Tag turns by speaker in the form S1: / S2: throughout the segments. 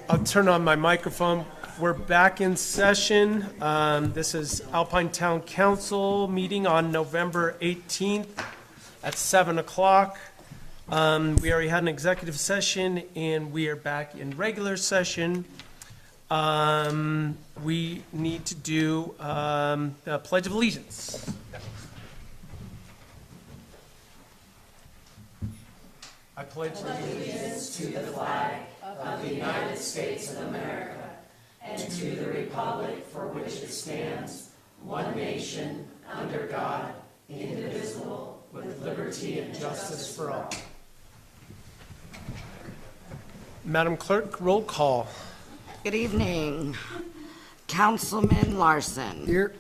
S1: I'll turn on my microphone. We're back in session. This is Alpine Town Council meeting on November 18th at 7 o'clock. We already had an executive session and we are back in regular session. We need to do the Pledge of Allegiance. I pledge allegiance to the flag of the United States of America and to the republic for which it stands, one nation, under God, indivisible, with liberty and justice for all. Madam Clerk, roll call.
S2: Good evening. Councilman Larson.
S3: Here.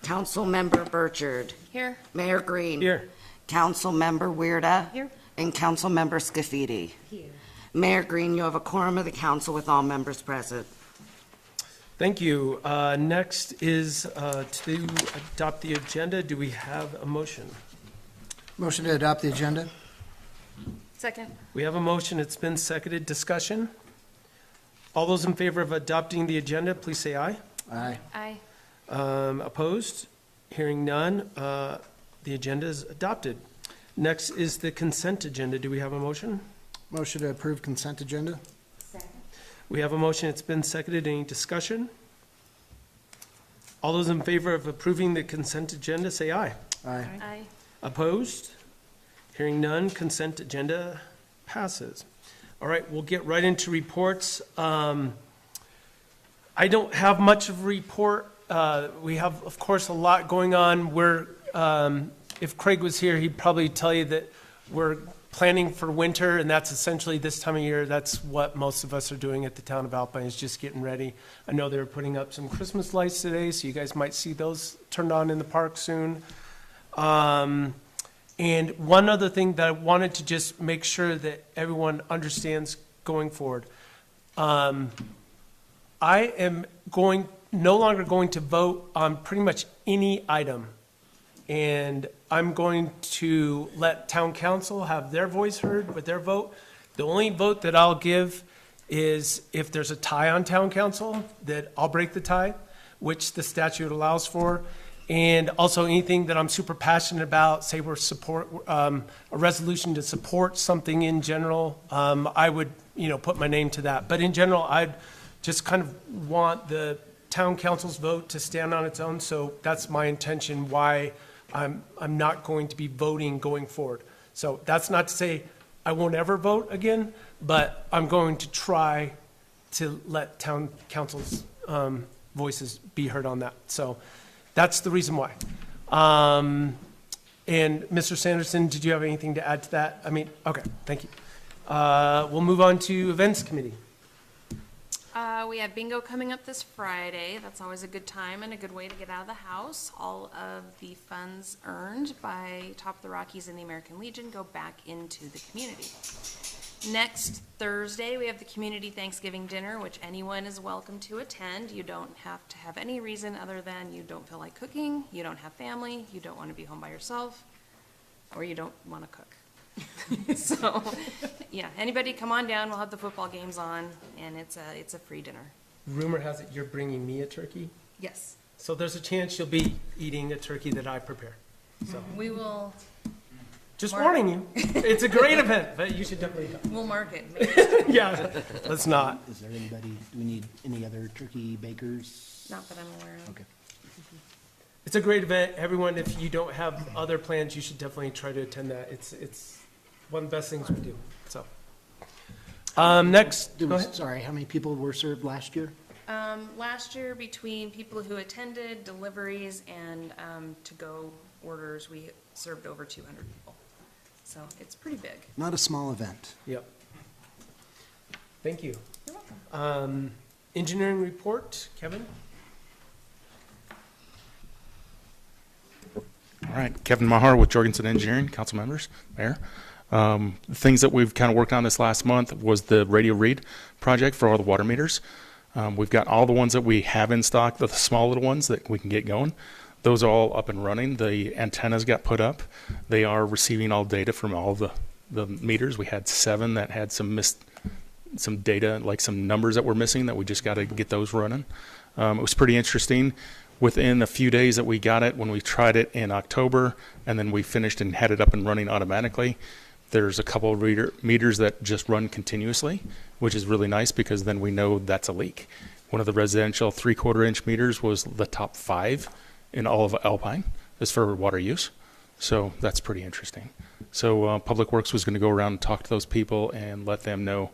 S2: Councilmember Burchard.
S4: Here.
S2: Mayor Green.
S1: Here.
S2: Councilmember Weirda.
S4: Here.
S2: And Councilmember Scafidi.
S4: Here.
S2: Mayor Green, you have a quorum of the council with all members present.
S1: Thank you. Next is to adopt the agenda. Do we have a motion?
S3: Motion to adopt the agenda.
S4: Second.
S1: We have a motion. It's been seconded. Discussion? All those in favor of adopting the agenda, please say aye.
S3: Aye.
S4: Aye.
S1: Opposed? Hearing none, the agenda is adopted. Next is the consent agenda. Do we have a motion?
S3: Motion to approve consent agenda.
S4: Second.
S1: We have a motion. It's been seconded. Any discussion? All those in favor of approving the consent agenda, say aye.
S3: Aye.
S4: Aye.
S1: Opposed? Hearing none, consent agenda passes. All right, we'll get right into reports. I don't have much of a report. We have, of course, a lot going on. If Craig was here, he'd probably tell you that we're planning for winter, and that's essentially this time of year. That's what most of us are doing at the town of Alpine, is just getting ready. I know they're putting up some Christmas lights today, so you guys might see those turned on in the park soon. And one other thing that I wanted to just make sure that everyone understands going forward. I am no longer going to vote on pretty much any item. And I'm going to let town council have their voice heard with their vote. The only vote that I'll give is if there's a tie on town council, that I'll break the tie, which the statute allows for. And also anything that I'm super passionate about, say we're a resolution to support something in general, I would, put my name to that. But in general, I'd just kind of want the town council's vote to stand on its own. So that's my intention why I'm not going to be voting going forward. So that's not to say I won't ever vote again, but I'm going to try to let town council's voices be heard on that. So that's the reason why. And Mr. Sanderson, did you have anything to add to that? Okay, thank you. We'll move on to events committee.
S4: We have bingo coming up this Friday. That's always a good time and a good way to get out of the house. All of the funds earned by Top of the Rockies and the American Legion go back into the community. Next Thursday, we have the community Thanksgiving dinner, which anyone is welcome to attend. You don't have to have any reason other than you don't feel like cooking, you don't have family, you don't want to be home by yourself, or you don't want to cook. So, yeah, anybody come on down. We'll have the football games on, and it's a free dinner.
S1: Rumor has it you're bringing me a turkey.
S4: Yes.
S1: So there's a chance you'll be eating a turkey that I prepare. So
S4: We will.
S1: just warning you, it's a great event, but you should definitely come.
S4: We'll mark it.
S1: Yeah, let's not.
S5: Is there anybody, do we need any other turkey bakers?
S4: Not that I'm aware of.
S5: Okay.
S1: It's a great event. Everyone, if you don't have other plans, you should definitely try to attend that. It's one of the best things we do. So, next, go ahead.
S5: Sorry, how many people were served last year?
S4: Last year, between people who attended, deliveries, and to-go orders, we served over 200 people. So it's pretty big.
S5: Not a small event.
S1: Yep. Thank you.
S4: You're welcome.
S1: Engineering report, Kevin?
S6: All right, Kevin Mahar with Jorgensen Engineering, council members, mayor. Things that we've kind of worked on this last month was the radio read project for all the water meters. We've got all the ones that we have in stock, the small little ones that we can get going. Those are all up and running. The antennas got put up. They are receiving all data from all the meters. We had 7 that had some some data, like some numbers that were missing that we just got to get those running. It was pretty interesting. Within a few days that we got it, when we tried it in October, and then we finished and had it up and running automatically, there's a couple of meters that just run continuously, which is really nice because then we know that's a leak. One of the residential 3/4 inch meters was the top 5 in all of Alpine as for water use. So that's pretty interesting. So Public Works was going to go around and talk to those people and let them know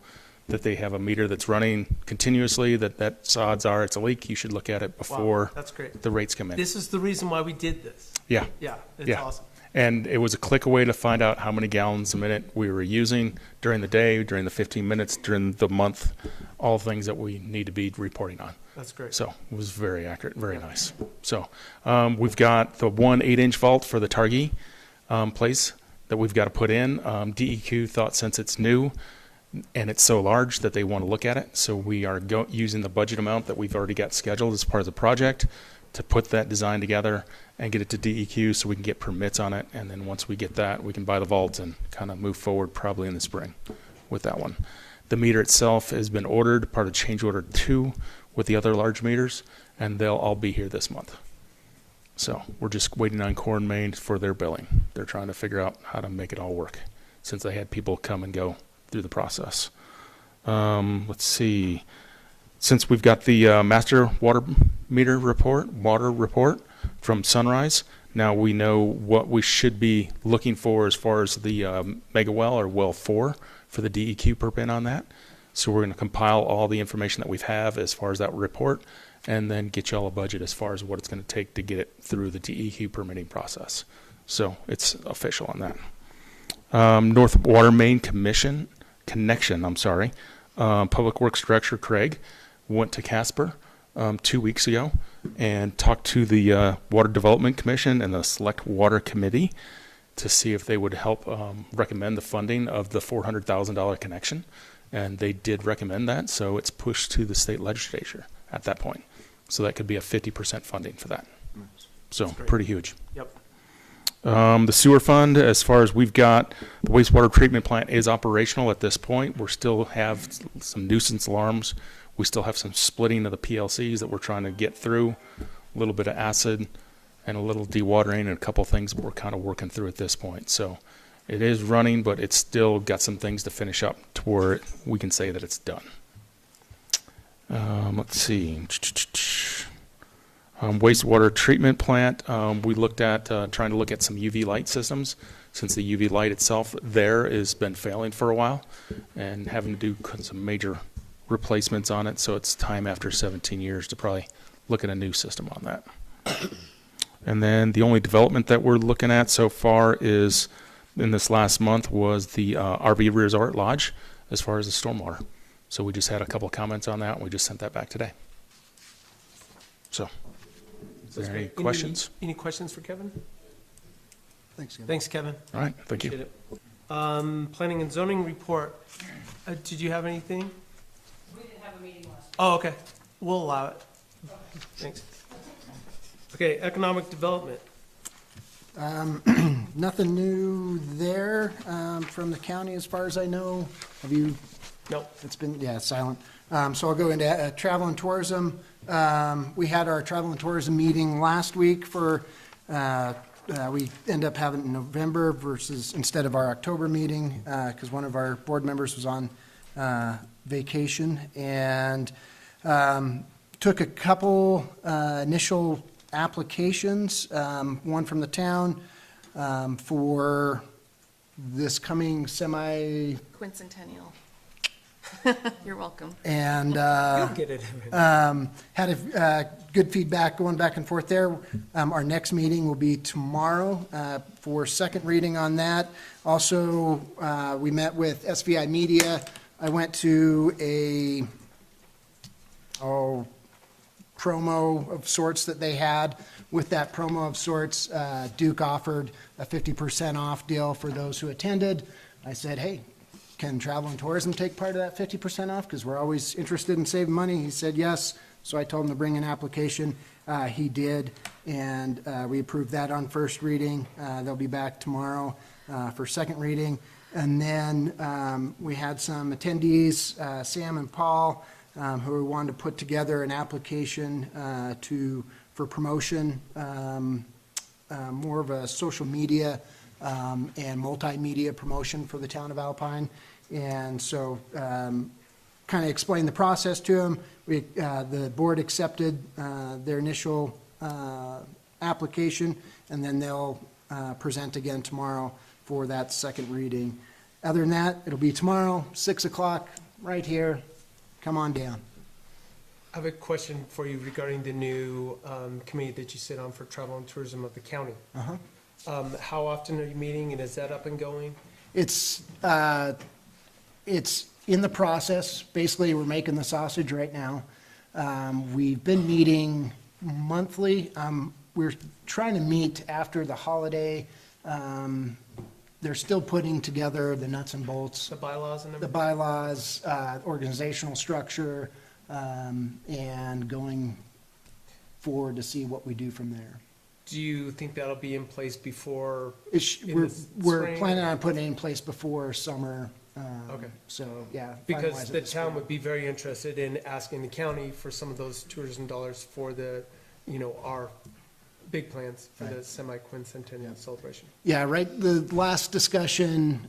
S6: that they have a meter that's running continuously, that's odds are it's a leak. You should look at it before
S1: That's great.
S6: the rates come in.
S1: This is the reason why we did this.
S6: Yeah.
S1: Yeah, it's
S6: Yeah.
S1: awesome.
S6: And it was a click away to find out how many gallons a minute we were using during the day, during the 15 minutes, during the month, all things that we need to be reporting on.
S1: That's great.
S6: So it was very accurate, very nice. So we've got the 1 8-inch vault for the Targhee place that we've got to put in. DEQ thought since it's new and it's so large that they want to look at it. So we are using the budget amount that we've already got scheduled as part of the project to put that design together and get it to DEQ so we can get permits on it. And then once we get that, we can buy the vault and kind of move forward probably in the spring with that one. The meter itself has been ordered, part of change order 2 with the other large meters, and they'll all be here this month. So we're just waiting on Core and Main for their billing. They're trying to figure out how to make it all work since they had people come and go through the process. Let's see. Since we've got the master water report from Sunrise, now we know what we should be looking for as far as the mega well or well 4 for the DEQ permit on that. So we're going to compile all the information that we have as far as that report and then get y'all a budget as far as what it's going to take to get it through the DEQ permitting process. So it's official on that. North Water Main Connection, Public Works Director Craig went to Casper 2 weeks ago and talked to the Water Development Commission and the Select Water Committee to see if they would help recommend the funding of the $400,000 connection. And they did recommend that, so it's pushed to the state legislature at that point. So that could be a 50% funding for that. So pretty huge.
S1: Yep.
S6: The sewer fund, as far as we've got, the wastewater treatment plant is operational at this point. We still have some nuisance alarms. We still have some splitting of the PLCs that we're trying to get through, a little bit of acid and a little dewatering and a couple things we're kind of working through at this point. So it is running, but it's still got some things to finish up to where we can say that it's done. Let's see. Wastewater treatment plant, we looked at trying to look at some UV light systems since the UV light itself there has been failing for a while and having to do some major replacements on it. So it's time after 17 years to probably look at a new system on that. And then the only development that we're looking at so far is in this last month was the RV Resort Lodge as far as the stormwater. So we just had a couple of comments on that and we just sent that back today. So, is there any questions?
S1: Any questions for Kevin?
S3: Thanks, Kevin.
S1: Thanks, Kevin.
S6: All right, thank you.
S1: Appreciate it. Planning and zoning report. Did you have anything?
S2: We didn't have a meeting last
S1: Oh, okay. We'll allow it. Thanks. Okay, economic development.
S3: Nothing new there from the county as far as I know. Have you?
S1: No.
S3: It's been, yeah, silent. So I'll go into travel and tourism. We had our travel and tourism meeting last week for, we end up having it in November versus instead of our October meeting because one of our board members was on vacation and took a couple initial applications, one from the town for this coming
S4: Quincentennial. You're welcome.
S3: and
S1: You'll get it.
S3: had a good feedback going back and forth there. Our next meeting will be tomorrow for second reading on that. Also, we met with SVI Media. I went to a promo of sorts that they had. With that promo of sorts, Duke offered a 50% off deal for those who attended. I said, hey, can travel and tourism take part of that 50% off? Because we're always interested in saving money. He said yes. So I told him to bring an application. He did, and we approved that on first reading. They'll be back tomorrow for second reading. And then we had some attendees, Sam and Paul, who wanted to put together an application for promotion, more of a social media and multimedia promotion for the town of Alpine. And so kind of explained the process to them. The board accepted their initial application, and then they'll present again tomorrow for that second reading. Other than that, it'll be tomorrow, 6 o'clock, right here. Come on down.
S1: I have a question for you regarding the new committee that you sit on for travel and tourism of the county. How often are you meeting, and is that up and going?
S3: It's in the process. Basically, we're making the sausage right now. We've been meeting monthly. We're trying to meet after the holiday. They're still putting together the nuts and bolts,
S1: The bylaws and
S3: the
S1: everything?
S3: bylaws, organizational structure, and going forward to see what we do from there.
S1: Do you think that'll be in place before? in
S3: We're
S1: the spring?
S3: planning on putting it in place before summer.
S1: Okay.
S3: So, yeah.
S1: Because
S3: finalize it
S1: the
S3: this
S1: town
S3: spring.
S1: would be very interested in asking the county for some of those tourism dollars for the, our big plans for the semi-quincentennial celebration.
S3: Yeah, right. The last discussion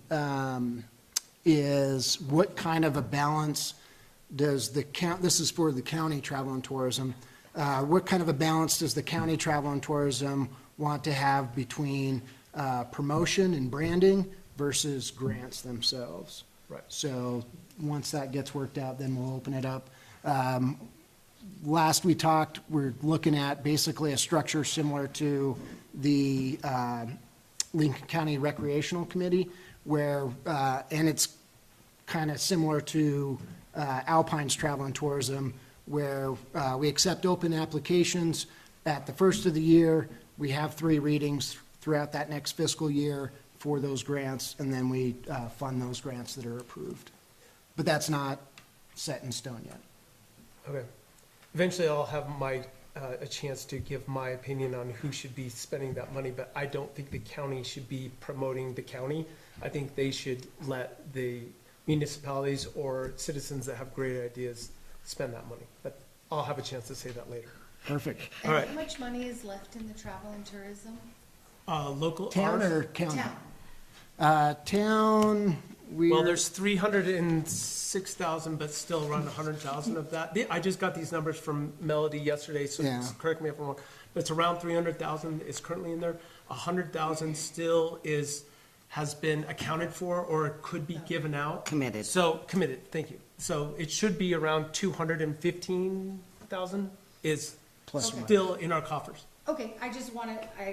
S3: is what kind of a balance does this is for the county travel and tourism. What kind of a balance does the county travel and tourism want to have between promotion and branding versus grants themselves?
S1: Right.
S3: So once that gets worked out, then we'll open it up. Last we talked, we're looking at basically a structure similar to the Lincoln County Recreational Committee, where, and it's kind of similar to Alpine's Travel and Tourism, where we accept open applications at the first of the year. We have 3 readings throughout that next fiscal year for those grants, and then we fund those grants that are approved. But that's not set in stone yet.
S1: Okay. Eventually, I'll have a chance to give my opinion on who should be spending that money, but I don't think the county should be promoting the county. I think they should let the municipalities or citizens that have great ideas spend that money. But I'll have a chance to say that later.
S3: Perfect.
S1: All right.
S7: And how much money is left in the travel and tourism?
S1: Local.
S3: Town
S1: ours-
S3: or county?
S7: Town.
S3: Town,
S1: Well, there's 306,000, but still around 100,000 of that. I just got these numbers from Melody yesterday, so
S3: Yeah.
S1: correct me if I'm wrong. But it's around 300,000 is currently in there. 100,000 still has been accounted for or could be given out.
S2: Committed.
S1: So, committed, thank you. So it should be around 215,000 is
S3: Plus or minus.
S1: still in our coffers.
S7: Okay, I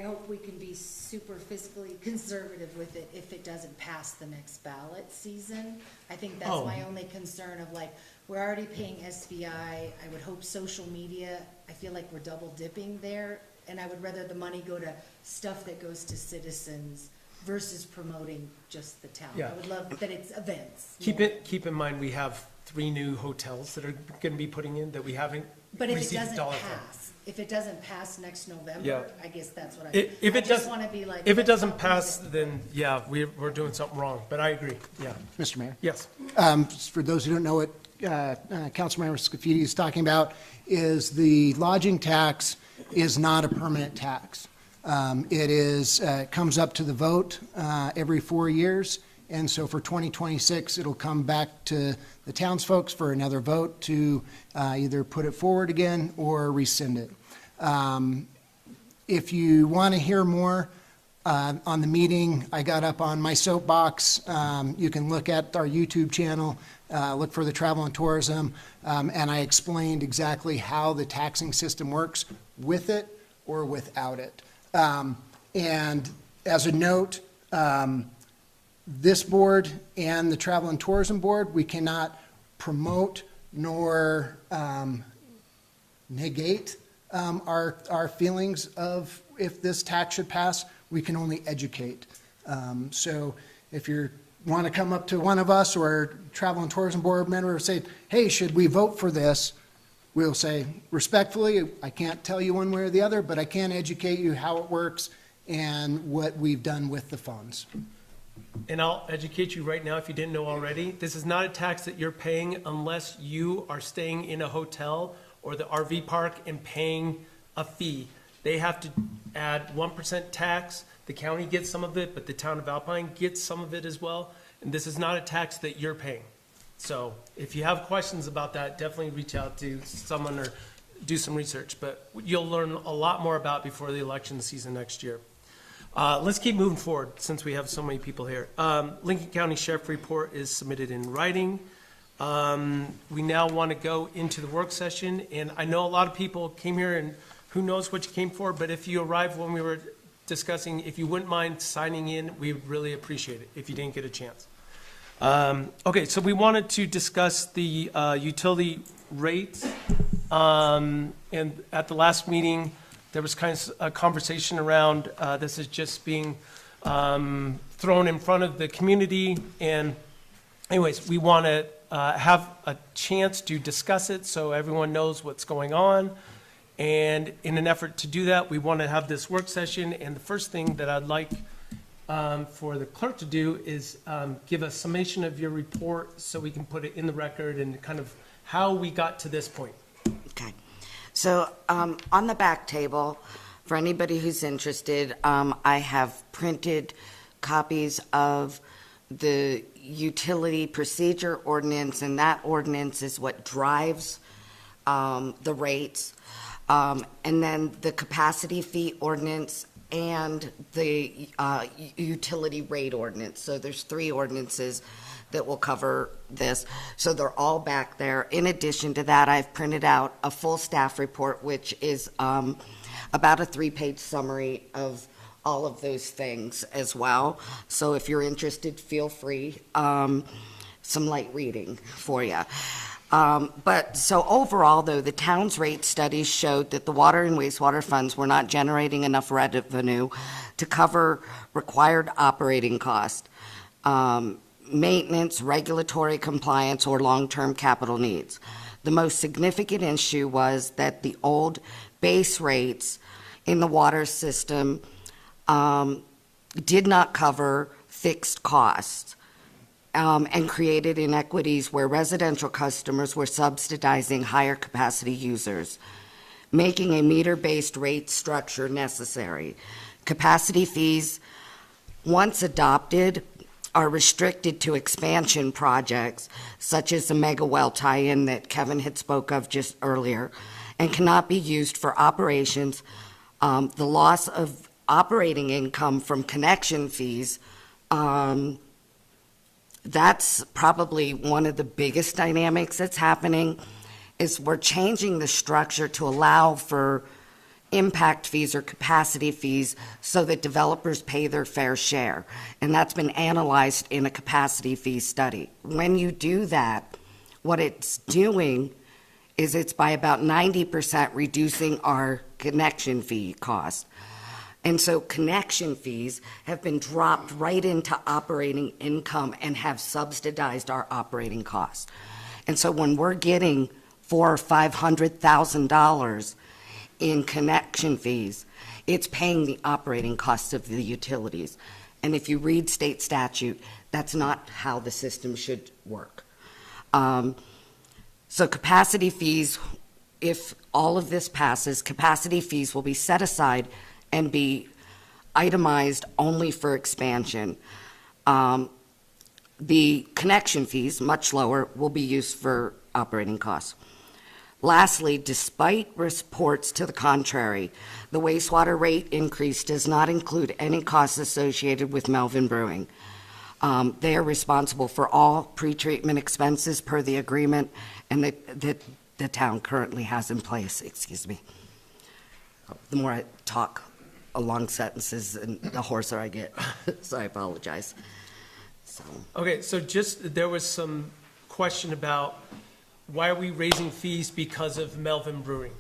S7: hope we can be super fiscally conservative with it if it doesn't pass the next ballot season. I think that's
S1: Oh.
S7: my only concern of like, we're already paying SVI, I would hope social media, I feel like we're double dipping there, and I would rather the money go to stuff that goes to citizens versus promoting just the town.
S1: Yeah.
S7: I would love that it's events.
S1: Keep in mind, we have 3 new hotels that are gonna be putting in that we haven't
S7: But if it
S1: received a
S7: doesn't
S1: dollar from.
S7: if it doesn't pass next
S1: Yeah.
S7: November, I guess that's what
S1: If
S7: I
S1: it
S7: just
S1: doesn't,
S7: wanna be like.
S1: if it
S7: let's
S1: doesn't
S7: not lose
S1: pass,
S7: it.
S1: then, yeah, we're doing something wrong, but I agree, yeah,
S3: Mr. Mayor.
S1: yes.
S3: For those who don't know what Councilmember Scafidi is talking about, is the lodging tax is not a permanent tax. It comes up to the vote every 4 years, and so for 2026, it'll come back to the townsfolk for another vote to either put it forward again or rescind it. If you want to hear more on the meeting, I got up on my soapbox. You can look at our YouTube channel, look for the travel and tourism, and I explained exactly how the taxing system works with it or without it. And as a note, this board and the Travel and Tourism Board, we cannot promote nor negate our feelings of if this tax should pass. We can only educate. So if you want to come up to one of us or Travel and Tourism Board member and say, hey, should we vote for this? We'll say respectfully, I can't tell you one way or the other, but I can educate you how it works and what we've done with the funds.
S1: and I'll educate you right now if you didn't know already, this is not a tax that you're paying unless you are staying in a hotel or the RV park and paying a fee. They have to add 1% tax. The county gets some of it, but the town of Alpine gets some of it as well. And this is not a tax that you're paying. So if you have questions about that, definitely reach out to someone or do some research. But you'll learn a lot more about before the election season next year. Let's keep moving forward since we have so many people here. Lincoln County Sheriff report is submitted in writing. We now want to go into the work session, and I know a lot of people came here and who knows what you came for, but if you arrived when we were discussing, if you wouldn't mind signing in, we would really appreciate it if you didn't get a chance. Okay, so we wanted to discuss the utility rates, and at the last meeting, there was kind of a conversation around this is just being thrown in front of the community. And anyways, we want to have a chance to discuss it so everyone knows what's going on. And in an effort to do that, we want to have this work session. And the first thing that I'd like for the clerk to do is give a summation of your report so we can put it in the record and kind of how we got to this point.
S2: Okay. So on the back table, for anybody who's interested, I have printed copies of the utility procedure ordinance, and that ordinance is what drives the rates. And then the capacity fee ordinance and the utility rate ordinance. So there's 3 ordinances that will cover this. So they're all back there. In addition to that, I've printed out a full staff report, which is about a 3-page summary of all of those things as well. So if you're interested, feel free. Some light reading for you. But so overall, though, the town's rate studies showed that the water and wastewater funds were not generating enough revenue to cover required operating costs, maintenance, regulatory compliance, or long-term capital needs. The most significant issue was that the old base rates in the water system did not cover fixed costs. And created inequities where residential customers were subsidizing higher capacity users, making a meter-based rate structure necessary. Capacity fees, once adopted, are restricted to expansion projects, such as the mega well tie-in that Kevin had spoke of just earlier, and cannot be used for operations. The loss of operating income from connection fees, that's probably one of the biggest dynamics that's happening, is we're changing the structure to allow for impact fees or capacity fees so that developers pay their fair share. And that's been analyzed in a capacity fee study. When you do that, what it's doing is it's by about 90% reducing our connection fee cost. And so connection fees have been dropped right into operating income and have subsidized our operating costs. And so when we're getting $400,000 or $500,000 in connection fees, it's paying the operating costs of the utilities. And if you read state statute, that's not how the system should work. So capacity fees, if all of this passes, capacity fees will be set aside and be itemized only for expansion. The connection fees, much lower, will be used for operating costs. Lastly, despite reports to the contrary, the wastewater rate increase does not include any costs associated with Melvin Brewing. They are responsible for all pretreatment expenses per the agreement and that the town currently has in place. Excuse me. The more I talk along sentences, and the hoarser I get, so I apologize. So.
S1: Okay, so there was some question about why are we raising fees because of Melvin Brewing?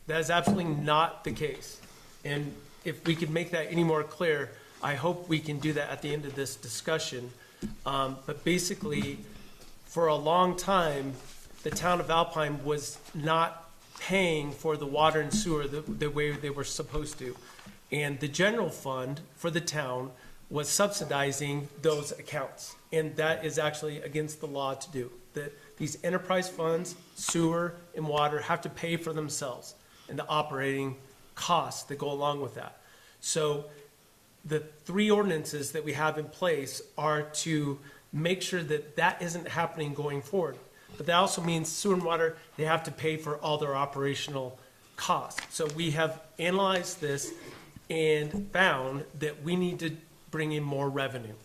S1: That is absolutely not the case. And if we could make that any more clear, I hope we can do that at the end of this discussion. But basically, for a long time, the town of Alpine was not paying for the water and sewer the way they were supposed to. And the general fund for the town was subsidizing those accounts. And that is actually against the law to do. That these enterprise funds, sewer and water, have to pay for themselves and the operating costs that go along with that. So the 3 ordinances that we have in place are to make sure that that isn't happening going forward. But that also means sewer and water, they have to pay for all their operational costs. So we have analyzed this and found that we need to bring in more revenue.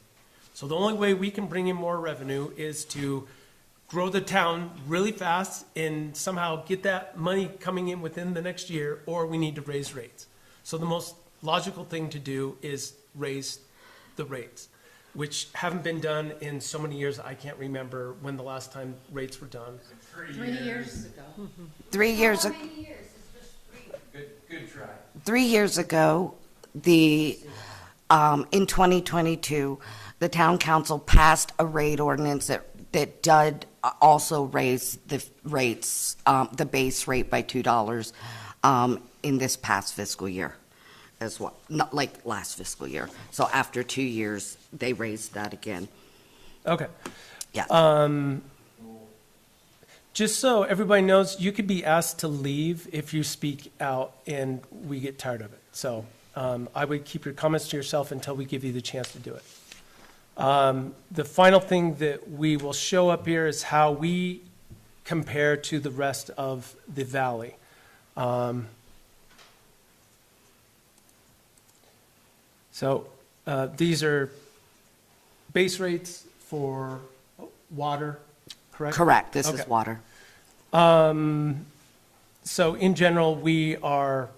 S1: So the only way we can bring in more revenue is to grow the town really fast and somehow get that money coming in within the next year, or we need to raise rates. So the most logical thing to do is raise the rates, which haven't been done in so many years, I can't remember when the last time rates were done.
S7: 3 years ago.
S2: 3 years ago.
S8: Good try.
S2: 3 years ago, in 2022, the town council passed a rate ordinance that did also raise the rates, the base rate by $2 in this past fiscal year as well, not like last fiscal year. So after 2 years, they raised that again.
S1: Okay.
S2: Yeah.
S1: Just so everybody knows, you could be asked to leave if you speak out and we get tired of it. So I would keep your comments to yourself until we give you the chance to do it. The final thing that we will show up here is how we compare to the rest of the valley. So these are base rates for water, correct?
S2: Correct. This
S1: Okay.
S2: is water.
S1: So in general, we are,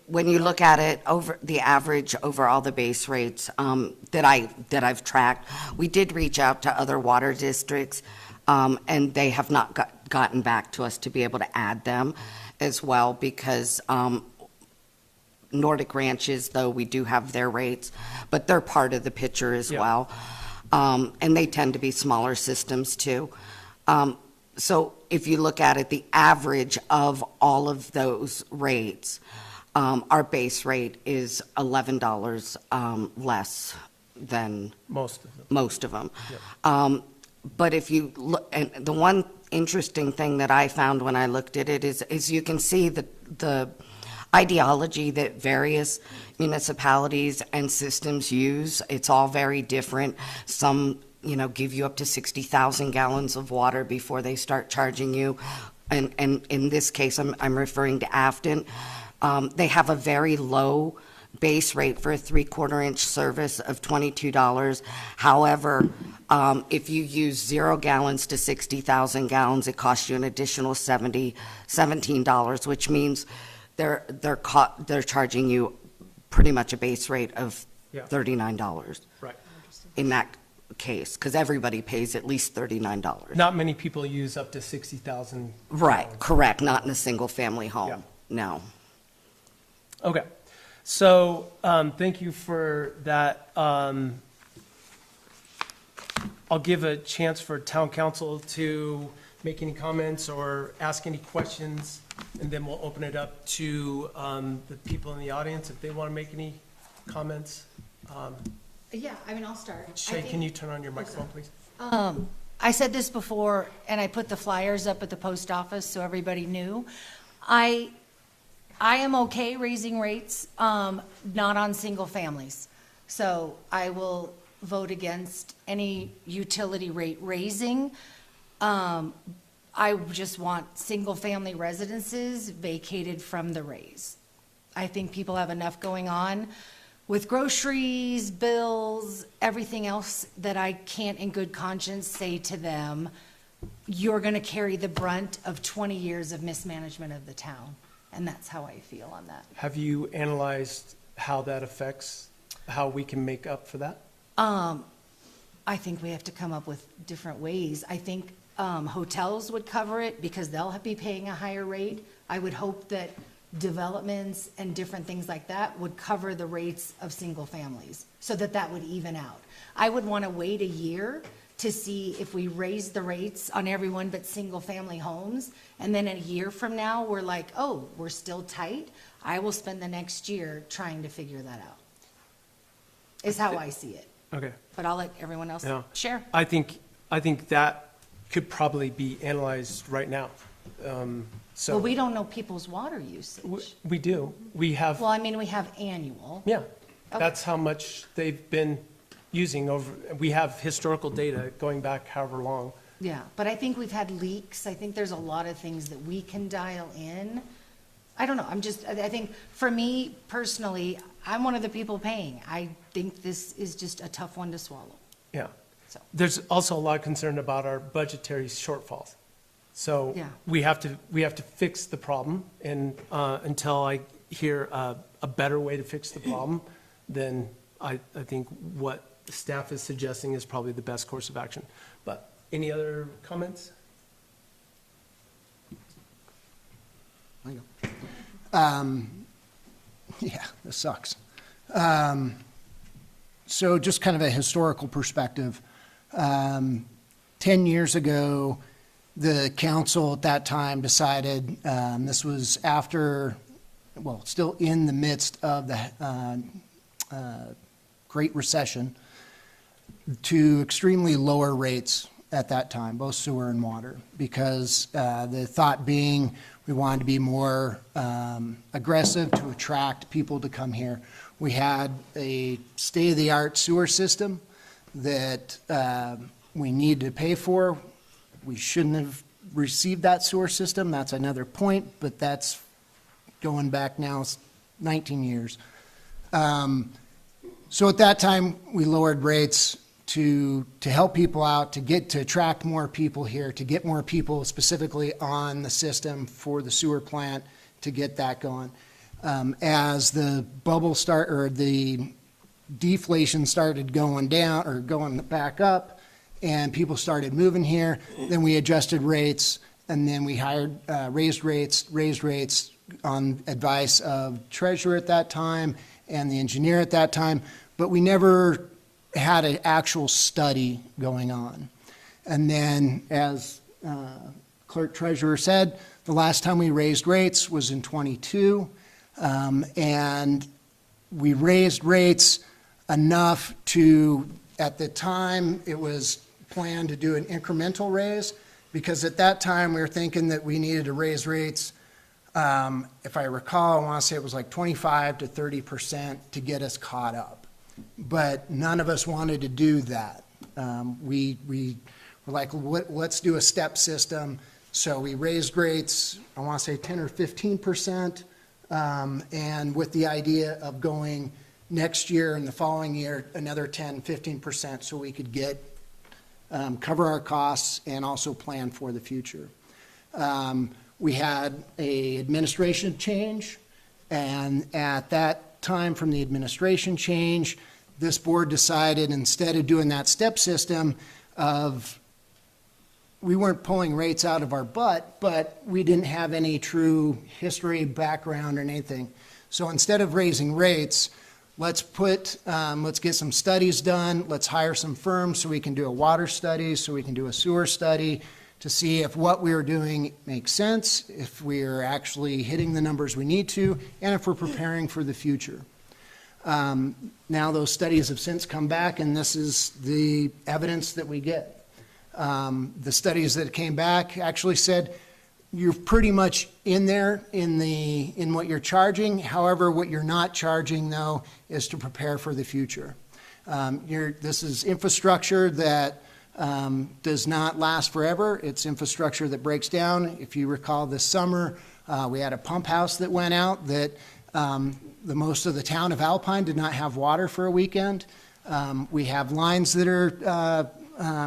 S2: When you look at it over the average over all the base rates that I've tracked, we did reach out to other water districts, and they have not gotten back to us to be able to add them as well, because Nordic Ranches, though we do have their rates, but they're part of the picture as
S1: Yeah.
S2: well, and they tend to be smaller systems too. So if you look at it, the average of all of those rates, our base rate is $11 less than
S1: most of them.
S2: most of them. But if you look, and the one interesting thing that I found when I looked at it is you can see the ideology that various municipalities and systems use. It's all very different. Some, give you up to 60,000 gallons of water before they start charging you. And in this case, I'm referring to Afton. They have a very low base rate for a 3/4 inch service of $22. However, if you use 0 gallons to 60,000 gallons, it costs you an additional $17, which means they're charging you pretty much a base rate of
S1: Yeah.
S2: $39
S1: Right.
S2: in that case, because everybody pays at least $39.
S1: Not many people use up to 60,000.
S2: Right, correct, not in a single-family
S1: Yeah.
S2: home, no.
S1: Okay, so thank you for that. I'll give a chance for town council to make any comments or ask any questions, and then we'll open it up to the people in the audience if they want to make any comments.
S7: Yeah, I'll start.
S1: Shay, can you turn on your microphone, please?
S7: I said this before, and I put the flyers up at the post office so everybody knew. I am okay raising rates, not on single families. So I will vote against any utility rate raising. I just want single-family residences vacated from the raise. I think people have enough going on with groceries, bills, everything else, that I can't in good conscience say to them, you're going to carry the brunt of 20 years of mismanagement of the town. And that's how I feel on that.
S1: Have you analyzed how that affects, how we can make up for that?
S7: I think we have to come up with different ways. I think hotels would cover it because they'll be paying a higher rate. I would hope that developments and different things like that would cover the rates of single families so that would even out. I would want to wait a year to see if we raise the rates on everyone but single-family homes, and then a year from now, we're like, oh, we're still tight, I will spend the next year trying to figure that out. Is how I see it.
S1: Okay.
S7: But I'll let everyone else
S1: Yeah.
S7: share.
S1: I think that could probably be analyzed right now. So
S7: Well, we don't know people's water usage.
S1: we do. We have,
S7: Well, I mean, we have annual.
S1: yeah,
S7: Okay.
S1: that's how much they've been using over, we have historical data going back however long.
S7: Yeah, but I think we've had leaks. I think there's a lot of things that we can dial in. I don't know, I think for me personally, I'm one of the people paying. I think this is just a tough one to swallow.
S1: Yeah.
S7: So.
S1: There's also a lot of concern about our budgetary shortfalls. So
S7: Yeah.
S1: we have to fix the problem, and until I hear a better way to fix the problem, then I think what the staff is suggesting is probably the best course of action. But any other comments?
S3: Yeah, this sucks. So just kind of a historical perspective. 10 years ago, the council at that time decided, this was after, well, still in the midst of the Great Recession, to extremely lower rates at that time, both sewer and water, because the thought being we wanted to be more aggressive to attract people to come here. We had a state-of-the-art sewer system that we needed to pay for. We shouldn't have received that sewer system. That's another point, but that's going back now 19 years. So at that time, we lowered rates to help people out, to attract more people here, to get more people specifically on the system for the sewer plant, to get that going. As the the deflation started going down or going back up, and people started moving here, then we adjusted rates, and then we raised rates on advice of treasurer at that time and the engineer at that time, but we never had an actual study going on. And then, as clerk treasurer said, the last time we raised rates was in '22, and we raised rates enough to, at the time, it was planned to do an incremental raise, because at that time, we were thinking that we needed to raise rates, if I recall, I want to say it was like 25 to 30% to get us caught up. But none of us wanted to do that. We were like, let's do a step system. So we raised rates, I want to say 10 or 15%, and with the idea of going next year and the following year, another 10, 15%, so we could cover our costs and also plan for the future. We had a administration change, and at that time from the administration change, this board decided, instead of doing that step system we weren't pulling rates out of our butt, but we didn't have any true history, background, or anything. So instead of raising rates, let's get some studies done. Let's hire some firms so we can do a water study, so we can do a sewer study, to see if what we are doing makes sense, if we are actually hitting the numbers we need to, and if we're preparing for the future. Now those studies have since come back, and this is the evidence that we get. The studies that came back actually said you're pretty much in there in what you're charging. However, what you're not charging, though, is to prepare for the future. This is infrastructure that does not last forever. It's infrastructure that breaks down. If you recall this summer, we had a pump house that went out that the most of the town of Alpine did not have water for a weekend. We have lines that are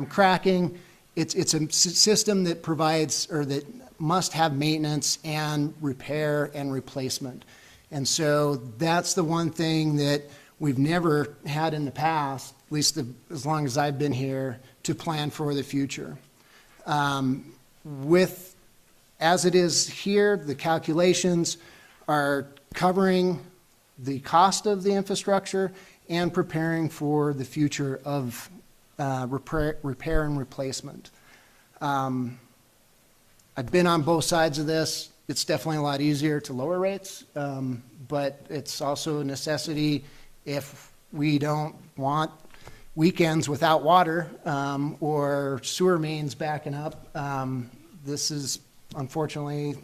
S3: cracking. It's a system that provides, or that must have maintenance and repair and replacement. And so that's the one thing that we've never had in the past, at least as long as I've been here, to plan for the future. As it is here, the calculations are covering the cost of the infrastructure and preparing for the future of repair and replacement. I've been on both sides of this. It's definitely a lot easier to lower rates, but it's also a necessity if we don't want weekends without water or sewer mains backing up. This is unfortunately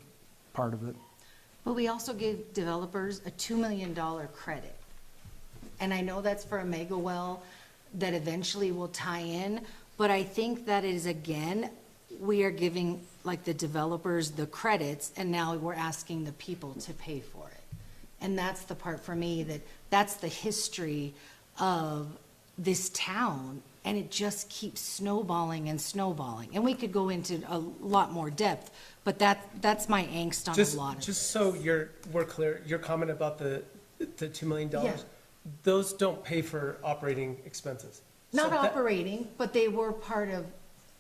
S3: part of it.
S7: But we also gave developers a $2 million credit. And I know that's for a mega well that eventually will tie in, but I think that is, again, we are giving like the developers the credits, and now we're asking the people to pay for it. And that's the part for me, that's the history of this town, and it just keeps snowballing and snowballing. And we could go into a lot more depth, but that's my angst on a lot of it.
S1: Just so we're clear, your comment about the $2 million,
S7: Yeah.
S1: those don't pay for operating expenses.
S7: Not
S1: So that-
S7: operating, but they were part of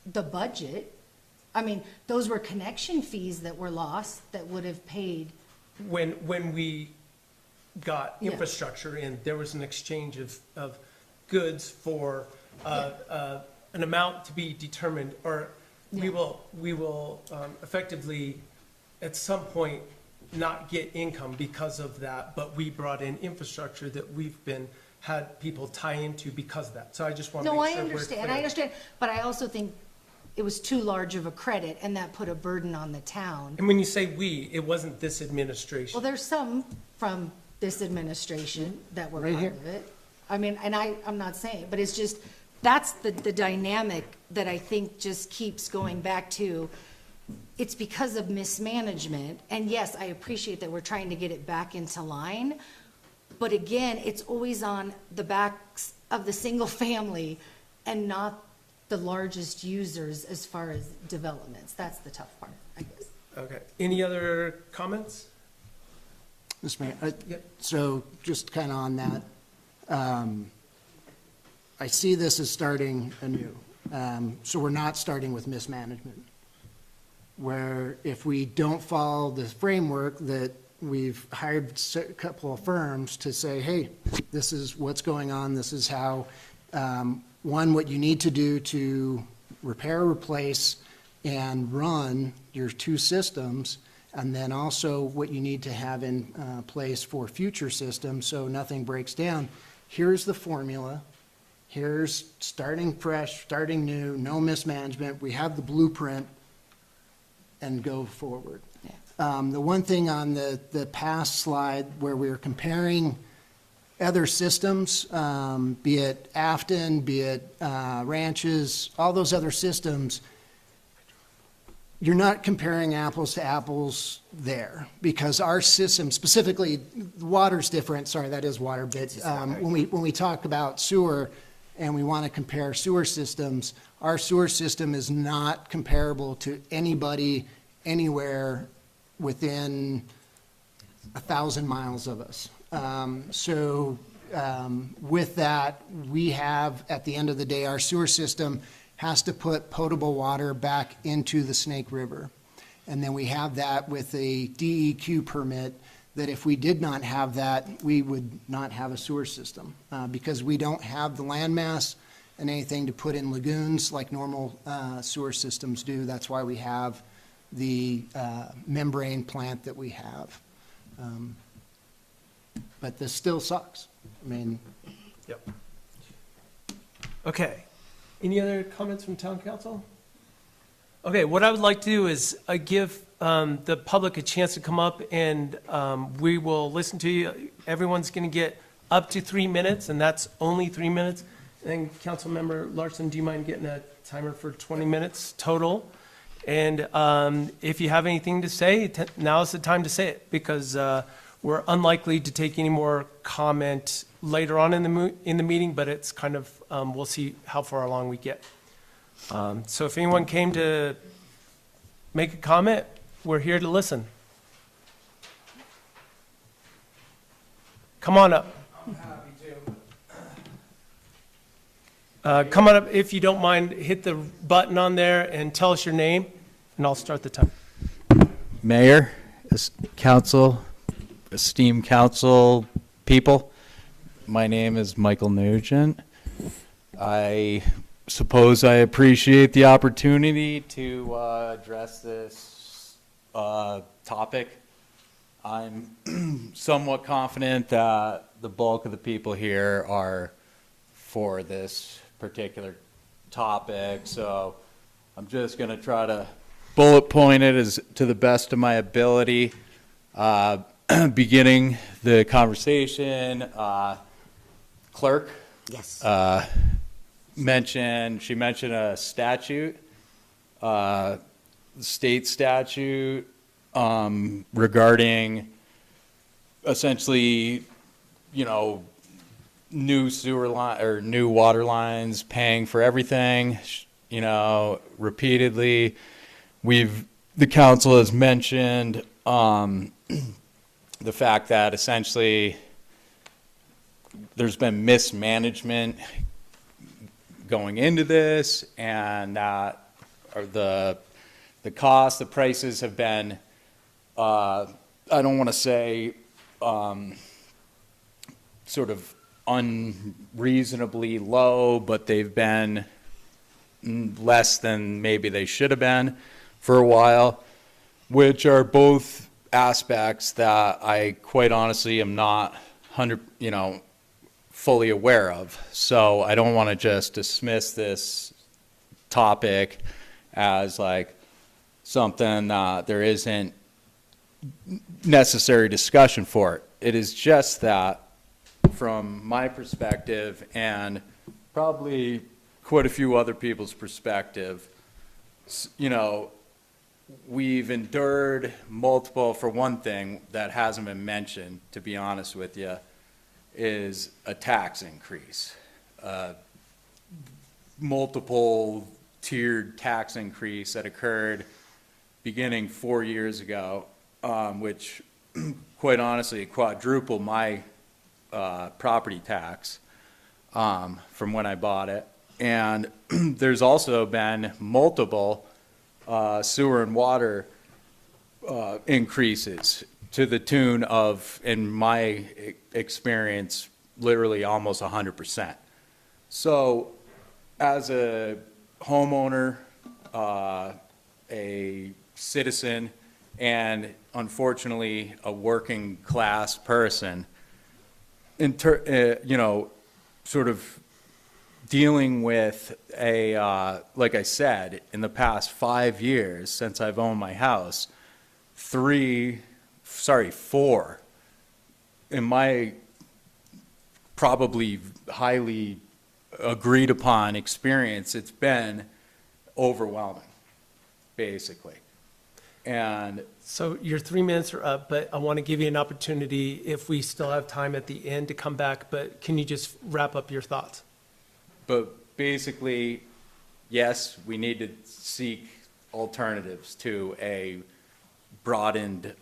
S7: the budget. I mean, those were connection fees that were lost that would have paid.
S1: When we got
S7: Yeah.
S1: infrastructure in, there was an exchange of goods for an amount to be determined, or we
S7: Yeah.
S1: will effectively, at some point, not get income because of that, but we brought in infrastructure that we've had people tie into because of that. So I just want to
S7: No,
S1: make
S7: I
S1: sure we're
S7: understand,
S1: clear.
S7: I understand, but I also think it was too large of a credit, and that put a burden on the town.
S1: And when you say "we," it wasn't this
S7: Well,
S1: administration.
S7: there's some from this administration that were
S3: Right
S7: part
S3: here.
S7: of it. I mean, and I'm not saying, but it's just, that's the dynamic that I think just keeps going back to, it's because of mismanagement. And yes, I appreciate that we're trying to get it back into line, but again, it's always on the backs of the single family and not the largest users as far as developments. That's the tough part, I guess.
S1: Okay. Any other comments?
S3: Mr. Mayor,
S1: Yep.
S3: so just kind of on that, I see this as starting anew. So we're not starting with mismanagement, where if we don't follow the framework that we've hired a couple of firms to say, hey, this is what's going on, this is how, one, what you need to do to repair, replace, and run your two systems, and then also what you need to have in place for future systems so nothing breaks down. Here's the formula. Here's starting fresh, starting new, no mismanagement. We have the blueprint, and go forward. The one thing on the past slide where we were comparing other systems, be it Afton, be it ranches, all those other systems, you're not comparing apples to apples there, because our system, specifically, water's different, sorry, that is water, but when we talk about sewer and we want to compare sewer systems, our sewer system is not comparable to anybody anywhere within 1,000 miles of us. With that, we have, at the end of the day, our sewer system has to put potable water back into the Snake River. And then we have that with a DEQ permit, that if we did not have that, we would not have a sewer system, because we don't have the landmass and anything to put in lagoons like normal sewer systems do. That's why we have the membrane plant that we have. But this still sucks. I mean,
S1: Yep. Okay. Any other comments from town council? Okay, what I would like to do is give the public a chance to come up, and we will listen to you. Everyone's going to get up to 3 minutes, and that's only 3 minutes. And Councilmember Larson, do you mind getting a timer for 20 minutes total? And if you have anything to say, now is the time to say it, because we're unlikely to take any more comment later on in the meeting, but it's kind of, we'll see how far along we get. So if anyone came to make a comment, we're here to listen. Come on up.
S8: I'm happy to.
S1: Come on up, if you don't mind, hit the button on there and tell us your name, and I'll start the time.
S8: Mayor, council, esteemed council people, my name is Michael Nugent. I suppose I appreciate the opportunity to address this topic. I'm somewhat confident that the bulk of the people here are for this particular topic, so I'm just going to try to bullet point it as to the best of my ability. Beginning the conversation, clerk
S2: Yes.
S8: she mentioned a statute, state statute, regarding essentially, new sewer line or new water lines paying for everything, repeatedly. The council has mentioned, the fact that essentially there's been mismanagement going into this, and that the cost, the prices have been, I don't want to say sort of unreasonably low, but they've been less than maybe they should have been for a while, which are both aspects that I quite honestly am not fully aware of. So I don't want to just dismiss this topic as like something there isn't necessary discussion for it. It is just that from my perspective and probably quite a few other people's perspective, we've endured multiple, for one thing that hasn't been mentioned, to be honest with you, is a tax increase. Multiple tiered tax increase that occurred beginning 4 years ago, which quite honestly quadrupled my property tax from when I bought it. And there's also been multiple sewer and water increases to the tune of, in my experience, literally almost 100%. So as a homeowner, a citizen, and unfortunately a working class person, sort of dealing with like I said, in the past 5 years since I've owned my house, 4, in my probably highly agreed upon experience, it's been overwhelming, basically. And
S1: So your 3 minutes are up, but I want to give you an opportunity, if we still have time at the end, to come back, but can you just wrap up your thoughts?
S8: But basically, yes, we need to seek alternatives to a broadened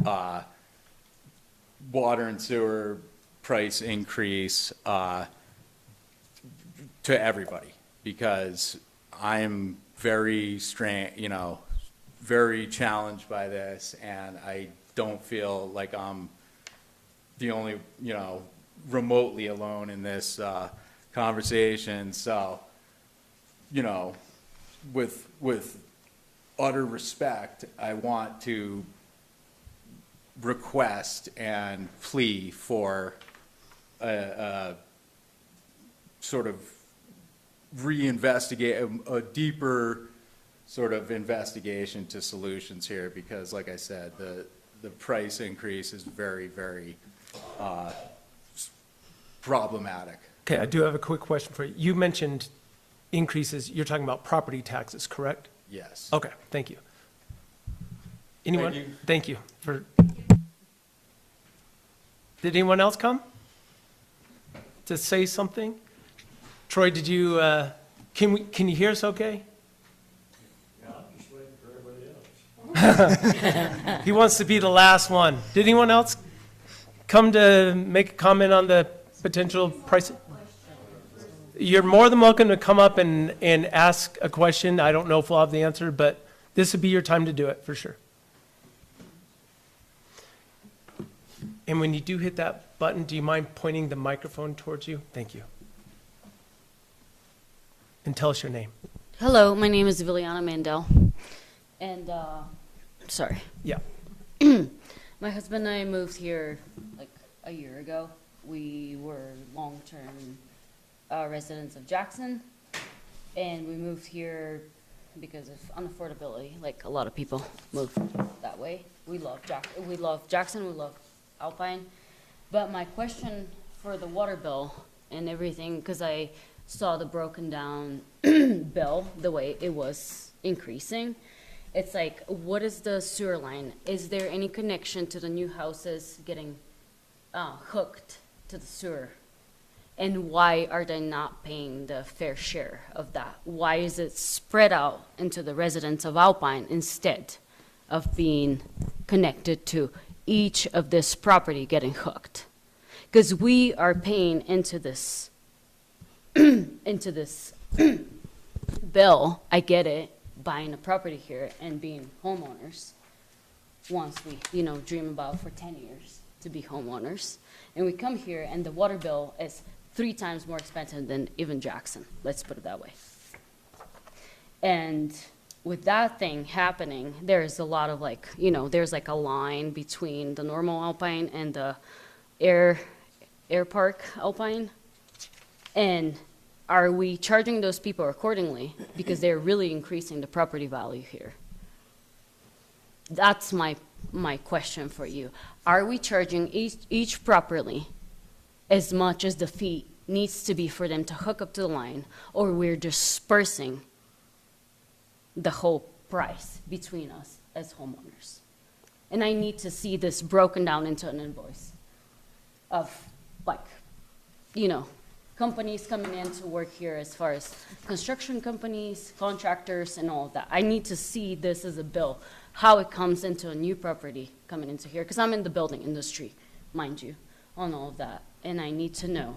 S8: water and sewer price increase to everybody, because I'm very very challenged by this, and I don't feel like I'm the only, remotely alone in this conversation. So, with utter respect, I want to request and plea for a sort of reinvestigate, a deeper sort of investigation to solutions here, because like I said, the price increase is very, very problematic.
S1: Okay, I do have a quick question for you. You mentioned increases, you're talking about property taxes, correct?
S8: Yes.
S1: Okay, thank you. Anyone?
S8: Thank you.
S1: Thank you for. Did anyone else come to say something? Troy, did you, can you hear us okay?
S9: Yeah, I'm just waiting for everybody else.
S1: He wants to be the last one. Did anyone else come to make a comment on the potential price? You're more than welcome to come up and ask a question. I don't know if we'll have the answer, but this would be your time to do it, for sure. And when you do hit that button, do you mind pointing the microphone towards you? Thank you. and tell us your name.
S10: Hello, my name is Viliana Mandel, and sorry,
S1: Yeah.
S10: my husband and I moved here like a year ago. We were long-term residents of Jackson, and we moved here because of unaffordability. Like a lot of people move that way. We love Jackson, we love Alpine, but my question for the water bill and everything, because I saw the broken down bill, the way it was increasing. It's like, what is the sewer line? Is there any connection to the new houses getting hooked to the sewer? And why are they not paying the fair share of that? Why is it spread out into the residents of Alpine instead of being connected to each of this property getting hooked? Because we are paying into this bill. I get it, buying a property here and being homeowners once we, dream about for 10 years to be homeowners. And we come here and the water bill is 3 times more expensive than even Jackson. Let's put it that way. And with that thing happening, there's a lot of there's like a line between the normal Alpine and the air park Alpine. And are we charging those people accordingly? Because they're really increasing the property value here. That's my question for you. Are we charging each properly as much as the fee needs to be for them to hook up to the line, or we're dispersing the whole price between us as homeowners? And I need to see this broken down into an invoice of companies coming in to work here as far as construction companies, contractors, and all of that. I need to see this as a bill, how it comes into a new property coming into here, because I'm in the building industry, mind you, on all of that. And I need to know,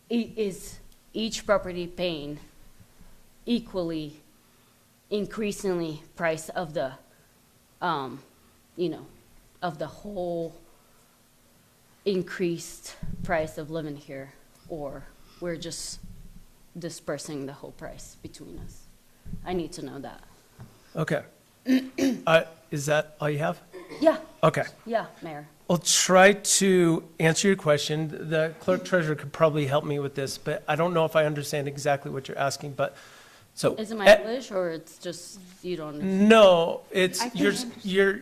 S10: is each property paying equally, increasingly price of the, of the whole increased price of living here, or we're just dispersing the whole price between us? I need to know that.
S1: Okay. Is that all you have?
S10: Yeah,
S1: Okay.
S10: yeah, Mayor.
S1: I'll try to answer your question. The clerk treasurer could probably help me with this, but I don't know if I understand exactly what you're asking, but so.
S10: Is it my English, or it's just you don't understand?
S1: No, it's,
S7: I can
S1: you're,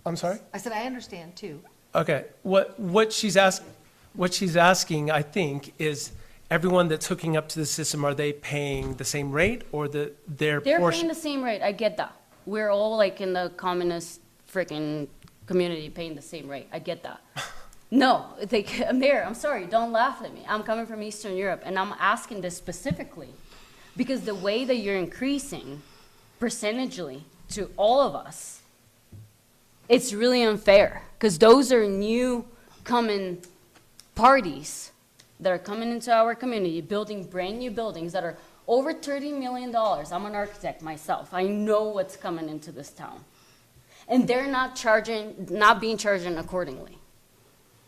S1: I'm sorry?
S7: I said, I understand too.
S1: Okay, what she's asking, I think, is everyone that's hooking up to the system, are they paying the same rate or their
S10: They're paying
S1: portion?
S10: the same rate. I get that. We're all like in the communist freaking community paying the same rate. I get that. No, Mayor, I'm sorry. Don't laugh at me. I'm coming from Eastern Europe, and I'm asking this specifically because the way that you're increasing percentagely to all of us, it's really unfair, because those are new coming parties that are coming into our community, building brand new buildings that are over $30 million. I'm an architect myself. I know what's coming into this town. And they're not being charged accordingly.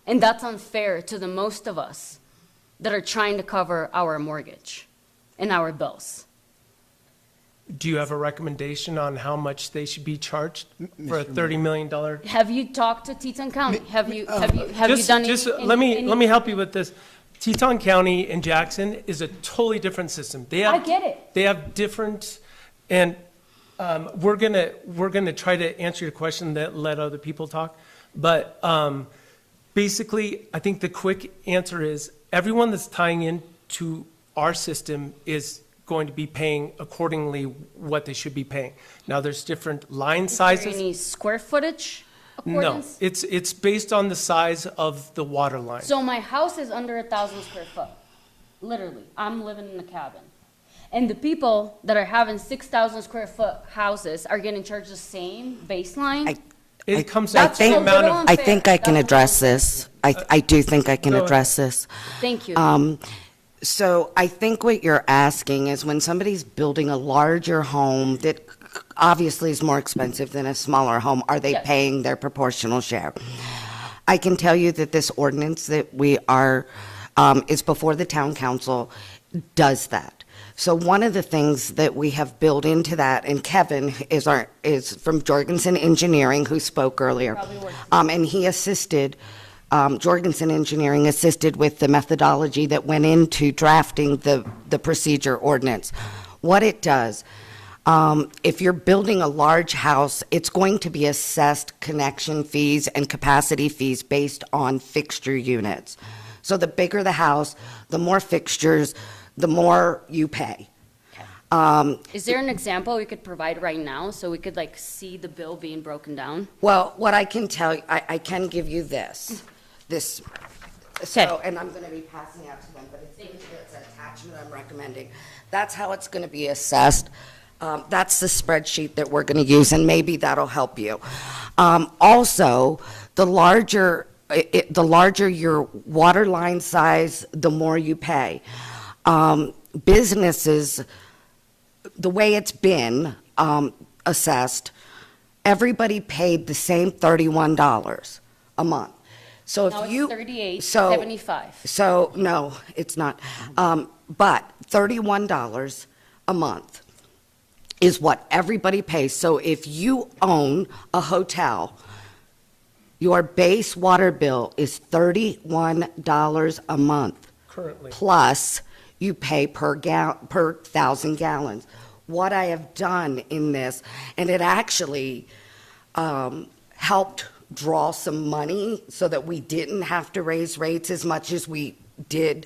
S10: And that's unfair to the most of us that are trying to cover our mortgage and our bills.
S1: Do you have a recommendation on how much they should be charged for a $30 million?
S10: Have you talked to Teton County? Have you done
S1: Let me help you with this. Teton County and Jackson is a totally different system.
S10: I get it.
S1: They have different, and we're gonna try to answer your question, that let other people talk. But basically, I think the quick answer is everyone that's tying into our system is going to be paying accordingly what they should be paying. Now, there's different line sizes.
S10: Is there any square footage
S1: No,
S10: accordance?
S1: it's based on the size of the water line.
S10: So my house is under 1,000 square foot, literally. I'm living in a cabin. And the people that are having 6,000 square foot houses are getting charged the same baseline?
S1: It comes
S2: I
S1: out to the
S2: think-
S1: amount of,
S2: I think I can address this. I do think I can
S1: Go ahead.
S2: address this.
S10: Thank you.
S2: So I think what you're asking is when somebody's building a larger home that obviously is more expensive than a smaller home, are they
S10: Yes.
S2: paying their proportional share? I can tell you that this ordinance that we are, is before the town council does that. So one of the things that we have built into that, and Kevin is from Jorgensen Engineering, who spoke earlier.
S10: Probably works.
S2: And he assisted, Jorgensen Engineering assisted with the methodology that went into drafting the procedure ordinance. What it does, if you're building a large house, it's going to be assessed connection fees and capacity fees based on fixture units. So the bigger the house, the more fixtures, the more you pay.
S10: Is there an example we could provide right now so we could like see the bill being broken down?
S2: Well, what I can tell you, I can give you this. So, and I'm going to be passing out to them, but it's an attachment I'm recommending. That's how it's going to be assessed. That's the spreadsheet that we're going to use, and maybe that'll help you. Also, the larger your water line size, the more you pay. Businesses, the way it's been assessed, everybody paid the same $31 a month. So if
S10: Now
S2: you
S10: it's
S2: so-
S10: $38.75.
S2: So no, it's not. But $31 a month is what everybody pays. So if you own a hotel, your base water bill is $31 a month.
S1: Currently.
S2: Plus, you pay per 1,000 gallons. What I have done in this, and it actually helped draw some money so that we didn't have to raise rates as much as we did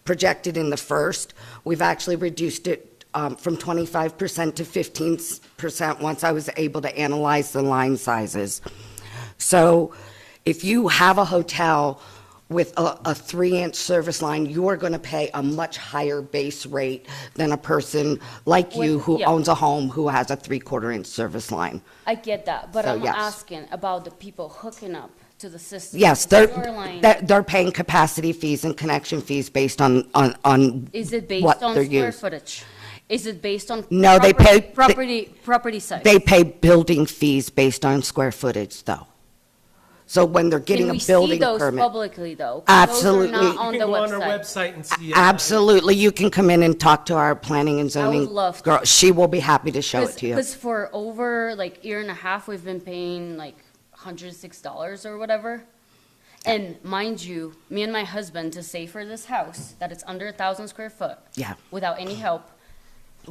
S2: projected in the first. We've actually reduced it from 25% to 15% once I was able to analyze the line sizes. So if you have a hotel with a 3-inch service line, you are going to pay a much higher base rate than a person like you who
S10: Yeah.
S2: owns a home who has a 3/4-inch service line.
S10: I get that, but
S2: So,
S10: I'm
S2: yes.
S10: asking about the people hooking up to the system.
S2: Yes,
S10: the sewer line.
S2: they're paying capacity fees and connection fees based on
S10: Is it based
S2: what
S10: on
S2: they're
S10: square
S2: used.
S10: footage? Is it based on?
S2: No, they
S10: Property size?
S2: They pay building fees based on square footage, though. So when they're getting a building
S10: Can we see those
S2: permit.
S10: publicly, though? 'Cause
S2: Absolutely.
S10: Those are not on
S1: You
S10: the
S1: can go on our
S10: website.
S1: website and see it.
S2: Absolutely, you can come in and talk to our planning and zoning
S10: love to.
S2: girl. She will be happy to show it to you.
S10: Because for over like year and a half, we've been paying like $106 or whatever. And mind you, me and my husband, to save for this house, that it's under 1,000 square foot.
S2: Yeah.
S10: Without any help,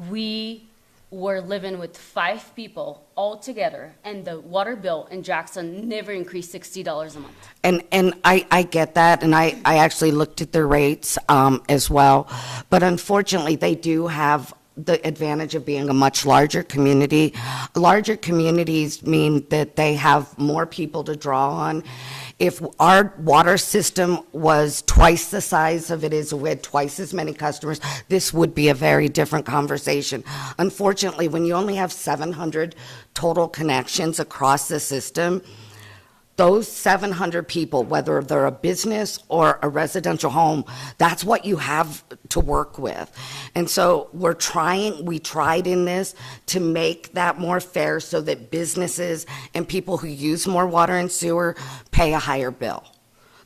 S10: we were living with 5 people all together, and the water bill in Jackson never increased $60 a month.
S2: And I get that, and I actually looked at their rates as well. But unfortunately, they do have the advantage of being a much larger community. Larger communities mean that they have more people to draw on. If our water system was twice the size of it is, we had twice as many customers, this would be a very different conversation. Unfortunately, when you only have 700 total connections across the system, those 700 people, whether they're a business or a residential home, that's what you have to work with. And so we tried in this to make that more fair so that businesses and people who use more water and sewer pay a higher bill.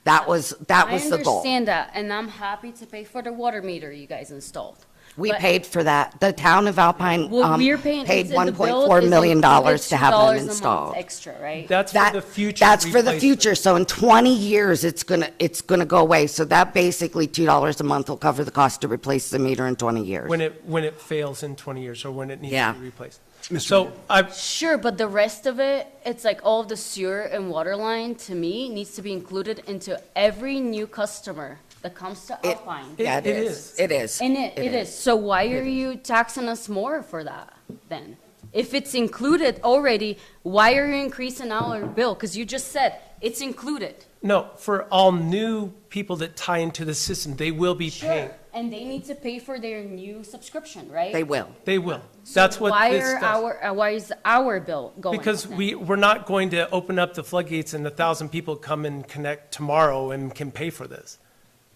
S2: That was the goal.
S10: I understand that, and I'm happy to pay for the water meter you guys installed.
S2: We
S10: But-
S2: paid for that. The town of Alpine
S10: Well, we're paying.
S2: paid
S10: is it the bill
S2: $1.4
S10: is
S2: million
S10: included
S2: to have
S10: $2
S2: them
S10: a month
S2: installed.
S10: Extra, right?
S1: That's for the future.
S2: That's for the
S1: replacement.
S2: future. So in 20 years, it's gonna go away. So that basically $2 a month will cover the cost to replace the meter in 20 years.
S1: When it fails in 20 years or when it needs
S2: Yeah.
S1: to be replaced. So
S10: Sure, but the rest of it, it's like all of the sewer and water line, to me, needs to be included into every new customer that comes to Alpine.
S2: Yeah,
S1: It is.
S2: It is.
S10: And it is. So why are you taxing us more for that then? If it's included already, why are you increasing our bill? Because you just said it's included.
S1: No, for all new people that tie into the system, they will be paying.
S10: And they need to pay for their new subscription, right?
S2: They will.
S1: They will. That's what
S10: Why
S1: this
S10: are
S1: does.
S10: why is our bill going
S1: Because
S10: up then?
S1: we're not going to open up the floodgates and 1,000 people come and connect tomorrow and can pay for this.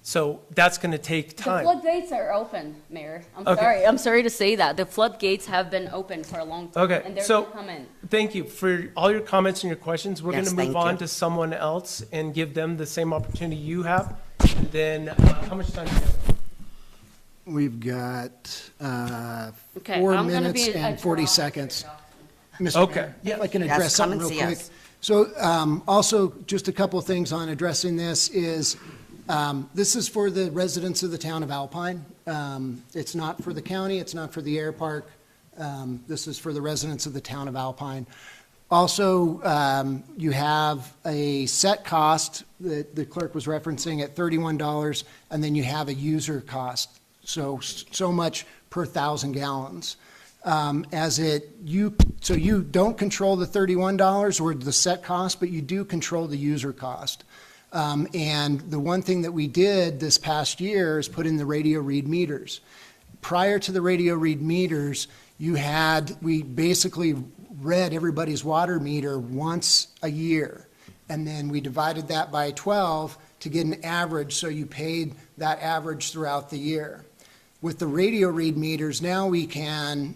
S1: So that's going to take
S10: The
S1: time.
S10: floodgates are open, Mayor.
S1: Okay.
S10: I'm sorry to say that. The floodgates have been open for a long time.
S1: Okay,
S10: And they're
S1: so-
S10: gonna come in.
S1: Thank you for all your comments and your questions. We're going
S2: Yes,
S1: to move
S2: thank
S1: on
S2: you.
S1: to someone else and give them the same opportunity you have. And then, how much time do you have?
S3: We've got
S10: Okay,
S3: 4
S10: I'm gonna
S3: minutes
S10: be
S3: and
S10: a
S3: 40
S10: draw.
S3: seconds. Mr.
S1: Okay,
S3: Mayor,
S1: yeah.
S3: If I can
S2: Yes,
S3: address
S2: come
S3: something
S2: and
S3: real
S2: see
S3: quick.
S2: us.
S3: So also, just a couple of things on addressing this is, this is for the residents of the town of Alpine. It's not for the county, it's not for the air park. This is for the residents of the town of Alpine. Also, you have a set cost that the clerk was referencing at $31, and then you have a user cost, so much per 1,000 gallons. So you don't control the $31 or the set cost, but you do control the user cost. And the one thing that we did this past year is put in the radio read meters. Prior to the radio read meters, we basically read everybody's water meter once a year. And then we divided that by 12 to get an average, so you paid that average throughout the year. With the radio read meters, now we can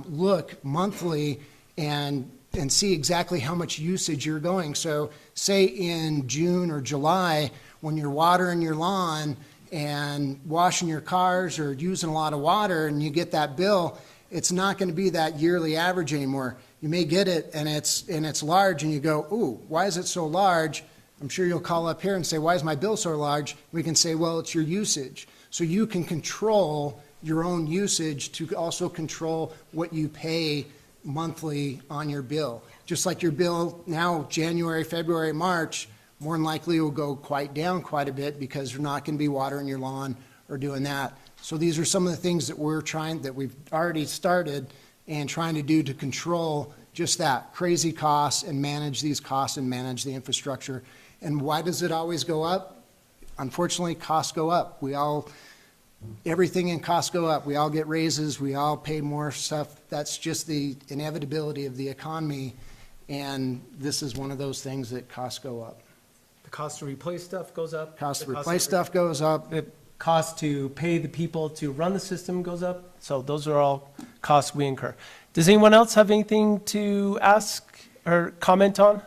S3: look monthly and see exactly how much usage you're going. So say in June or July, when you're watering your lawn and washing your cars or using a lot of water and you get that bill, it's not going to be that yearly average anymore. You may get it and it's large and you go, ooh, why is it so large? I'm sure you'll call up here and say, why is my bill so large? We can say, well, it's your usage. So you can control your own usage to also control what you pay monthly on your bill. Just like your bill now, January, February, March, more than likely will go down quite a bit because you're not going to be watering your lawn or doing that. So these are some of the things that we've already started and trying to do to control just that, crazy costs, and manage these costs and manage the infrastructure. And why does it always go up? Unfortunately, costs go up. Everything in costs go up. We all get raises. We all pay more stuff. That's just the inevitability of the economy. And this is one of those things that costs go up.
S1: The cost to replace stuff goes up.
S3: Cost to
S1: The
S3: replace stuff goes up.
S1: The cost to pay the people to run the system goes up. So those are all costs we incur. Does anyone else have anything to ask or comment on?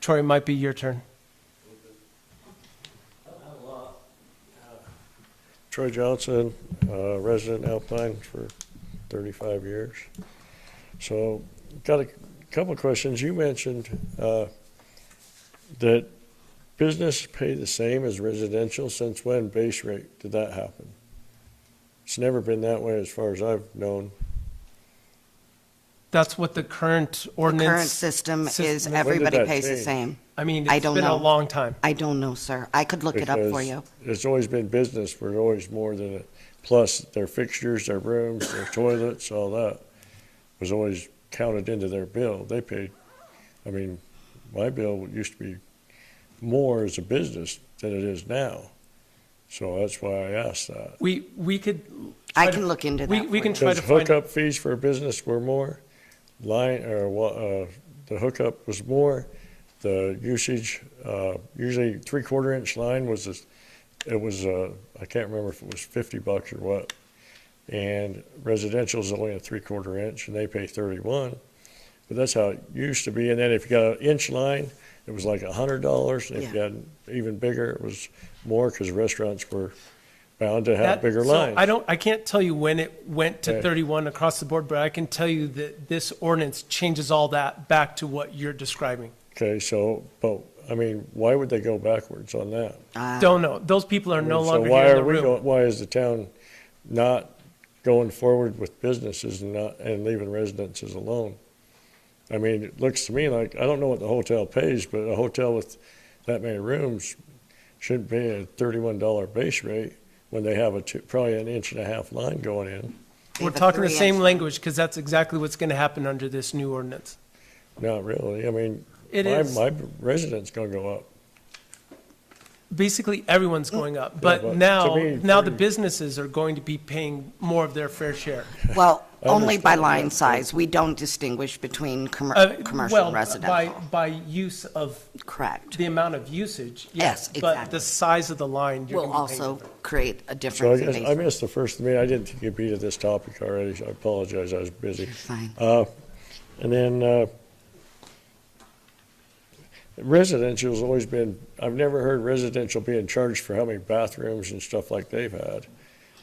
S1: Troy, it might be your turn.
S9: Troy Johnson, resident Alpine for 35 years. So, got a couple of questions. You mentioned that business pay the same as residential. Since when base rate did that happen? It's never been that way as far as I've known.
S1: That's what the current
S2: The
S1: ordinance.
S2: current system is
S1: When did
S2: everybody
S9: that
S2: pays the
S9: change?
S2: same.
S1: I mean,
S2: I
S1: it's
S2: don't
S1: been a
S2: know.
S1: long time.
S2: I don't know, sir. I could look it up for
S9: Because
S2: you.
S9: It's always been business. We're always more than plus their fixtures, their rooms, their toilets, all that was always counted into their bill. They paid, I mean, my bill used to be more as a business than it is now. So that's why I asked that.
S1: We could.
S2: I
S1: try to-
S2: can look into
S1: we-
S2: that
S1: We
S2: for
S1: can
S2: you.
S1: try to
S9: Because
S1: find.
S9: hookup fees for a business were more, the hookup was more, the usage, usually 3/4 inch line was, I can't remember if it was $50 or what. And residential is only a 3/4 inch and they pay 31. But that's how it used to be. And then if you got an inch line, it was like $100. And if you
S2: Yeah.
S9: had even bigger, it was more because restaurants were bound to have
S1: That-
S9: bigger
S1: so
S9: lines.
S1: I can't tell you when it went to
S9: Okay.
S1: 31 across the board, but I can tell you that this ordinance changes all that back to what you're describing.
S9: Okay, so, but, I mean, why would they go backwards on that?
S1: Don't know. Those people are no
S9: So
S1: longer
S9: why
S1: here in
S9: are
S1: the
S9: we
S1: room.
S9: why is the town not going forward with businesses and leaving residences alone? I mean, it looks to me like, I don't know what the hotel pays, but a hotel with that many rooms shouldn't pay a $31 base rate when they have probably an 1.5 inch line going in.
S1: We're
S2: They have a
S1: talking the
S2: 3-inch
S1: same
S2: line.
S1: language because that's exactly what's going to happen under this new ordinance.
S9: Not really. I mean,
S1: It is.
S9: my resident's gonna go up.
S1: Basically, everyone's going up,
S9: but
S1: but
S9: to
S1: now
S9: me,
S1: the
S9: 30
S1: businesses are going to be paying more of their fair share.
S2: Well,
S9: I
S2: only by
S9: understand
S2: line
S9: that,
S2: size. We don't distinguish between commercial
S1: Well,
S2: and residential.
S1: by use of
S2: Correct.
S1: the amount of usage,
S2: Yes,
S1: yes, but
S2: exactly.
S1: the size of the line, you're
S2: Will
S1: going to be paying
S2: also
S1: different.
S2: create a
S9: So I
S2: difference in
S9: guess
S2: base
S9: I
S2: rate.
S9: missed the first meeting. I didn't think you'd be to this topic already, so I apologize. I was busy.
S2: Fine.
S9: And then residential's always been, I've never heard residential being charged for how many bathrooms and stuff like they've had.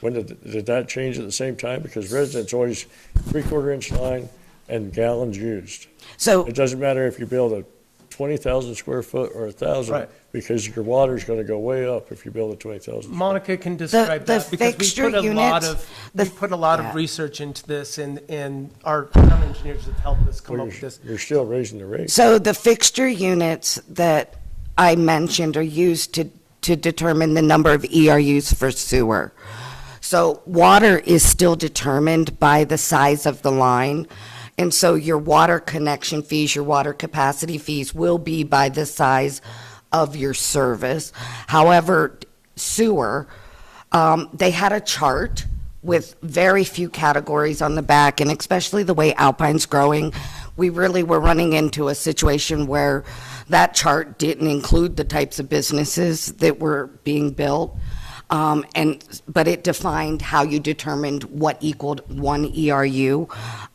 S9: When did that change at the same time? Because residents always 3/4 inch line and gallons used.
S2: So,
S9: It doesn't matter if you build a 20,000 square foot or 1,000,
S1: Right.
S9: because your water's gonna go way up if you build a 20,000.
S1: Monica can describe
S2: the
S1: that, because we
S2: fixture
S1: put a lot
S2: units,
S1: of,
S2: the-
S1: we put a lot
S2: yeah.
S1: of research into this, and our town engineers have helped us come
S9: Well,
S1: up with this.
S9: you're still raising the rate.
S2: So the fixture units that I mentioned are used to determine the number of ERUs for sewer. So water is still determined by the size of the line. And so your water connection fees, your water capacity fees will be by the size of your service. However, sewer, they had a chart with very few categories on the back, and especially the way Alpine's growing, we really were running into a situation where that chart didn't include the types of businesses that were being built. But it defined how you determined what equaled one ERU.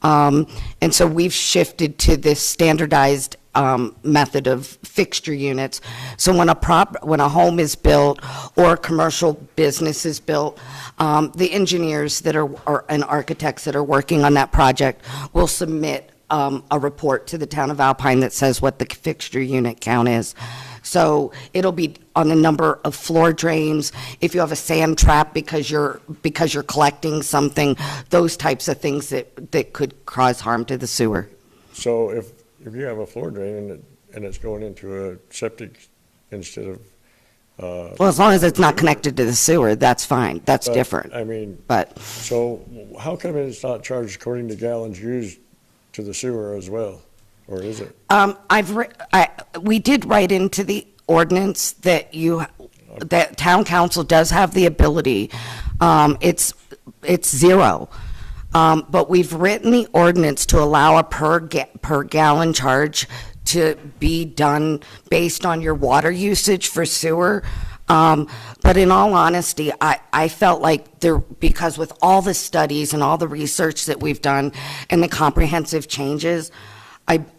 S2: And so we've shifted to this standardized method of fixture units. So when a home is built or a commercial business is built, the engineers that are and architects that are working on that project will submit a report to the town of Alpine that says what the fixture unit count is. So it'll be on the number of floor drains, if you have a sand trap because you're collecting something, those types of things that could cause harm to the sewer.
S9: So if you have a floor drain and it's going into a septic instead of,
S2: Well, as long as it's not connected to the sewer, that's fine, that's
S9: but,
S2: different.
S9: I mean,
S2: But,
S9: so how come it's not charged according to gallons used to the sewer as well? Or is it?
S2: we did write into the ordinance that that town council does have the ability, it's zero. But we've written the ordinance to allow a per gallon charge to be done based on your water usage for sewer. But in all honesty, I felt like because with all the studies and all the research that we've done and the comprehensive changes,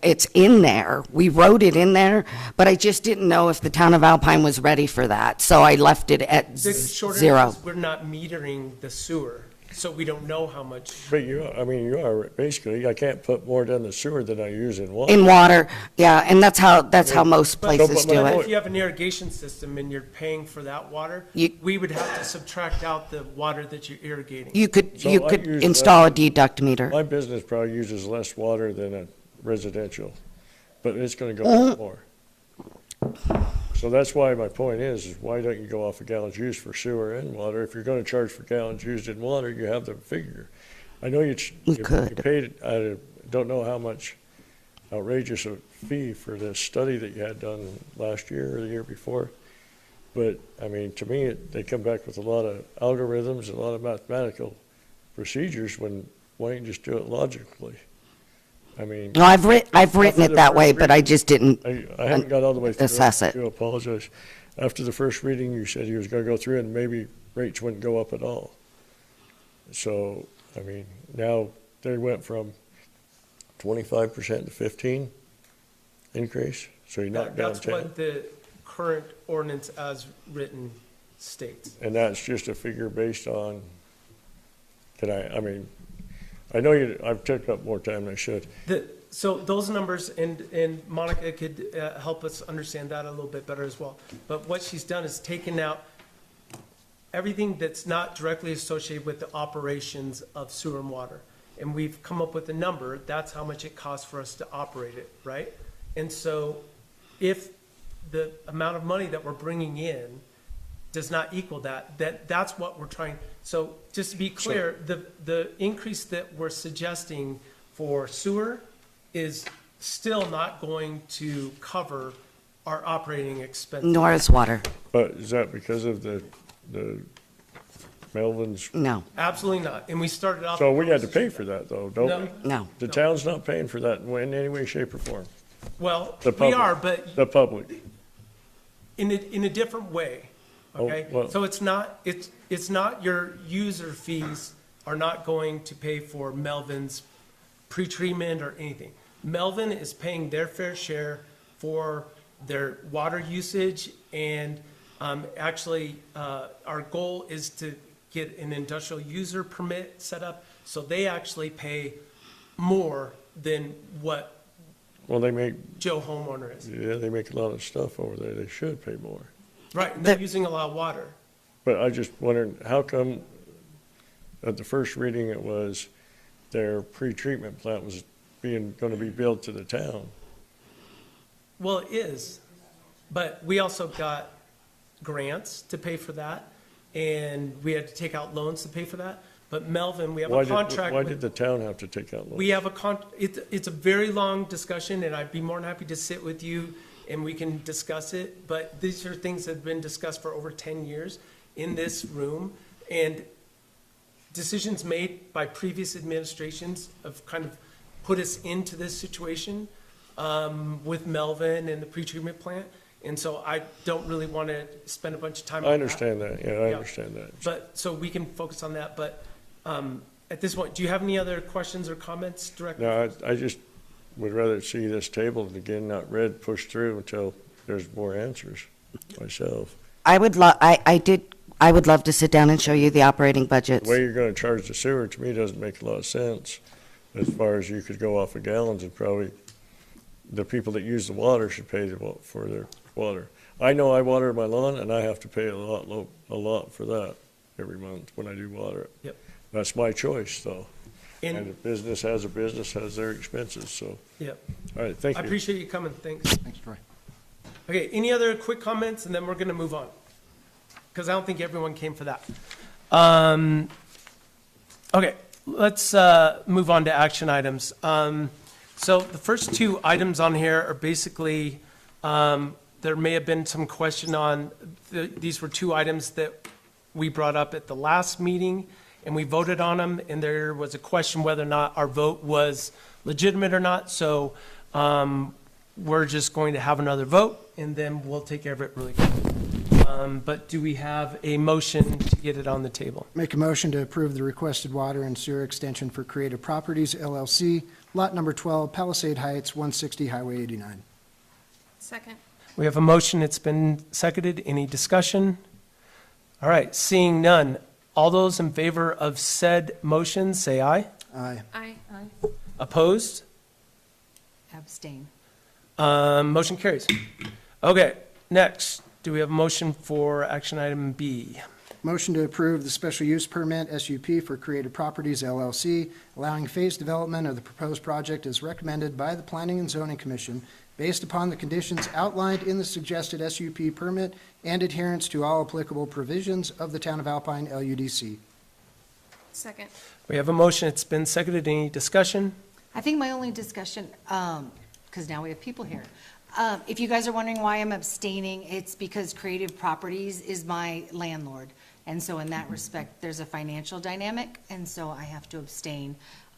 S2: it's in there. We wrote it in there, but I just didn't know if the town of Alpine was ready for that. So I left it at
S1: The short
S2: zero.
S1: answer is we're not metering the sewer, so we don't know how much.
S9: But you are, basically, I can't put more down the sewer than I use in water.
S2: In water, yeah, and that's how most places
S9: but
S2: do
S9: my
S2: it.
S1: If you have an irrigation system and you're paying for that water,
S2: You-
S1: we would have to subtract out the water that you're irrigating.
S2: You could
S9: So I use
S2: install a
S9: less-
S2: deduct meter.
S9: My business probably uses less water than a residential, but it's gonna go up more. So that's why my point is why don't you go off of gallons used for sewer and water? If you're gonna charge for gallons used in water, you have the figure. I know you
S2: could.
S9: paid, I don't know how much outrageous a fee for this study that you had done last year or the year before. But, I mean, to me, they come back with a lot of algorithms, and a lot of mathematical procedures why don't you just do it logically? I mean.
S2: No, I've written
S9: After
S2: it
S9: the
S2: that
S9: first
S2: way, but I just didn't.
S9: I haven't got all the way through.
S2: Assess it.
S9: I do apologize. After the first reading, you said you was gonna go through and maybe rates wouldn't go up at all. So, I mean, now they went from 25% to 15 increase, so you knocked down
S1: That's
S9: 10.
S1: what the current ordinance as written states.
S9: And that's just a figure based on, I mean, I know I've taken up more time than I should.
S1: So those numbers, and Monica could help us understand that a little bit better as well. But what she's done is taken out everything that's not directly associated with the operations of sewer and water. And we've come up with a number, that's how much it costs for us to operate it, right? And so if the amount of money that we're bringing in does not equal that's what we're trying. So just to be clear, the increase that we're suggesting for sewer is still not going to cover our operating expenses.
S2: Nor is water.
S9: But is that because of the Melvin's?
S2: No,
S1: Absolutely not. And we started off.
S9: So we had to pay for that though, don't
S1: No.
S9: we?
S2: no.
S9: The town's not paying for that in any way, shape or form.
S1: Well,
S9: The
S1: we
S9: public.
S1: are, but
S9: The public.
S1: in a different way, okay?
S9: Oh, well-
S1: So it's not your user fees are not going to pay for Melvin's pretreatment or anything. Melvin is paying their fair share for their water usage, and actually, our goal is to get an industrial user permit set up, so they actually pay more than what
S9: Well, they make,
S1: Joe homeowner is.
S9: yeah, they make a lot of stuff over there. They should pay more.
S1: Right, and they're using a lot of water.
S9: But I just wondered, how come at the first reading it was their pre-treatment plant was gonna be billed to the town?
S1: Well, it is, but we also got grants to pay for that, and we had to take out loans to pay for that. But Melvin, we have a contract
S9: Why
S1: with.
S9: did the town have to take out loans?
S1: We have it's a very long discussion, and I'd be more than happy to sit with you and we can discuss it. But these are things that have been discussed for over 10 years in this room. And decisions made by previous administrations have kind of put us into this situation with Melvin and the pretreatment plant. And so I don't really want to spend a bunch of time on that.
S9: I understand that, yeah, I
S1: Yeah.
S9: understand that.
S1: But, so we can focus on that. But at this point, do you have any other questions or comments directly?
S9: No, I just would rather see this tabled again, not read, pushed through until there's more answers myself.
S2: I would love to sit down and show you the operating budgets.
S9: The way you're gonna charge the sewer, to me, doesn't make a lot of sense. As far as you could go off of gallons, and probably the people that use the water should pay for their water. I know I water my lawn, and I have to pay a lot for that every month when I do water it.
S1: Yep.
S9: That's my choice, though. And
S1: And,
S9: a business has their expenses, so,
S1: yeah,
S9: all right, thank
S1: I
S9: you.
S1: appreciate you coming. Thanks.
S3: Thanks, Troy.
S1: Okay, any other quick comments, and then we're going to move on? Because I don't think everyone came for that. Okay, let's move on to action items. So the first two items on here are basically, there may have been some question on, these were two items that we brought up at the last meeting, and we voted on them, and there was a question whether or not our vote was legitimate or not. So we're just going to have another vote, and then we'll take care of it really quickly. But do we have a motion to get it on the table?
S3: Make a motion to approve the requested water and sewer extension for Creative Properties LLC, lot number 12, Palisade Heights, 160 Highway 89.
S4: Second.
S1: We have a motion, it's been seconded. Any discussion? All right, seeing none. All those in favor of said motion, say aye.
S3: Aye.
S4: Aye.
S1: Opposed?
S7: Abstain.
S1: Motion carries. Okay, next, do we have a motion for action item B?
S3: Motion to approve the special use permit, SUP, for Creative Properties LLC, allowing phased development of the proposed project as recommended by the Planning and Zoning Commission based upon the conditions outlined in the suggested SUP permit and adherence to all applicable provisions of the Town of Alpine LUDC.
S4: Second.
S1: We have a motion, it's been seconded. Any discussion?
S7: I think my only discussion, because now we have people here. If you guys are wondering why I'm abstaining, it's because Creative Properties is my landlord. And so in that respect, there's a financial dynamic, and so I have to abstain.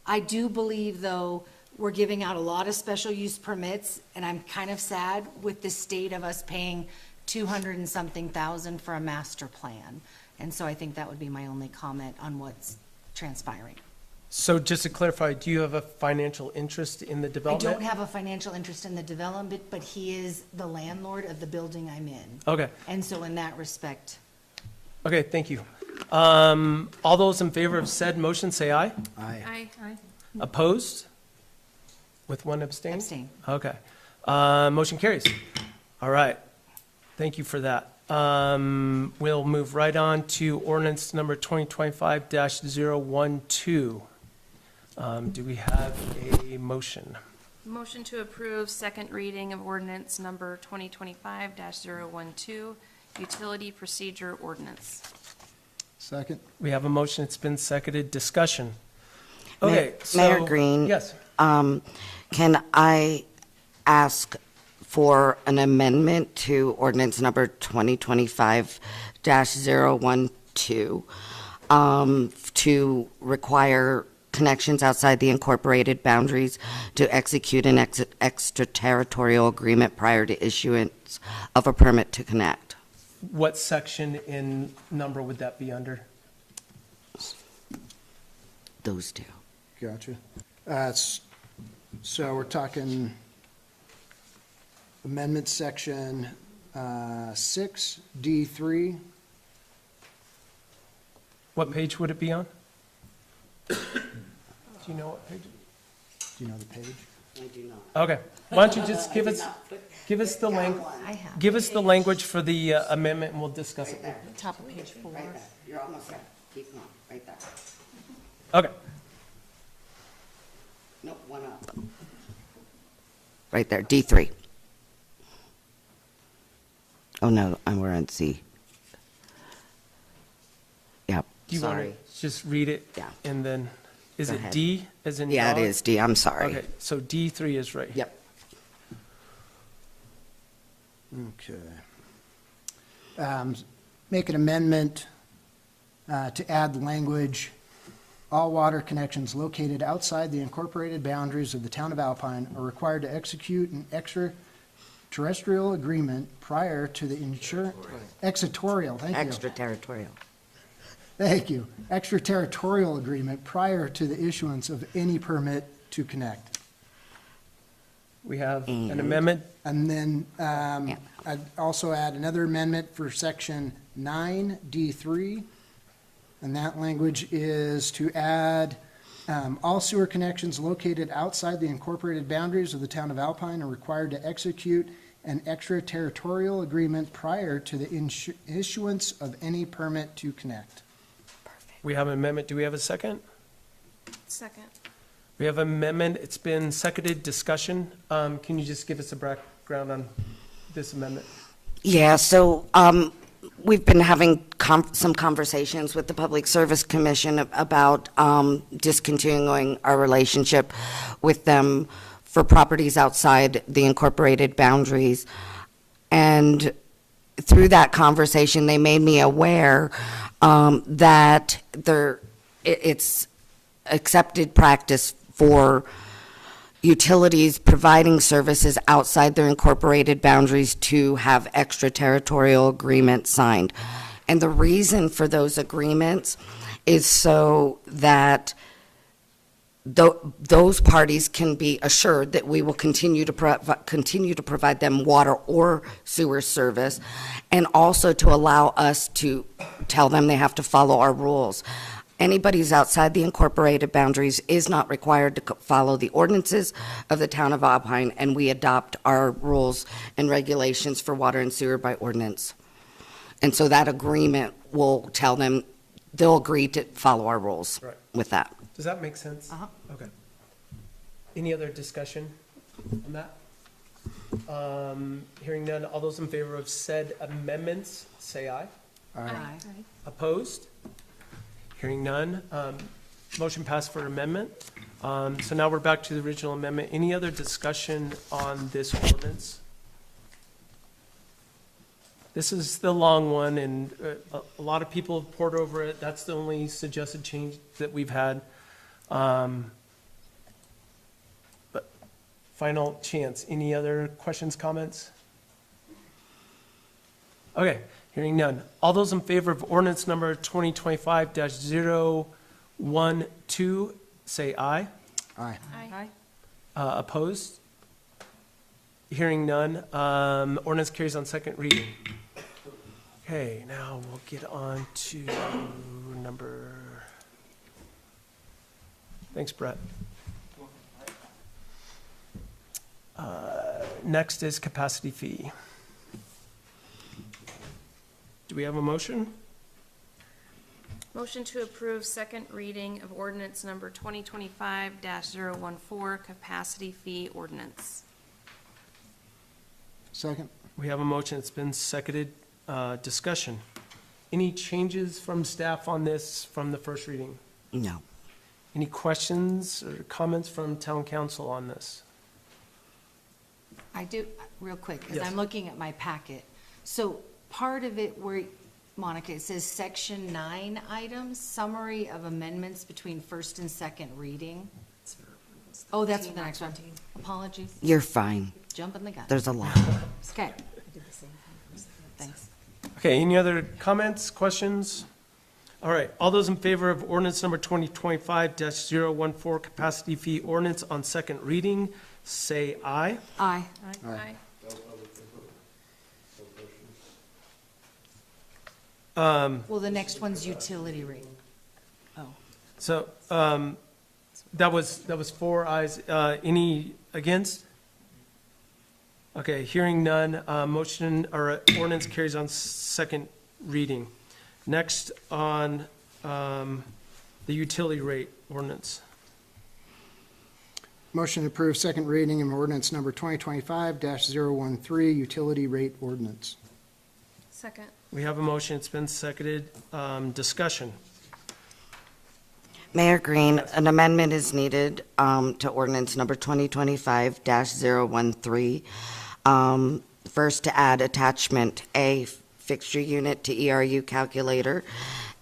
S7: I do believe, though, we're giving out a lot of special use permits, and I'm kind of sad with the state of us paying 200 and something thousand for a master plan. And so I think that would be my only comment on what's transpiring.
S1: So just to clarify, do you have a financial interest in the
S7: I
S1: development?
S7: don't have a financial interest in the development, but he is the landlord of the building I'm in.
S1: Okay,
S7: And so in that respect,
S1: okay, thank you. All those in favor of said motion, say aye.
S3: Aye.
S4: Aye.
S1: Opposed? With one abstain?
S7: abstain.
S1: Okay. Motion carries. All right. Thank you for that. We'll move right on to ordinance number 2025-012. Do we have a motion?
S4: Motion to approve second reading of ordinance number 2025-012, utility procedure ordinance.
S3: Second.
S1: We have a motion. It's been seconded. Discussion.
S2: Ma-
S1: Okay, so.
S2: Mayor Green?
S1: Yes.
S2: Can I ask for an amendment to ordinance number 2025-012 to require connections outside the incorporated boundaries to execute an extraterritorial agreement prior to issuance of a permit to connect?
S1: What section in number would that be under?
S2: Those two.
S3: Gotcha. So we're talking amendment section 6D3.
S1: What page would it be on? Do you know what page?
S5: Do you know the page?
S2: I do not.
S1: Okay, why don't you just give us the
S7: I have.
S1: give us the language for the amendment, and we'll discuss it.
S7: Top of page 4.
S2: Right there. You're almost there. Keep going. Right there.
S1: Okay,
S2: Nope, one up. Right there, D3. Oh, no, we're on C. Yep,
S1: do you want
S2: sorry.
S1: to just read it?
S2: Yeah.
S1: And then, is
S2: Go
S1: it
S2: ahead.
S1: D as in
S2: Yeah, it
S1: dog?
S2: is D, I'm sorry.
S1: Okay, so D3 is right here.
S2: Yep.
S3: Okay. Make an amendment to add the language, all water connections located outside the incorporated boundaries of the town of Alpine are required to execute an extraterritorial agreement prior to the extraterritorial, thank you.
S2: Extraterritorial.
S3: Thank you. Extraterritorial agreement prior to the issuance of any permit to connect.
S1: We have an
S2: And-
S1: amendment.
S3: And then
S2: Yeah.
S3: I'd also add another amendment for section 9D3. And that language is to add, all sewer connections located outside the incorporated boundaries of the town of Alpine are required to execute an extraterritorial agreement prior to the issuance of any permit to connect.
S1: We have an amendment. Do we have a second?
S4: Second.
S1: We have an amendment. It's been seconded. Discussion. Can you just give us a background on this amendment?
S2: Yeah, so we've been having some conversations with the Public Service Commission about discontinuing our relationship with them for properties outside the incorporated boundaries. And through that conversation, they made me aware that it's accepted practice for utilities providing services outside their incorporated boundaries to have extraterritorial agreements signed. And the reason for those agreements is so that those parties can be assured that we will continue to provide them water or sewer service, and also to allow us to tell them they have to follow our rules. Anybody who's outside the incorporated boundaries is not required to follow the ordinances of the town of Alpine, and we adopt our rules and regulations for water and sewer by ordinance. And so that agreement will tell them, they'll agree to follow our rules
S1: Right.
S2: with that.
S1: Does that make sense?
S2: Uh-huh.
S1: Okay. Any other discussion on that? Hearing none, all those in favor of said amendments, say aye.
S7: Aye.
S1: Opposed? Hearing none, motion passed for amendment. So now we're back to the original amendment. Any other discussion on this ordinance? This is the long one, and a lot of people have poured over it. That's the only suggested change that we've had. But final chance. Any other questions, comments? Okay, hearing none. All those in favor of ordinance number 2025-012, say aye.
S3: Aye.
S7: Aye.
S1: Opposed? Hearing none. Ordinance carries on second reading. Okay, now we'll get on to number, thanks, Brett. Next is capacity fee. Do we have a motion?
S4: Motion to approve second reading of ordinance number 2025-014, capacity fee ordinance.
S3: Second?
S1: We have a motion. It's been seconded. Discussion. Any changes from staff on this from the first reading?
S2: No.
S1: Any questions or comments from town council on this?
S7: I do, real quick, because
S1: Yes.
S7: I'm looking at my packet. So part of it where, Monica, it says section 9 items, summary of amendments between first and second reading. Oh, that's for the next one. Apologies,
S2: You're fine.
S7: jumping the gun.
S2: There's a lot.
S7: Okay. Thanks.
S1: Okay, any other comments, questions? All right, all those in favor of ordinance number 2025-014, capacity fee ordinance on second reading, say aye.
S7: Aye.
S4: Aye.
S7: Well, the next one's utility rate.
S1: So, that was 4 ayes. Any against? Okay, hearing none, motion or ordinance carries on second reading. Next on, the utility rate ordinance.
S3: Motion to approve second reading of ordinance number 2025-013, utility rate ordinance.
S4: Second.
S1: We have a motion, it's been seconded. Discussion.
S2: Mayor Green, an amendment is needed to ordinance number 2025-013. First, to add attachment A, fixture unit to ERU calculator,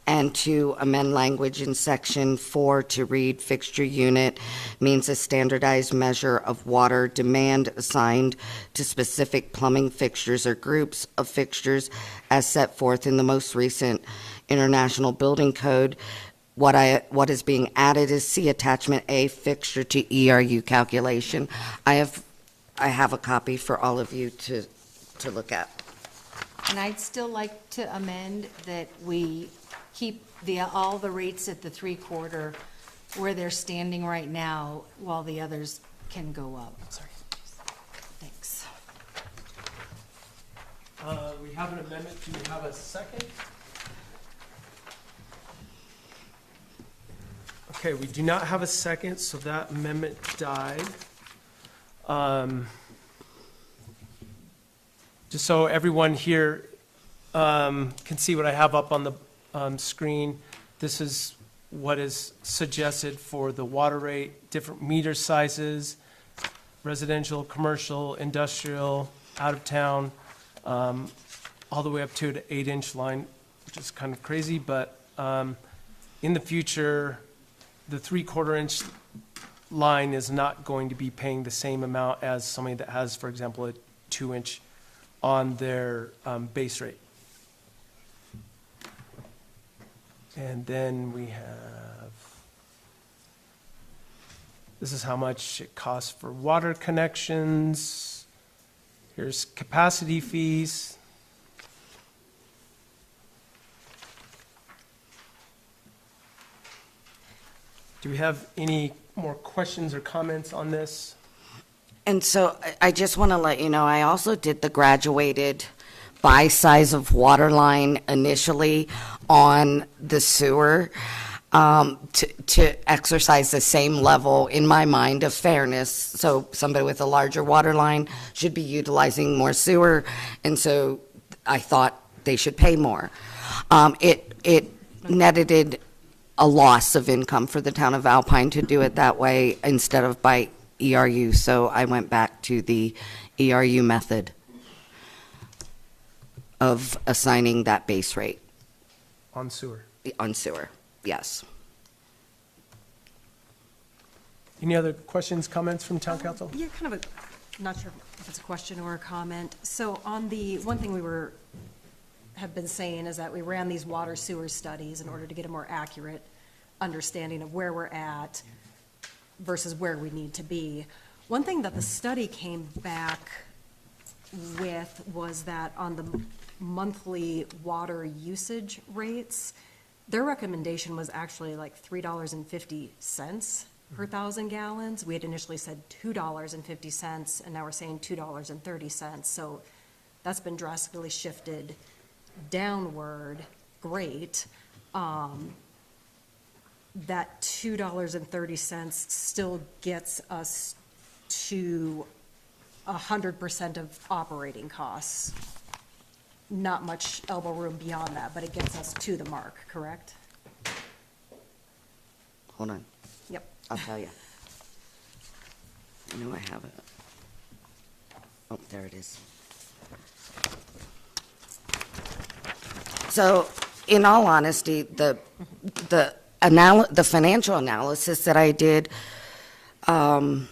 S2: and to amend language in section 4 to read fixture unit means a standardized measure of water demand assigned to specific plumbing fixtures or groups of fixtures as set forth in the most recent International Building Code. What is being added is C, attachment A, fixture to ERU calculation. I have a copy for all of you to look at.
S7: And I'd still like to amend that we keep all the rates at the 3/4 where they're standing right now, while the others can go up. Sorry. Thanks.
S1: We have an amendment. Do we have a second? Okay, we do not have a second, so that amendment died. Just so everyone here can see what I have up on the screen, this is what is suggested for the water rate, different meter sizes, residential, commercial, industrial, out of town, all the way up to the 8-inch line, which is kind of crazy, but in the future, the 3/4-inch line is not going to be paying the same amount as somebody that has, for example, a 2-inch on their base rate. And then we have, this is how much it costs for water connections. Here's capacity fees. Do we have any more questions or comments on this?
S2: And so I just want to let you know, I also did the graduated by size of water line initially on the sewer to exercise the same level, in my mind, of fairness. So somebody with a larger water line should be utilizing more sewer, and so I thought they should pay more. It netted a loss of income for the town of Alpine to do it that way instead of by ERU, so I went back to the ERU method of assigning that base rate
S1: On sewer.
S2: on sewer, yes.
S1: Any other questions, comments from town council?
S11: Yeah, kind of a, not sure if it's a question or a comment. So on the, one thing have been saying is that we ran these water sewer studies in order to get a more accurate understanding of where we're at versus where we need to be. One thing that the study came back with was that on the monthly water usage rates, their recommendation was actually like $3.50 per 1,000 gallons. We had initially said $2.50, and now we're saying $2.30. So that's been drastically shifted downward. Great. That $2.30 still gets us to 100% of operating costs. Not much elbow room beyond that, but it gets us to the mark, correct?
S2: Hold on,
S11: Yep.
S2: I'll tell you. I know I have it. Oh, there it is. So, in all honesty, the financial analysis that I did, I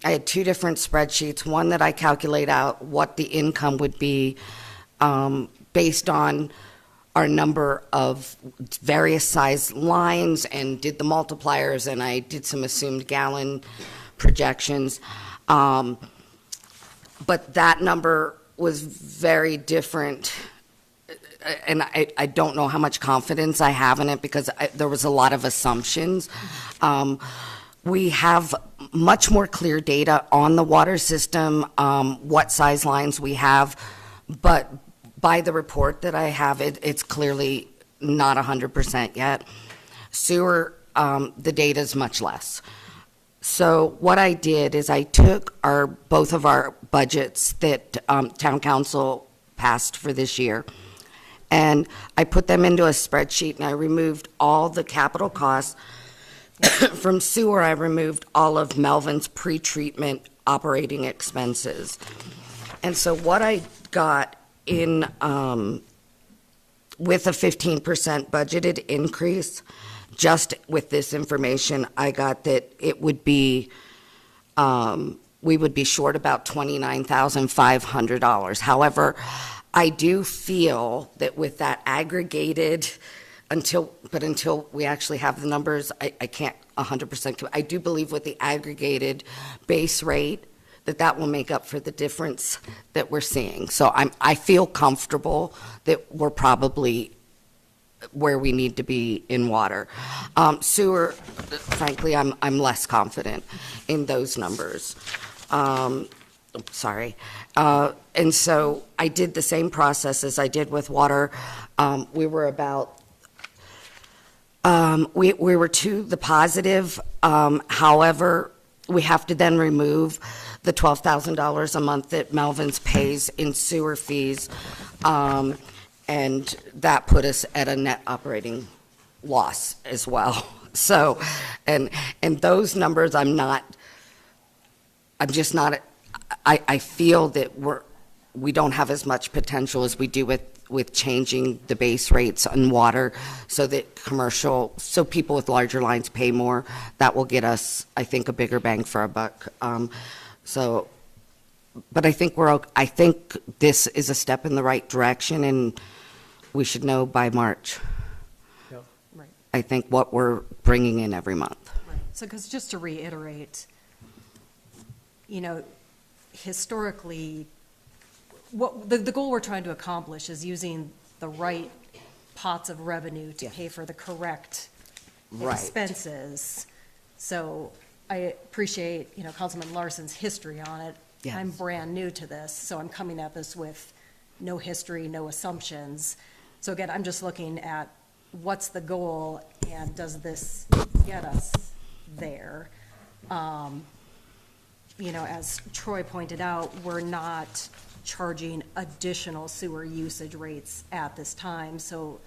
S2: had two different spreadsheets. One that I calculate out what the income would be based on our number of various size lines, and did the multipliers, and I did some assumed gallon projections. But that number was very different and I don't know how much confidence I have in it because there was a lot of assumptions. We have much more clear data on the water system, what size lines we have, but by the report that I have, it's clearly not 100% yet. Sewer, the data is much less. So what I did is I took both of our budgets that town council passed for this year, and I put them into a spreadsheet, and I removed all the capital costs. From sewer, I removed all of Melvin's pre-treatment operating expenses. And so what I got in, with a 15% budgeted increase, just with this information, I got that it would be, we would be short about $29,500. However, I do feel that with that aggregated, until we actually have the numbers, I can't 100%. I do believe with the aggregated base rate, that will make up for the difference that we're seeing. So I feel comfortable that we're probably where we need to be in water. Sewer, frankly, I'm less confident in those numbers. Sorry. And so I did the same process as I did with water. We were about, we were to the positive. However, we have to then remove the $12,000 a month that Melvin's pays in sewer fees. And that put us at a net operating loss as well. So, and those numbers, I feel that we don't have as much potential as we do with changing the base rates on water so that so people with larger lines pay more. That will get us, I think, a bigger bang for our buck. But I think I think this is a step in the right direction, and we should know by March.
S1: Yeah.
S11: Right.
S2: I think what we're bringing in every month.
S11: Right. So, because just to reiterate, historically, what the goal we're trying to accomplish is using the right pots of revenue to pay for the correct
S2: Right.
S11: expenses. So I appreciate, Councilman Larson's history on it.
S2: Yes.
S11: I'm brand new to this, so I'm coming at this with no history, no assumptions. So again, I'm just looking at what's the goal and does this get us there? As Troy pointed out, we're not charging additional sewer usage rates at this time, so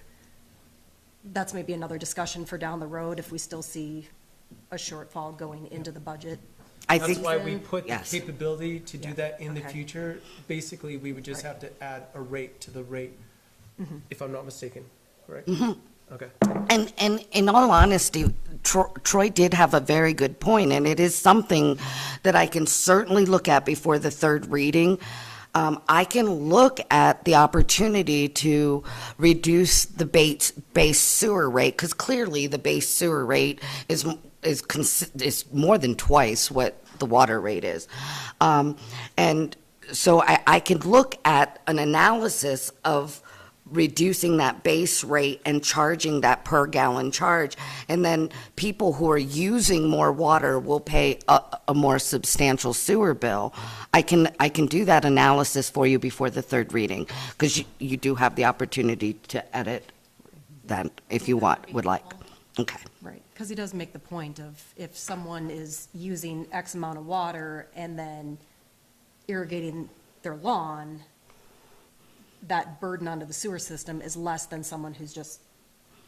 S11: that's maybe another discussion for down the road if we still see a shortfall going into the budget.
S1: That's why we put the
S2: Yes.
S1: capability to do that in the
S11: Okay.
S1: future. Basically, we would just have to add a rate to the rate, if I'm not mistaken, correct? Okay.
S2: And in all honesty, Troy did have a very good point, and it is something that I can certainly look at before the third reading. I can look at the opportunity to reduce the base sewer rate, because clearly the base sewer rate is more than twice what the water rate is. And so I can look at an analysis of reducing that base rate and charging that per gallon charge, and then people who are using more water will pay a more substantial sewer bill. I can do that analysis for you before the third reading, because you do have the opportunity to edit that if you would like. Okay.
S11: Right, because he does make the point of if someone is using X amount of water and then irrigating their lawn, that burden onto the sewer system is less than someone who's just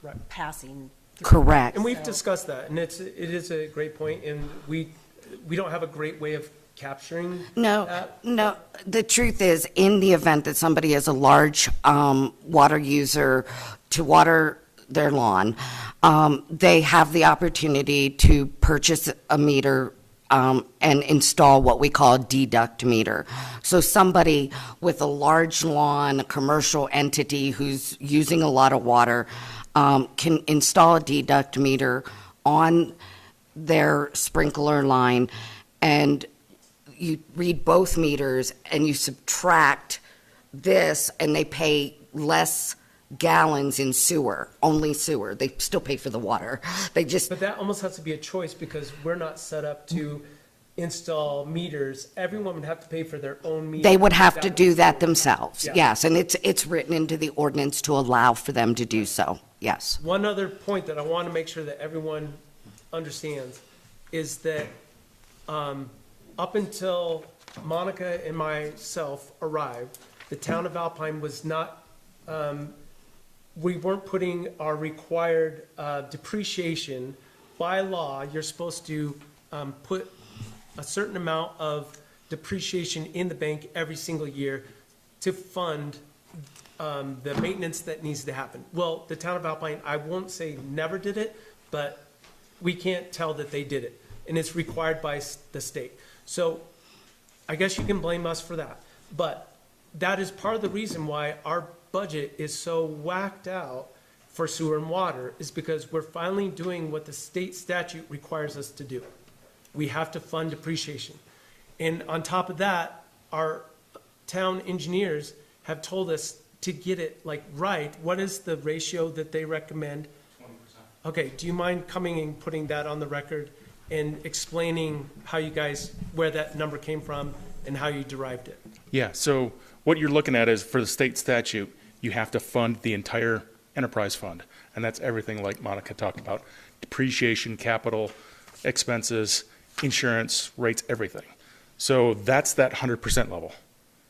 S1: Right.
S11: passing through.
S2: Correct.
S1: And we've discussed that, and it is a great point, and we don't have a great way of capturing that.
S2: No, the truth is, in the event that somebody is a large water user to water their lawn, they have the opportunity to purchase a meter and install what we call a deduct meter. So somebody with a large lawn, a commercial entity who's using a lot of water, can install a deduct meter on their sprinkler line, and you read both meters and you subtract this, and they pay less gallons in sewer, only sewer. They still pay for the water. They just,
S1: But that almost has to be a choice because we're not set up to install meters. Everyone would have to pay for their own meter.
S2: they would have to
S1: That
S2: do
S1: was-
S2: that themselves,
S1: Yeah.
S2: yes. And it's written into the ordinance to allow for them to do so, yes.
S1: One other point that I want to make sure that everyone understands is that up until Monica and myself arrived, the town of Alpine was not, we weren't putting our required depreciation. By law, you're supposed to put a certain amount of depreciation in the bank every single year to fund the maintenance that needs to happen. Well, the town of Alpine, I won't say never did it, but we can't tell that they did it. And it's required by the state. So I guess you can blame us for that. But that is part of the reason why our budget is so whacked out for sewer and water, is because we're finally doing what the state statute requires us to do. We have to fund depreciation. And on top of that, our town engineers have told us to get it like right. What is the ratio that they recommend? 20%. Okay, do you mind coming and putting that on the record and explaining how you guys, where that number came from and how you derived it?
S6: Yeah, so what you're looking at is for the state statute, you have to fund the entire enterprise fund. And that's everything like Monica talked about, depreciation, capital, expenses, insurance, rates, everything. So that's that 100% level.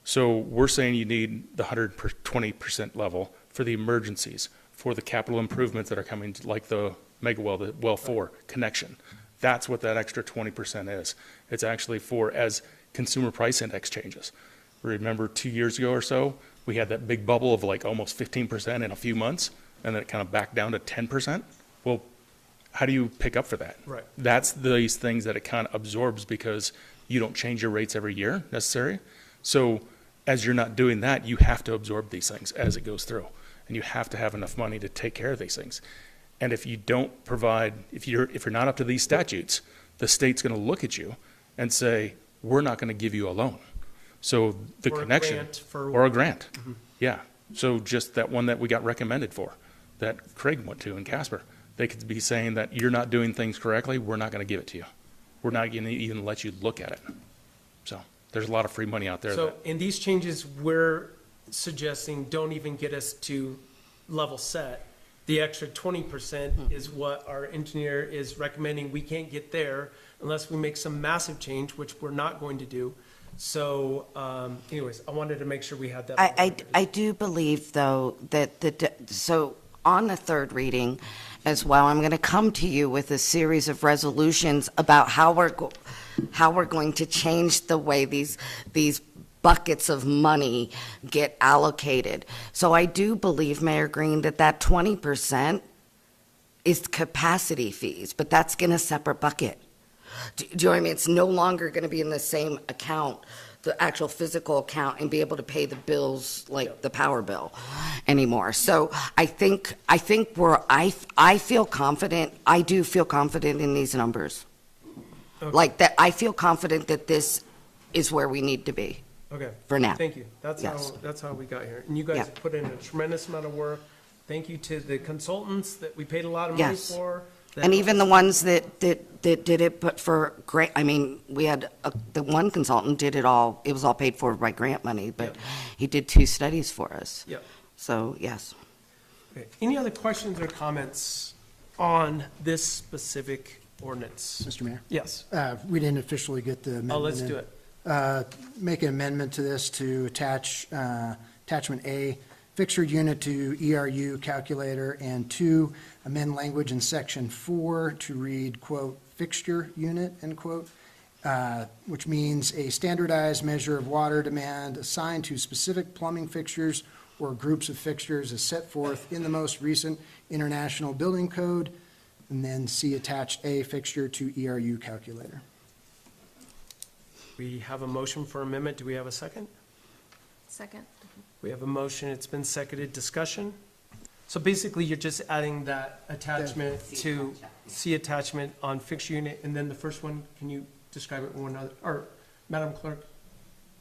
S6: So we're saying you need the 120% level for the emergencies, for the capital improvements that are coming, like the mega well, the well 4 connection. That's what that extra 20% is. It's actually for as consumer price index changes. Remember 2 years ago or so, we had that big bubble of like almost 15% in a few months, and then it kind of backed down to 10%. Well, how do you pick up for that?
S1: Right.
S6: That's these things that it kind of absorbs because you don't change your rates every year necessary. So as you're not doing that, you have to absorb these things as it goes through. And you have to have enough money to take care of these things. And if you don't provide, if you're not up to these statutes, the state's going to look at you and say, we're not going to give you a loan. So the
S1: Or a
S6: connection.
S1: grant for-
S6: Or a grant. Yeah. So just that one that we got recommended for, that Craig went to in Casper. They could be saying that you're not doing things correctly, we're not going to give it to you. We're not going to even let you look at it. So there's a lot of free money out there.
S1: So
S6: that,
S1: in these changes, we're suggesting don't even get us to level set. The extra 20% is what our engineer is recommending. We can't get there unless we make some massive change, which we're not going to do. So anyways, I wanted to make sure we had that. on the record.
S2: I do believe, though, that so on the third reading as well, I'm going to come to you with a series of resolutions about how we're going to change the way these buckets of money get allocated. So I do believe, Mayor Green, that 20% is capacity fees, but that's in a separate bucket. Do you know what I mean? It's no longer going to be in the same account, the actual physical account, and be able to pay the bills like the power bill anymore. So I think I feel confident. I do feel confident in these numbers.
S1: Okay.
S2: Like that, I feel confident that this is where we need to be.
S1: Okay.
S2: For now.
S1: Thank you. That's
S2: Yes.
S1: how we got here. And you guys
S2: Yeah.
S1: have put in a tremendous amount of work. Thank you to the consultants that we paid a lot of money
S2: Yes.
S1: for. that-
S2: And even the ones that did it, but for grant, I mean, we had, the one consultant did it all, it was all paid for by grant money, but
S1: Yep.
S2: he did 2 studies for us.
S1: Yep.
S2: So, yes.
S1: Okay. Any other questions or comments on this specific ordinance?
S3: Mr. Mayor?
S1: Yes.
S3: We didn't officially get the amendment.
S1: Oh, let's
S3: in.
S1: do it.
S3: Make an amendment to this to attach attachment A, fixtured unit to ERU calculator, and 2, amend language in section 4 to read, quote, fixture unit, end quote, which means a standardized measure of water demand assigned to specific plumbing fixtures or groups of fixtures as set forth in the most recent International Building Code, and then see attached A, fixture to ERU calculator.
S1: We have a motion for amendment. Do we have a second?
S4: Second.
S1: We have a motion. It's been seconded. Discussion? So basically, you're just adding that attachment to C attachment on fixed unit, and then the first one, can you describe it one other, or Madam Clerk,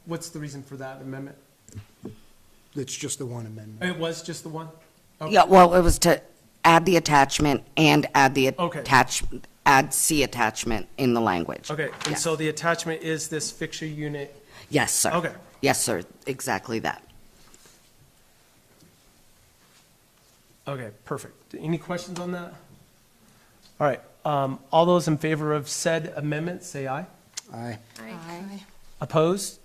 S1: what's the reason for that amendment?
S3: It's just the one amendment.
S1: It was just the one?
S2: Yeah, well, it was to add the attachment and add the
S1: Okay.
S2: add C attachment in the language.
S1: Okay, and
S2: Yes.
S1: so the attachment is this fixture unit.
S2: Yes, sir.
S1: Okay.
S2: Yes, sir, exactly that.
S1: Okay, perfect. Any questions on that? All right, all those in favor of said amendment, say aye.
S3: Aye.
S11: Aye.
S1: Opposed?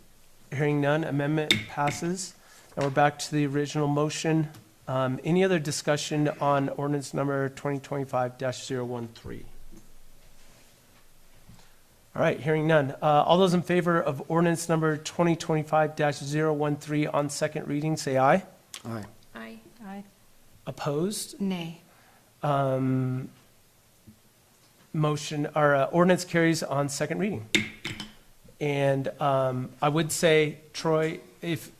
S1: Hearing none, amendment passes. Now we're back to the original motion. Any other discussion on ordinance number 2025-013? All right, hearing none. All those in favor of ordinance number 2025-013 on second reading, say aye.
S3: Aye.
S4: Aye.
S11: Aye.
S1: Opposed?
S2: Nay.
S1: Motion, or ordinance carries on second reading. And I would say, Troy, if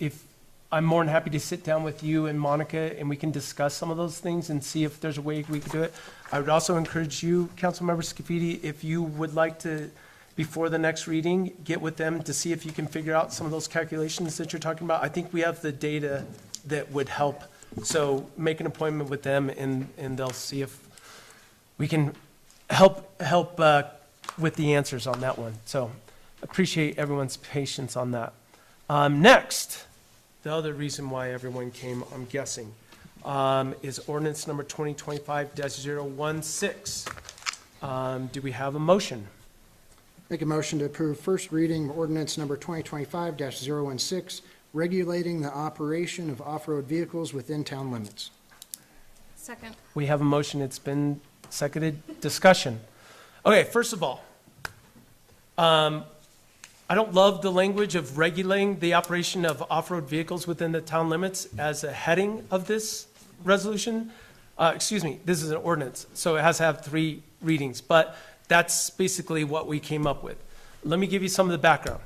S1: I'm more than happy to sit down with you and Monica, and we can discuss some of those things and see if there's a way we could do it. I would also encourage you, Councilmember Scafidi, if you would like to, before the next reading, get with them to see if you can figure out some of those calculations that you're talking about. I think we have the data that would help. So make an appointment with them, and they'll see if we can help with the answers on that one. So appreciate everyone's patience on that. Next, the other reason why everyone came, I'm guessing, is ordinance number 2025-016. Do we have a motion?
S3: Make a motion to approve first reading of ordinance number 2025-016, regulating the operation of off-road vehicles within town limits.
S4: Second.
S1: We have a motion. It's been seconded. Discussion. Okay, first of all, I don't love the language of regulating the operation of off-road vehicles within the town limits as a heading of this resolution. Excuse me, this is an ordinance, so it has to have 3 readings, but that's basically what we came up with. Let me give you some of the background.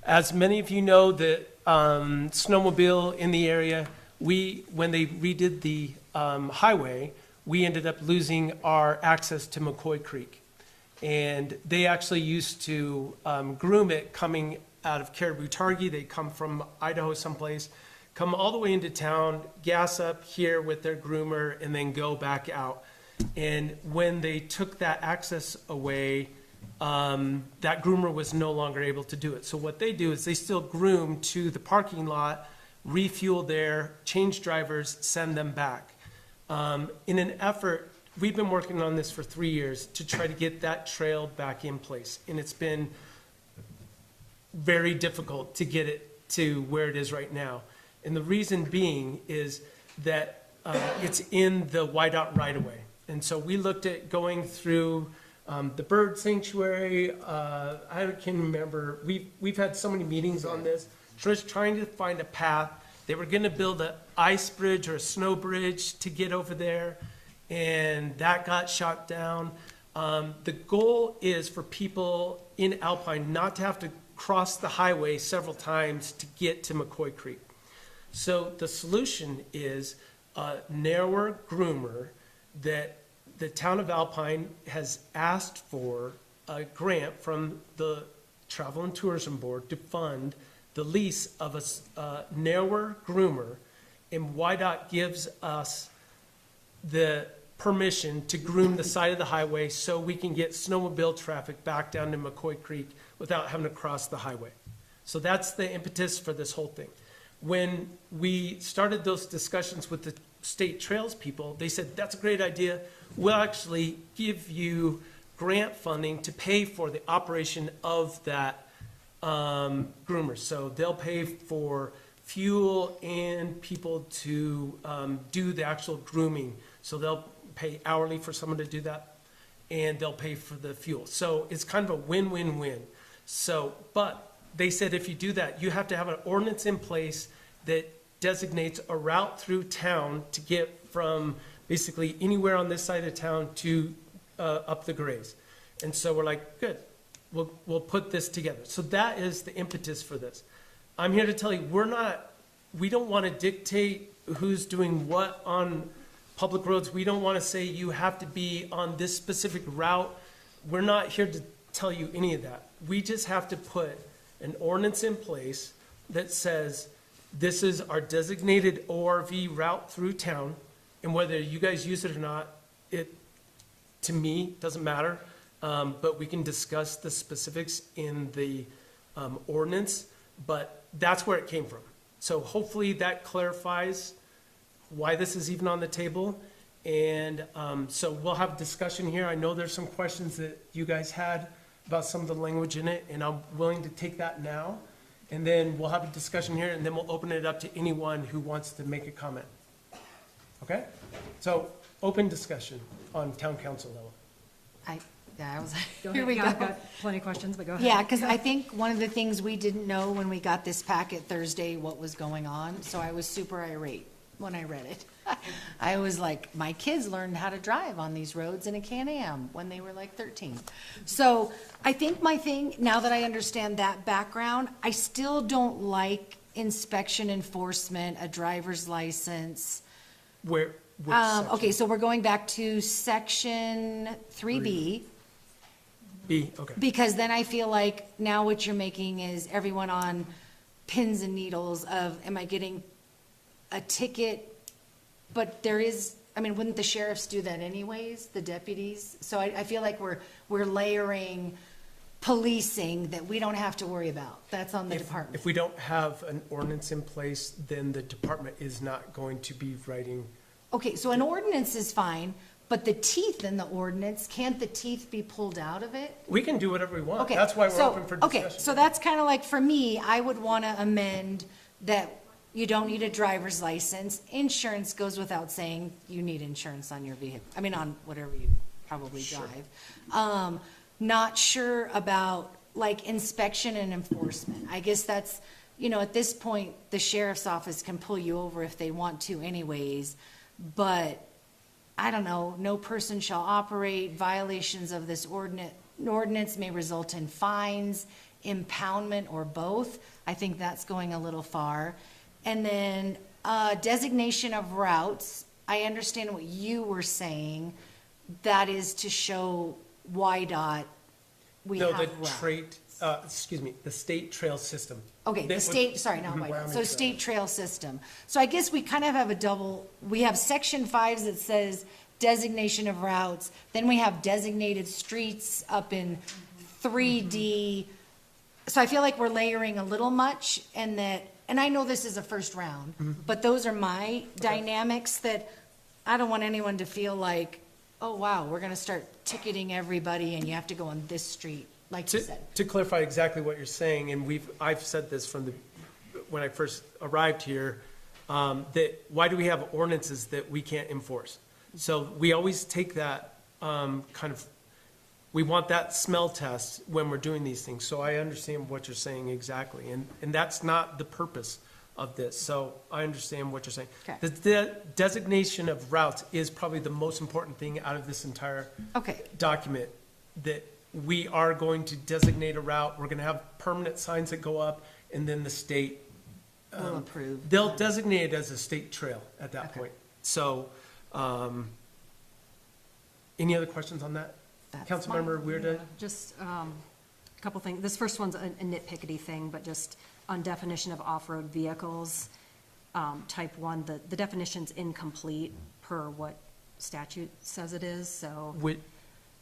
S1: As many of you know, the snowmobile in the area, when they redid the highway, we ended up losing our access to McCoy Creek. And they actually used to groom it coming out of Caribou Targhee. They come from Idaho someplace, come all the way into town, gas up here with their groomer, and then go back out. And when they took that access away, that groomer was no longer able to do it. So what they do is they still groom to the parking lot, refuel there, change drivers, send them back. In an effort, we've been working on this for 3 years to try to get that trail back in place. And it's been very difficult to get it to where it is right now. And the reason being is that it's in the YDOT right-of-way. And so we looked at going through the bird sanctuary. I can remember, we've had so many meetings on this. Just trying to find a path. They were going to build an ice bridge or a snow bridge to get over there, and that got shot down. The goal is for people in Alpine not to have to cross the highway several times to get to McCoy Creek. So the solution is a narrower groomer that the town of Alpine has asked for a grant from the Travel and Tourism Board to fund the lease of a narrower groomer, and YDOT gives us the permission to groom the side of the highway so we can get snowmobile traffic back down to McCoy Creek without having to cross the highway. So that's the impetus for this whole thing. When we started those discussions with the state trails people, they said, that's a great idea. We'll actually give you grant funding to pay for the operation of that groomer. So they'll pay for fuel and people to do the actual grooming. So they'll pay hourly for someone to do that, and they'll pay for the fuel. So it's kind of a win-win-win. So, but they said if you do that, you have to have an ordinance in place that designates a route through town to get from basically anywhere on this side of town to up the Grays. And so we're like, good, we'll put this together. So that is the impetus for this. I'm here to tell you, we don't want to dictate who's doing what on public roads. We don't want to say you have to be on this specific route. We're not here to tell you any of that. We just have to put an ordinance in place that says this is our designated ORV route through town, And whether you guys use it or not, it, to me, doesn't matter. But we can discuss the specifics in the ordinance, but that's where it came from. So hopefully that clarifies why this is even on the table. And so we'll have discussion here. I know there's some questions that you guys had about some of the language in it, and I'm willing to take that now. And then we'll have a discussion here, and then we'll open it up to anyone who wants to make a comment. Okay? So, open discussion on town council level.
S7: I was,
S11: Go
S7: here
S11: ahead.
S7: we
S11: Yeah,
S7: go.
S11: I've got plenty of questions, but go ahead.
S7: Yeah, because I think one of the things we didn't know when we got this packet Thursday, what was going on, so I was super irate when I read it. I was like, my kids learned how to drive on these roads in a Can-Am when they were like 13. So I think my thing, now that I understand that background, I still don't like inspection enforcement, a driver's license.
S1: Which
S7: Okay,
S1: section?
S7: so we're going back to section 3B.
S1: B, okay.
S7: Because then I feel like now what you're making is everyone on pins and needles of, am I getting a ticket? But there is, I mean, wouldn't the sheriffs do that anyways, the deputies? So I feel like we're layering policing that we don't have to worry about. That's on the department.
S1: If we don't have an ordinance in place, then the department is not going to be writing.
S7: Okay, so an ordinance is fine, but the teeth in the ordinance, can't the teeth be pulled out of it?
S1: We can do whatever we want.
S7: Okay,
S1: That's why we're
S7: so-
S1: open for discussion.
S7: Okay, so that's kind of like, for me, I would want to amend that you don't need a driver's license. Insurance goes without saying, you need insurance on your vehicle, I mean, on whatever you probably drive. Not sure about like inspection and enforcement. I guess that's, at this point, the sheriff's office can pull you over if they want to anyways, but I don't know, no person shall operate, violations of this ordinance may result in fines, impoundment, or both. I think that's going a little far. And then, designation of routes, I understand what you were saying, that is to show WYDOT we
S1: No,
S7: have
S1: the
S7: routes.
S1: the state trail system.
S7: Okay,
S1: That
S7: the
S1: was-
S7: state, sorry, not WYDOT,
S1: Wyoming
S7: so
S1: Trail.
S7: state trail system. So I guess we kind of have a double, we have section 5 that says designation of routes, then we have designated streets up in 3D. So I feel like we're layering a little much, and I know this is a first round, but those are my dynamics that I don't want anyone to feel like, oh, wow, we're gonna start ticketing everybody and you have to go on this street, like you said.
S1: To clarify exactly what you're saying, and I've said this when I first arrived here, that why do we have ordinances that we can't enforce? So we always take that we want that smell test when we're doing these things. So I understand what you're saying exactly, and that's not the purpose of this. So I understand what you're saying.
S7: Okay.
S1: The designation of routes is probably the most important thing out of this entire
S7: Okay,
S1: document, that we are going to designate a route, we're gonna have permanent signs that go up, and then the state,
S7: we'll approve.
S1: they'll designate it as a state trail at that
S7: Okay.
S1: point. So, any other questions on that?
S7: That's
S1: Councilmember Weirda?
S11: Just a couple things. This first one's a nitpickety thing, but just on definition of off-road vehicles, type 1, the definition's incomplete per what statute says it is, so.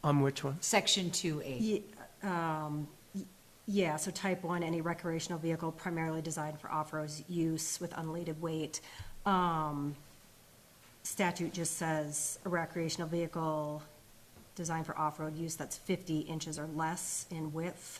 S1: On which one?
S7: Section 2A.
S11: Yeah, so type 1, any recreational vehicle primarily designed for off-road use with unladed weight. Statute just says a recreational vehicle designed for off-road use that's 50 inches or less in width.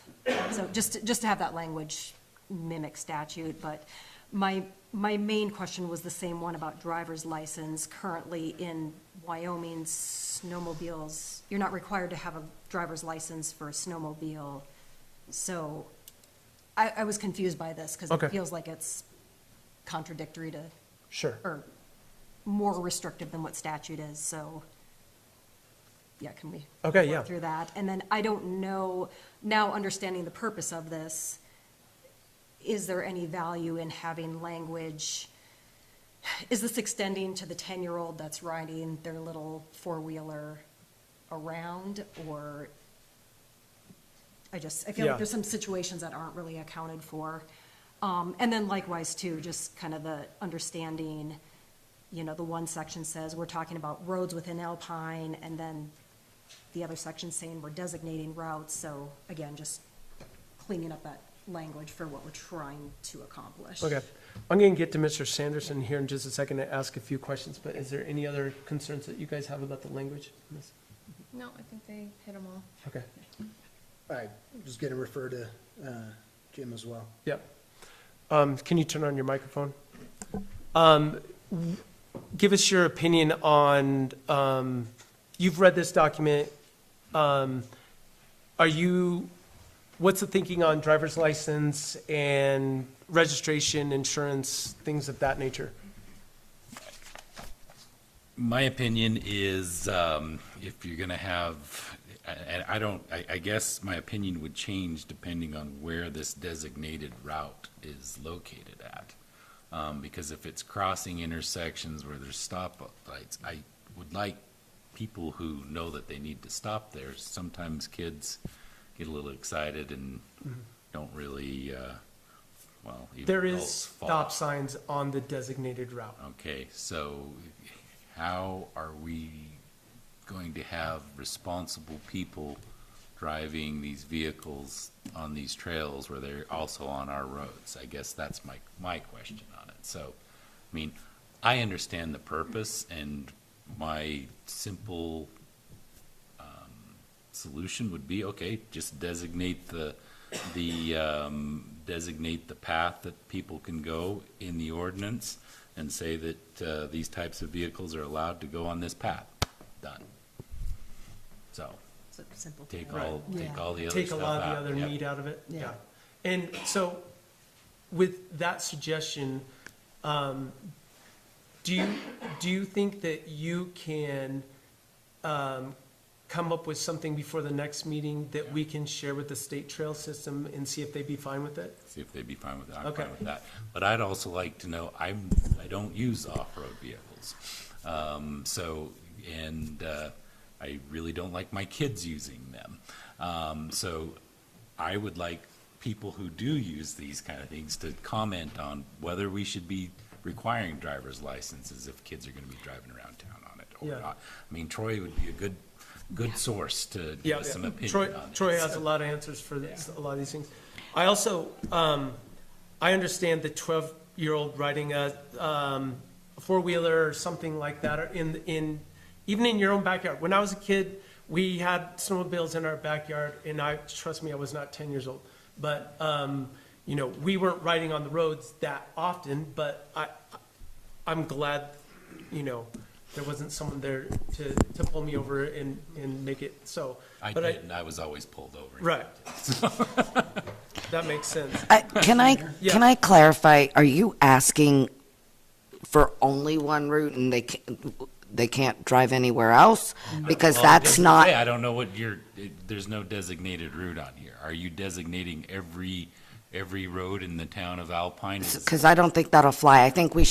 S11: So just to have that language mimic statute, but my main question was the same one about driver's license. Currently in Wyoming, snowmobiles, you're not required to have a driver's license for a snowmobile. So I was confused by this because
S1: Okay.
S11: it feels like it's contradictory to,
S1: Sure.
S11: or more restrictive than what statute is, so, yeah, can we?
S1: Okay,
S11: work
S1: yeah.
S11: Through that, and then I don't know, now understanding the purpose of this, is there any value in having language, is this extending to the 10-year-old that's riding their little four-wheeler around, or, I feel
S1: Yeah.
S11: like there's some situations that aren't really accounted for. And then likewise too, just kind of the understanding, you know, the one section says we're talking about roads within Alpine, and then the other section saying we're designating routes. So again, just cleaning up that language for what we're trying to accomplish.
S1: Okay. I'm going to get to Mr. Sanderson here in just a second to ask a few questions, but is there any other concerns that you guys have about the language?
S4: No, I think they hit them all.
S1: Okay.
S3: I was going to refer to Jim as well.
S1: Yep. Can you turn on your microphone? Give us your opinion on, you've read this document. What's the thinking on driver's license and registration, insurance, things of that nature?
S12: My opinion is, if you're gonna have, and I guess my opinion would change depending on where this designated route is located at. Because if it's crossing intersections where there's stop lights, I would like people who know that they need to stop there. Sometimes kids get a little excited and don't really, even
S1: There is
S12: adults fall.
S1: stop signs on the designated route.
S12: Okay, so how are we going to have responsible people driving these vehicles on these trails where they're also on our roads? I guess that's my question on it. So, I mean, I understand the purpose, and my simple solution would be, okay, just designate the path that people can go in the ordinance and say that these types of vehicles are allowed to go on this path. Done. So
S11: So simple.
S12: take
S1: Right.
S12: all the other
S1: Take a
S12: stuff
S1: lot of the
S12: out.
S1: other
S12: Yep.
S1: meat out of it.
S11: Yeah.
S1: And so with that suggestion, do you think that you can come up with something before the next meeting that we can share with the state trail system and see if they'd be fine with it?
S12: See if they'd be fine with that. I'm
S1: Okay.
S12: fine with that. But I'd also like to know, I don't use off-road vehicles. I really don't like my kids using them. So I would like people who do use these kind of things to comment on whether we should be requiring driver's licenses if kids are going to be driving around town on it or
S1: Yeah.
S12: not. I mean, Troy would be a good source to give
S1: Yeah,
S12: us some
S1: yeah.
S12: opinion on
S1: Troy
S12: this.
S1: has a lot of answers for this, a lot of these things. I also, I understand the 12-year-old riding a four-wheeler or something like that, or even in your own backyard. When I was a kid, we had snowmobiles in our backyard, and trust me, I was not 10 years old. But, we weren't riding on the roads that often, but I'm glad, there wasn't someone there to pull me over and make it so.
S12: I
S1: But
S12: didn't. I was always pulled over.
S1: Right. That makes sense.
S2: Can I clarify, are you asking for only one route and they can't drive anywhere else? Because
S12: Well,
S2: that's
S12: just to
S2: not,
S12: say, I don't know what there's no designated route on here. Are you designating every road in the town of Alpine?
S2: because I don't think that'll fly. I think we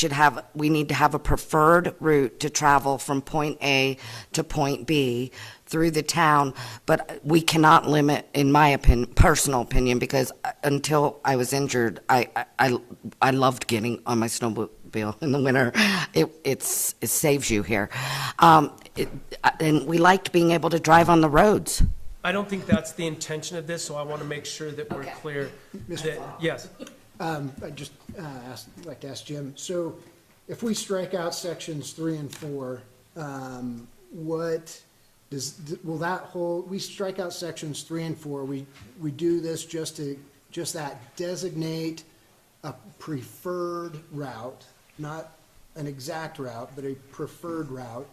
S2: need to have a preferred route to travel from point A to point B through the town, but we cannot limit, in my personal opinion, because until I was injured, I loved getting on my snowmobile in the winter. It saves you here. And we liked being able to drive on the roads.
S1: I don't think that's the intention of this, so I want to make sure that we're clear. That, yes.
S3: I'd just like to ask Jim, so if we strike out sections 3 and 4, will that hold, we strike out sections 3 and 4, we do this just that designate a preferred route, not an exact route, but a preferred route,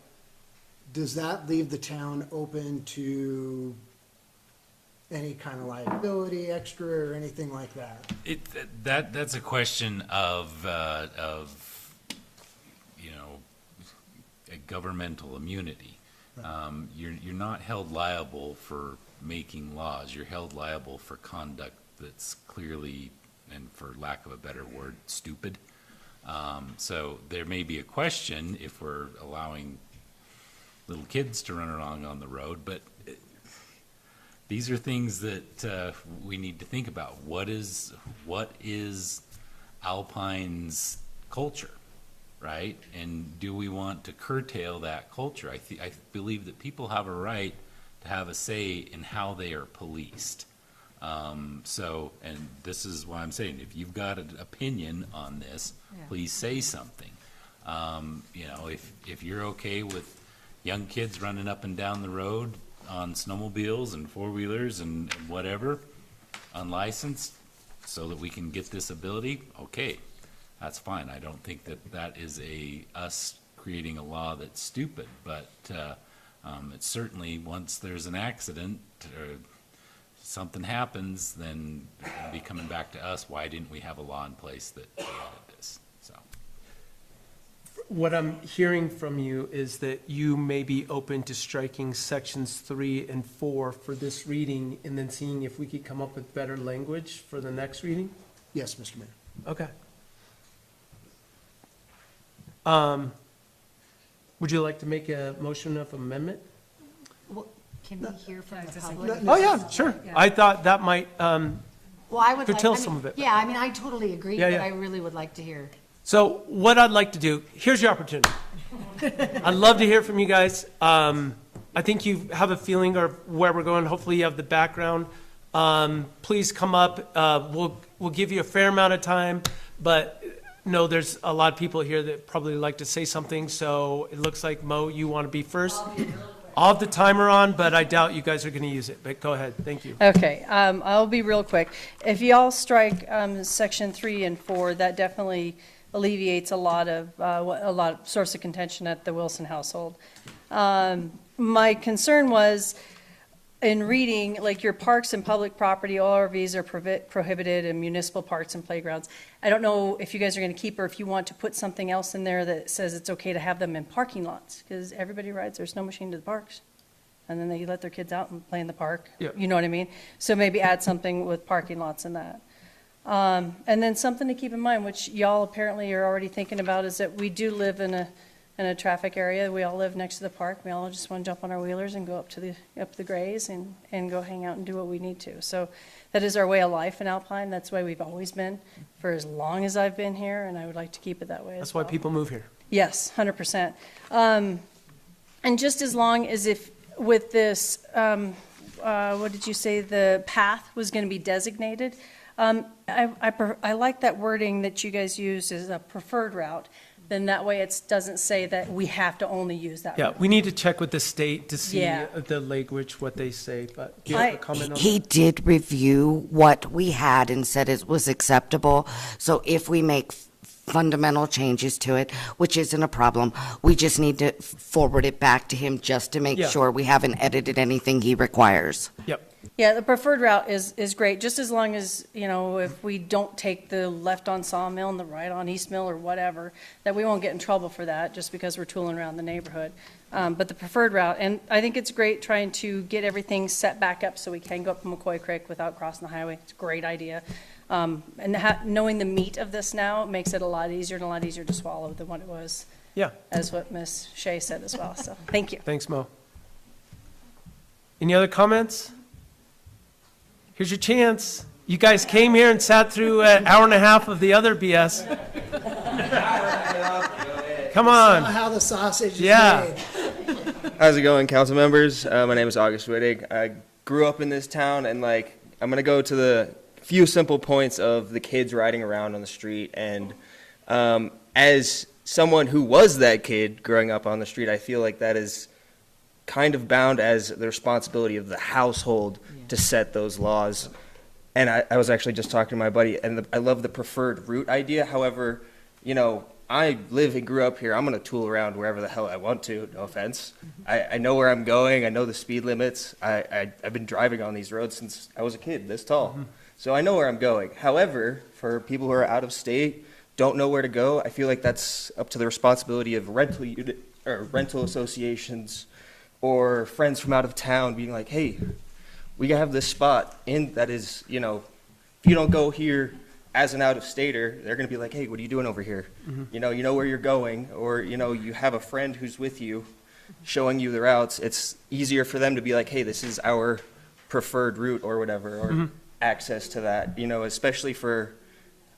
S3: does that leave the town open to any kind of liability extra or anything like that?
S12: That's a question of a governmental immunity. You're not held liable for making laws. You're held liable for conduct that's clearly, and for lack of a better word, stupid. So there may be a question if we're allowing little kids to run around on the road, but these are things that we need to think about. What is Alpine's culture, right? And do we want to curtail that culture? I believe that people have a right to have a say in how they are policed. So, and this is why I'm saying, if you've got an opinion on this, please say something. You know, if you're okay with young kids running up and down the road on snowmobiles and four-wheelers and whatever, unlicensed, so that we can get this ability, okay, that's fine. I don't think that that is us creating a law that's stupid, but it's certainly, once there's an accident or something happens, then it'll be coming back to us, why didn't we have a law in place that prevented this? So,
S1: What I'm hearing from you is that you may be open to striking sections 3 and 4 for this reading and then seeing if we could come up with better language for the next reading?
S3: Yes, Mr. Mayor.
S1: Okay. Would you like to make a motion of amendment?
S7: Well, can we hear from the public?
S1: Oh, yeah, sure. I thought that might,
S7: Well, I would like,
S1: curtail
S7: I mean,
S1: some of it.
S7: yeah, I mean, I totally agree,
S1: Yeah,
S7: but
S1: yeah.
S7: I really would like to hear.
S1: so what I'd like to do, here's your opportunity. I'd love to hear from you guys. I think you have a feeling of where we're going. Hopefully you have the background. Please come up. We'll give you a fair amount of time, but no, there's a lot of people here that probably like to say something. So it looks like, Mo, you want to be first? I'll have the timer on, but I doubt you guys are going to use it. But go ahead. Thank you.
S13: Okay, I'll be real quick. If y'all strike section 3 and 4, that definitely alleviates a lot of source of contention at the Wilson household. My concern was, in reading, like your parks and public property, ORVs are prohibited in municipal parks and playgrounds. I don't know if you guys are going to keep, or if you want to put something else in there that says it's okay to have them in parking lots, because everybody rides their snow machine to the parks. And then they let their kids out and play in the park.
S1: Yeah.
S13: You know what I mean? So maybe add something with parking lots in that. And then something to keep in mind, which y'all apparently are already thinking about, is that we do live in a traffic area. We all live next to the park. We all just want to jump on our wheelers and go up the grays and go hang out and do what we need to. So that is our way of life in Alpine. That's the way we've always been for as long as I've been here, and I would like to keep it that way as
S1: That's
S13: well.
S1: why people move here.
S13: Yes, 100%. And just as long as if with this, what did you say, the path was going to be designated? I like that wording that you guys used as a preferred route. Then that way it doesn't say that we have to only use that
S1: Yeah,
S13: route.
S1: we need to check with the state to see
S13: Yeah.
S1: the language, what they say. But do you have a comment on
S2: He
S1: that?
S2: did review what we had and said it was acceptable. So if we make fundamental changes to it, which isn't a problem, we just need to forward it back to him just to make
S1: Yeah.
S2: sure we haven't edited anything he requires.
S1: Yep.
S13: Yeah, the preferred route is great, just as long as, you know, if we don't take the left on Sawmill and the right on East Mill or whatever, that we won't get in trouble for that, just because we're tooling around the neighborhood. But the preferred route, and I think it's great trying to get everything set back up so we can go up McCoy Creek without crossing the highway. It's a great idea. And knowing the meat of this now makes it a lot easier and a lot easier to swallow than what it was,
S1: Yeah.
S13: as what Ms. Shea said as well, so, thank you.
S1: Thanks, Mo. Any other comments? Here's your chance. You guys came here and sat through an hour and a half of the other BS. Come on.
S3: How the sausage is
S1: Yeah.
S3: made.
S14: How's it going, council members? My name is August Wittig. I grew up in this town, and I'm gonna go to the few simple points of the kids riding around on the street. And as someone who was that kid growing up on the street, I feel like that is kind of bound as the responsibility of the household to set those laws. And I was actually just talking to my buddy, and I love the preferred route idea. However, you know, I live and grew up here. I'm going to tool around wherever the hell I want to, no offense. I know where I'm going. I know the speed limits. I've been driving on these roads since I was a kid, this tall. So I know where I'm going. However, for people who are out of state, don't know where to go, I feel like that's up to the responsibility of rental associations or friends from out of town being like, hey, we have this spot in that is, you know, if you don't go here as an out-of-stater, they're going to be like, hey, what are you doing over here? You know where you're going, or, you know, you have a friend who's with you showing you the routes. It's easier for them to be like, hey, this is our preferred route or whatever, or access to that, you know, especially for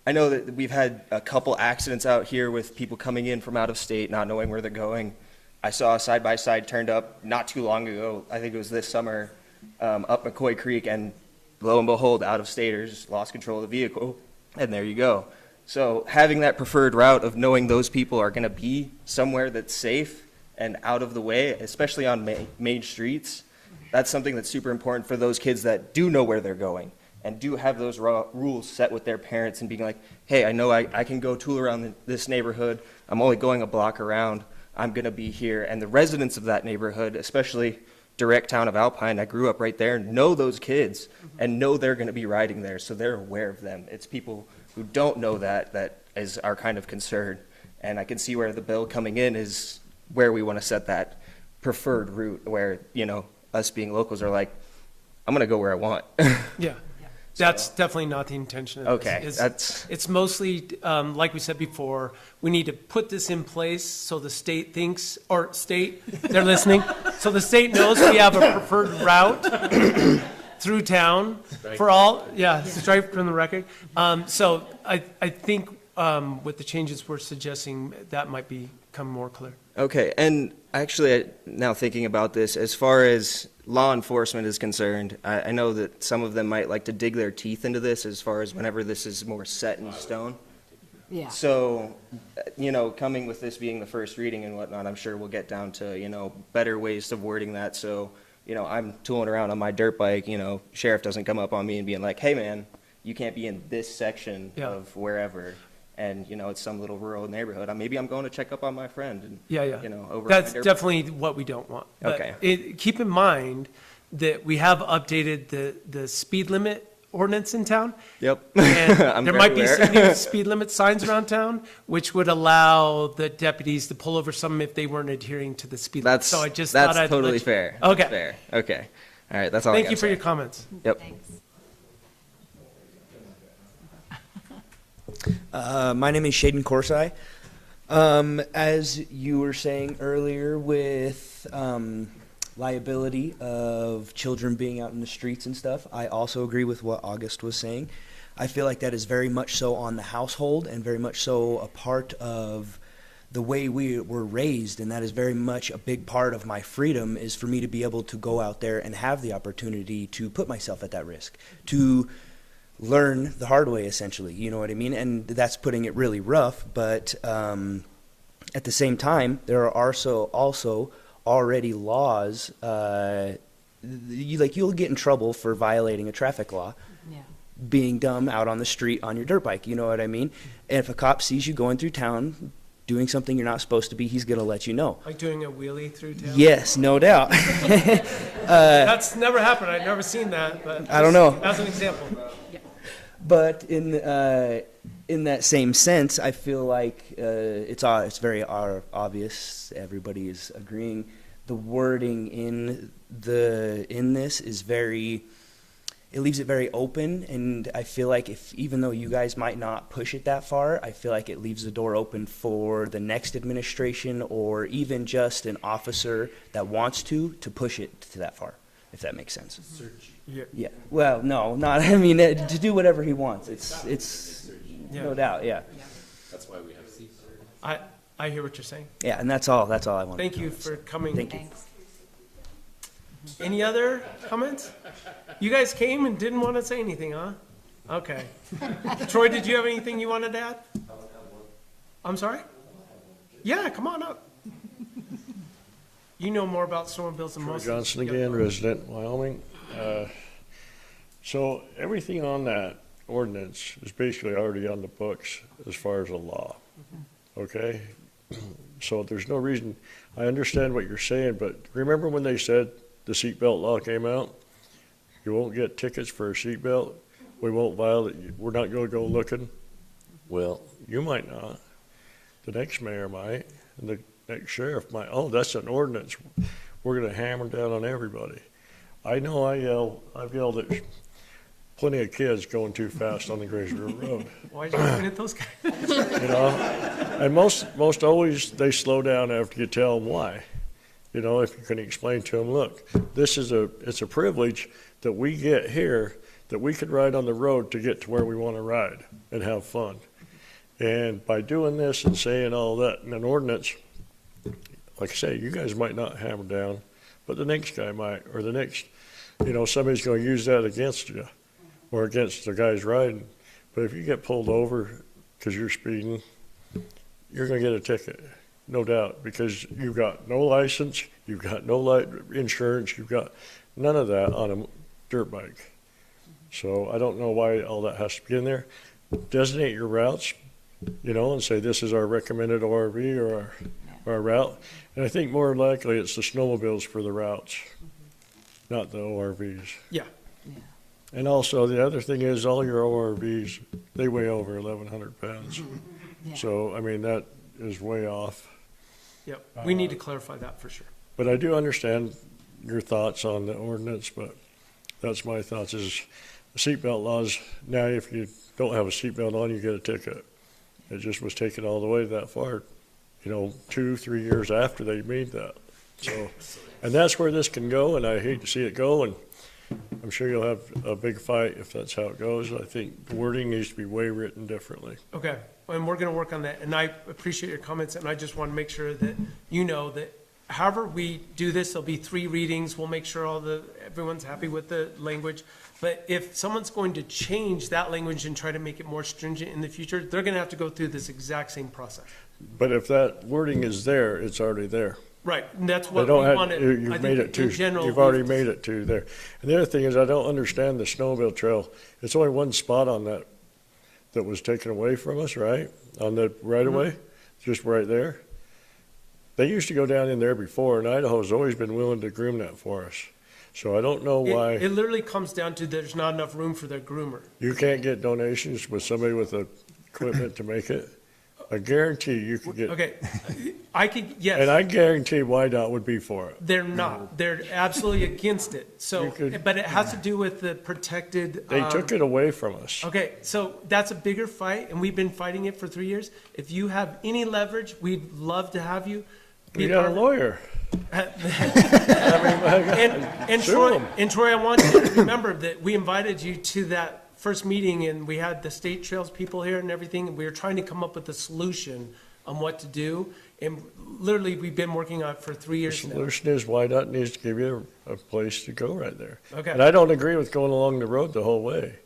S14: I know that we've had a couple accidents out here with people coming in from out of state, not knowing where they're going. I saw a side-by-side turned up not too long ago, I think it was this summer, up McCoy Creek, and lo and behold, out-of-staters lost control of the vehicle, and there you go. So having that preferred route of knowing those people are going to be somewhere that's safe and out of the way, especially on main streets, that's something that's super important for those kids that do know where they're going and do have those rules set with their parents and being like, hey, I know I can go tool around this neighborhood. I'm only going a block around. I'm going to be here. And the residents of that neighborhood, especially direct town of Alpine, I grew up right there, know those kids and know they're going to be riding there, so they're aware of them. It's people who don't know that is our kind of concern. And I can see where the bill coming in is where we want to set that preferred route where, us being locals are like, I'm going to go where I want.
S1: Yeah. That's definitely not the intention of this.
S14: Okay,
S1: It's mostly, like we said before, we need to put this in place so the state thinks, or state, they're listening, so the state knows we have a preferred route through town for all, strike from the record. So I think with the changes we're suggesting, that might become more clear.
S14: Okay, and actually, now thinking about this, as far as law enforcement is concerned, I know that some of them might like to dig their teeth into this as far as whenever this is more set in stone.
S2: Yeah.
S14: So, coming with this being the first reading and whatnot, I'm sure we'll get down to, better ways of wording that. So, I'm tooling around on my dirt bike, sheriff doesn't come up on me and being like, hey man, you can't be in this section of wherever. And, it's some little rural neighborhood. Maybe I'm going to check up on my friend. And, over
S1: That's definitely what we don't want. But
S14: Okay.
S1: Keep in mind that we have updated the speed limit ordinance in town.
S14: Yep.
S1: And there might be some new speed limit signs around town, which would allow the deputies to pull over some if they weren't adhering to the speed limit. So I just thought I'd
S14: totally
S1: let you-
S14: fair.
S1: Okay.
S14: That's fair. Okay. All right. That's all I
S1: Thank
S14: gotta
S1: you for
S14: say.
S1: your comments.
S14: Yep.
S5: My name is Shaden Corsai. As you were saying earlier with liability of children being out in the streets and stuff, I also agree with what August was saying. I feel like that is very much so on the household and very much so a part of the way we were raised, and that is very much a big part of my freedom is for me to be able to go out there and have the opportunity to put myself at that risk, to learn the hard way, essentially, you know what I mean? And that's putting it really rough, but at the same time, there are also already laws, you'll get in trouble for violating a traffic law, being dumb out on the street on your dirt bike, you know what I mean? And if a cop sees you going through town doing something you're not supposed to be, he's going to let you know.
S1: Like doing a wheelie through town?
S5: Yes, no doubt.
S1: That's never happened. I've never seen that. But
S5: I don't know.
S1: As an example.
S5: But in that same sense, I feel like it's very obvious. Everybody is agreeing. The wording in this is it leaves it very open, and I feel like even though you guys might not push it that far, I feel like it leaves the door open for the next administration or even just an officer that wants to push it to that far, if that makes sense. Yeah. Well, no, not. I mean, to do whatever he wants. It's no doubt. Yeah.
S12: That's why we have C.
S1: I hear what you're saying.
S5: Yeah, and that's all I want.
S1: Thank you for coming.
S5: Thank you.
S1: Any other comments? You guys came and didn't want to say anything, huh? Okay. Troy, did you have anything you wanted to add? I'm sorry? Yeah, come on up. You know more about snowmobiles than
S9: Troy
S1: most.
S9: Johnson again, resident in Wyoming. So everything on that ordinance is basically already on the books as far as the law. Okay? So there's no reason, I understand what you're saying, but remember when they said the seatbelt law came out? You won't get tickets for a seatbelt. We won't violate, we're not gonna go looking. Well, you might not. The next mayor might, and the next sheriff might. Oh, that's an ordinance. We're gonna hammer down on everybody. I know I've yelled at plenty of kids going too fast on the Grays River Road.
S1: Why are you looking at those guys?
S9: And most always they slow down after you tell them why. If you can explain to them, look, it's a privilege that we get here that we could ride on the road to get to where we want to ride and have fun. And by doing this and saying all that in an ordinance, like I say, you guys might not hammer down, but the next guy might, or the next, somebody's going to use that against you or against the guys riding. But if you get pulled over because you're speeding, you're going to get a ticket, no doubt, because you've got no license, you've got no insurance, you've got none of that on a dirt bike. So I don't know why all that has to be in there. Designate your routes, and say this is our recommended ORV or our route. And I think more likely it's the snowmobiles for the routes, not the ORVs.
S1: Yeah.
S9: And also the other thing is all your ORVs, they weigh over 1,100 pounds. So, I mean, that is way off.
S1: Yep, we need to clarify that for sure.
S9: But I do understand your thoughts on the ordinance, but that's my thoughts is seatbelt laws. Now, if you don't have a seatbelt on, you get a ticket. It just was taken all the way that far, 2-3 years after they made that. So, and that's where this can go, and I hate to see it go, and I'm sure you'll have a big fight if that's how it goes. I think the wording needs to be way written differently.
S1: Okay, and we're going to work on that, and I appreciate your comments, and I just want to make sure that you know that however we do this, there'll be 3 readings. We'll make sure everyone's happy with the language. But if someone's going to change that language and try to make it more stringent in the future, they're going to have to go through this exact same process.
S9: But if that wording is there, it's already there.
S1: Right, and that's
S9: They
S1: what we
S9: don't have,
S1: wanted.
S9: you've made it too, you've already made it to there. And the other thing is, I don't understand the snowmobile trail. It's only one spot on that was taken away from us, right? On the right of way, just right there. They used to go down in there before, and Idaho's always been willing to groom that for us. So I don't know why
S1: It literally comes down to there's not enough room for their groomer.
S9: you can't get donations with somebody with the equipment to make it. I guarantee you could get,
S1: Okay, I could, yes.
S9: and I guarantee YDOT would be for it.
S1: They're not. They're absolutely against it. So,
S9: You could-
S1: but it has to do with the protected.
S9: They took it away from us.
S1: Okay, so that's a bigger fight, and we've been fighting it for 3 years. If you have any leverage, we'd love to have you.
S9: We got a lawyer.
S1: And
S9: Sue
S1: Troy,
S9: 'em.
S1: and Troy, I want you to remember that we invited you to that first meeting, and we had the state trails people here and everything, and we were trying to come up with a solution on what to do. And literally, we've been working on it for 3
S9: The
S1: years now.
S9: solution is YDOT needs to give you a place to go right there.
S1: Okay.
S9: And I don't agree with going along the road the whole way.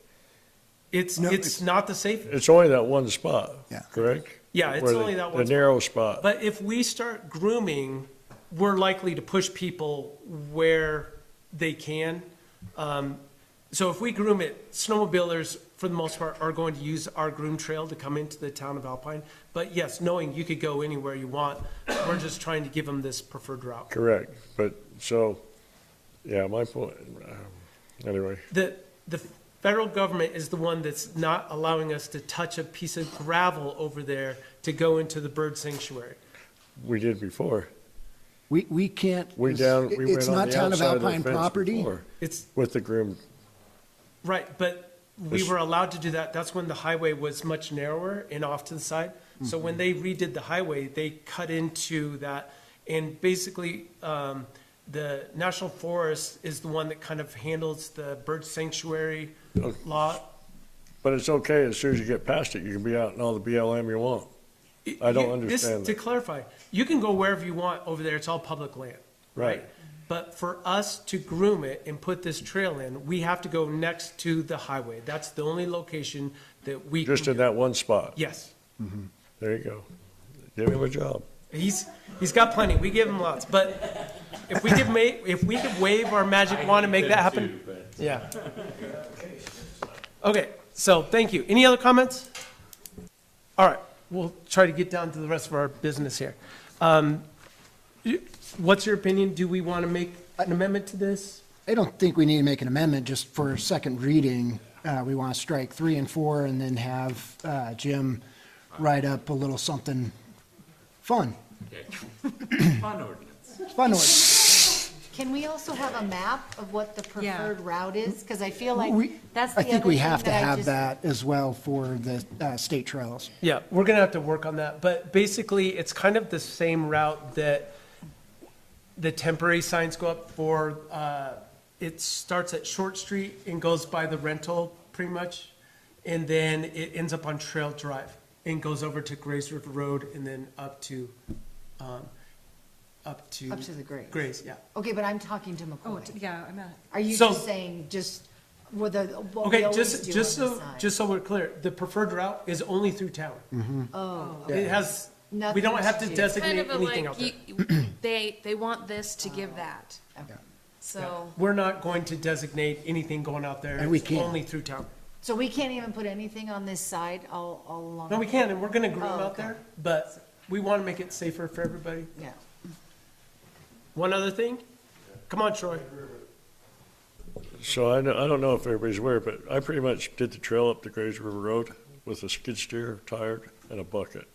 S1: It's not the safest.
S9: It's only that one spot,
S3: Yeah.
S9: correct?
S1: Yeah, it's
S9: Where
S1: only that one
S9: The narrow spot.
S1: But if we start grooming, we're likely to push people where they can. So if we groom it, snowmobilers, for the most part, are going to use our groom trail to come into the town of Alpine. But yes, knowing you could go anywhere you want, we're just trying to give them this preferred route.
S9: Correct. But, so, yeah, my point, anyway.
S1: The federal government is the one that's not allowing us to touch a piece of gravel over there to go into the bird sanctuary.
S9: We did before.
S3: We can't.
S9: We
S3: it's
S9: went on
S3: not
S9: the
S3: town of
S9: outside of the
S3: Alpine
S9: fence
S3: property.
S9: before
S1: It's,
S9: with the groom.
S1: right, but we
S9: This-
S1: were allowed to do that. That's when the highway was much narrower and off to the side. So when they redid the highway, they cut into that. And basically, the National Forest is the one that kind of handles the bird sanctuary lot.
S9: But it's okay, as soon as you get past it, you can be out in all the BLM you want. I don't understand
S1: To
S9: that.
S1: clarify, you can go wherever you want over there. It's all public land.
S9: Right.
S1: But for us to groom it and put this trail in, we have to go next to the highway. That's the only location that we can.
S9: Just in that one spot.
S1: Yes.
S9: There you go. Give him a job.
S1: He's got plenty. We give him lots. But if we could wave our magic wand and make that happen. Yeah. Okay. So thank you. Any other comments? All right. We'll try to get down to the rest of our business here. What's your opinion? Do we want to make an amendment to this?
S3: I don't think we need to make an amendment just for second reading. We want to strike 3 and 4 and then have Jim write up a little something fun.
S12: Fun ordinance.
S3: Fun ordinance.
S7: Can we also have a map of what the preferred route is? Because I feel like
S3: We-
S7: that's the
S3: I
S7: other
S3: think we
S7: thing
S3: have to
S7: that I
S3: have
S7: just-
S3: that as well for the state trails.
S1: Yeah, we're going to have to work on that. But basically, it's kind of the same route that the temporary signs go up for it starts at Short Street and goes by the rental pretty much. And then it ends up on Trail Drive and goes over to Grays River Road and then up to
S7: Up to the grade.
S1: Grays, yeah.
S7: Okay, but I'm talking to
S11: Oh,
S7: McCoy.
S11: yeah, I'm at.
S7: Are you
S1: So-
S7: just saying just what we
S1: Okay,
S7: always do
S1: just
S7: on the
S1: so,
S7: side?
S1: just so we're clear, the preferred route is only through town.
S7: Oh,
S1: It has, we
S7: Nothing
S1: don't have
S7: to
S1: to
S7: do.
S1: designate
S4: Kind of a
S1: anything
S4: like,
S1: out there.
S4: they want this to give that.
S7: okay.
S4: So,
S1: We're not going to designate anything going out there.
S3: And we
S1: It's
S3: can't.
S1: only through town.
S7: So we can't even put anything on this side all along?
S1: No, we can, and we're gonna groom
S7: Oh,
S1: out
S7: okay.
S1: there, but we wanna make it safer for everybody.
S7: Yeah.
S1: One other thing? Come on, Troy.
S9: So I don't know if everybody's aware, but I pretty much did the trail up the Grays River Road with a skid steer, tire, and a bucket.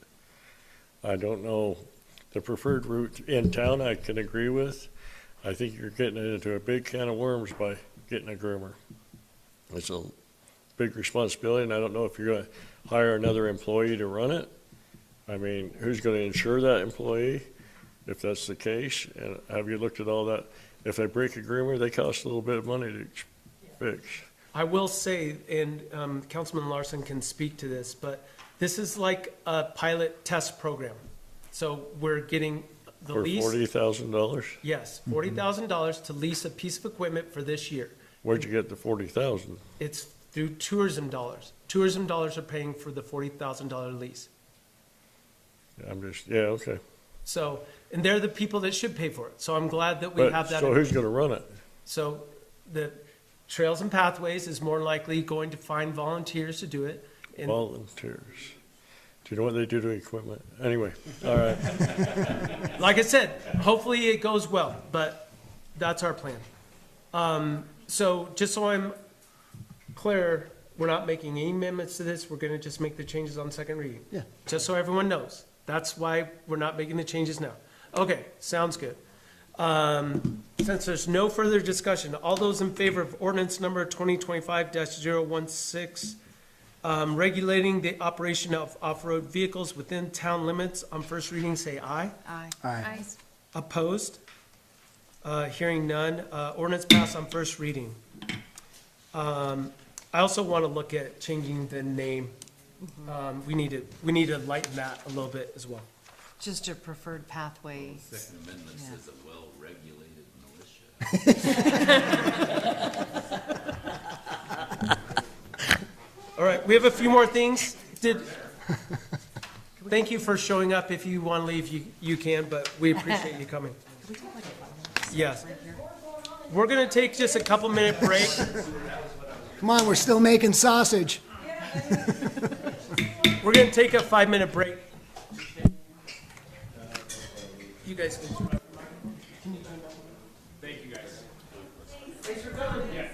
S9: I don't know, the preferred route in town I can agree with. I think you're getting into a big can of worms by getting a groomer. It's a big responsibility, and I don't know if you're gonna hire another employee to run it. I mean, who's gonna insure that employee, if that's the case? And have you looked at all that? If they break a groomer, they cost a little bit of money to fix.
S1: I will say, and Councilman Larson can speak to this, but this is like a pilot test program. So we're getting the
S9: For
S1: lease.
S9: $40,000?
S1: Yes, $40,000 to lease a piece of equipment for this year.
S9: Where'd you get the 40,000?
S1: It's through tourism dollars. Tourism dollars are paying for the $40,000 lease.
S9: I'm just, yeah, okay.
S1: So, and they're the people that should pay for it. So I'm glad that we
S9: But,
S1: have that.
S9: so who's gonna run it?
S1: So the Trails and Pathways is more likely going to find volunteers to do it. And
S9: Volunteers. Do you know what they do to equipment? Anyway, all right.
S1: like I said, hopefully it goes well, but that's our plan. So just so I'm clear, we're not making any amendments to this. We're gonna just make the changes on second reading.
S3: Yeah.
S1: Just so everyone knows. That's why we're not making the changes now. Okay, sounds good. Since there's no further discussion, all those in favor of ordinance number 2025-016, regulating the operation of off-road vehicles within town limits on first reading, say aye.
S7: Aye.
S3: Aye.
S1: Opposed? Hearing none. Ordinance passed on first reading. I also want to look at changing the name. We need to lighten that a little bit as well.
S7: Just a preferred pathway.
S12: Second Amendment
S7: Yeah.
S12: says a well-regulated militia.
S1: All right, we have a few more things. Thank you for showing up. If you want to leave, you can, but we appreciate you coming. Yes. We're going to take just a couple minute break.
S3: Come on, we're still making sausage.
S1: We're going to take a 5-minute break. You guys can. Thank you, guys. Thanks for coming. Yeah.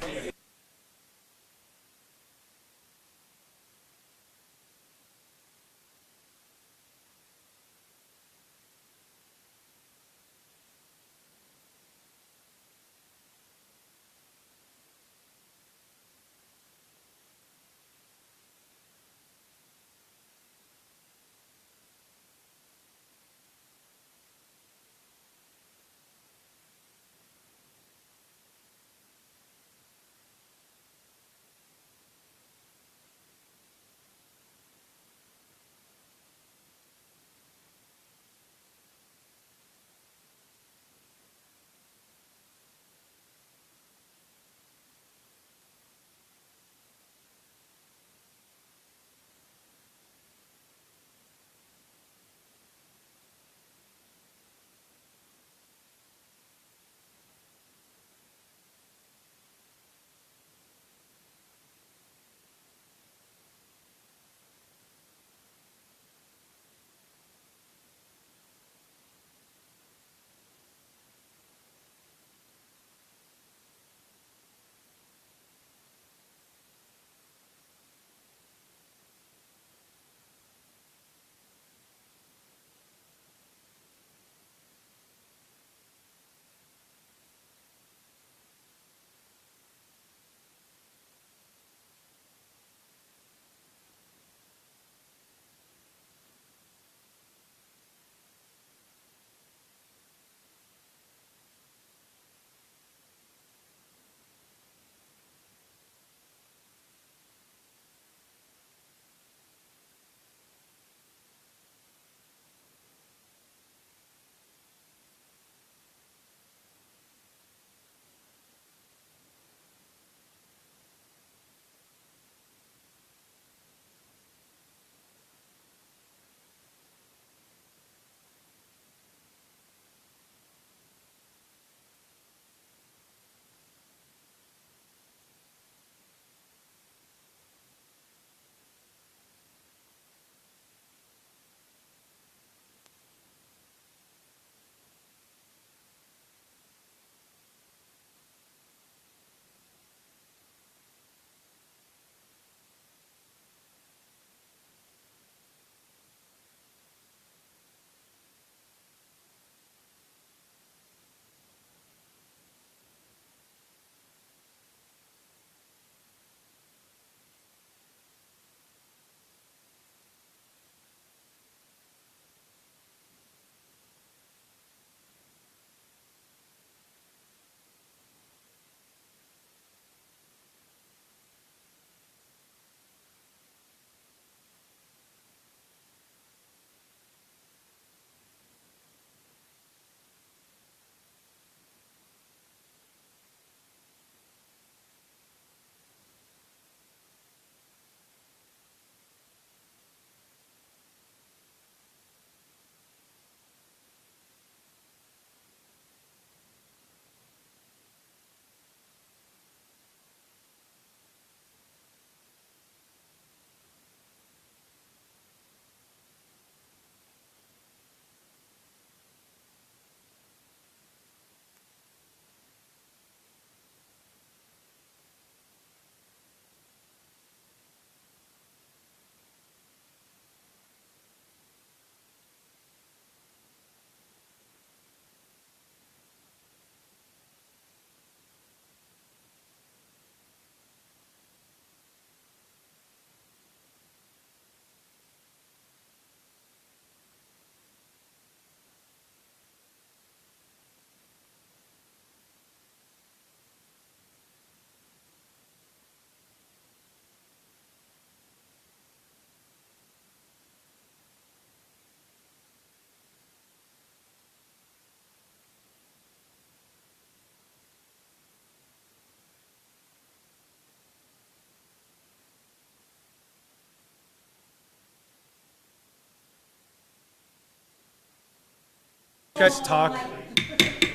S1: guys talk.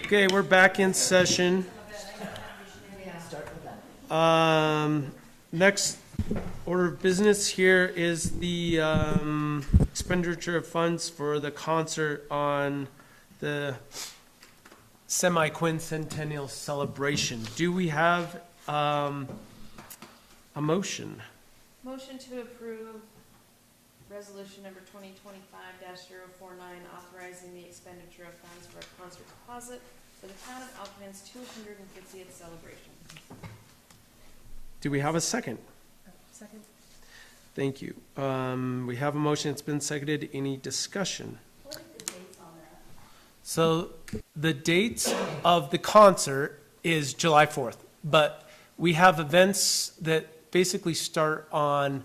S1: Okay, we're back in session. Next order of business here is the expenditure of funds for the concert on the semi-quincentennial celebration. Do we have a motion?
S4: Motion to approve resolution number 2025-049, authorizing the expenditure of funds for a concert deposit for the town of Alpine's 250th celebration.
S1: Do we have a second?
S11: Second.
S1: Thank you. We have a motion. It's been seconded. Any discussion?
S11: What are the dates on that?
S1: So the dates of the concert is July 4th, but we have events that basically start on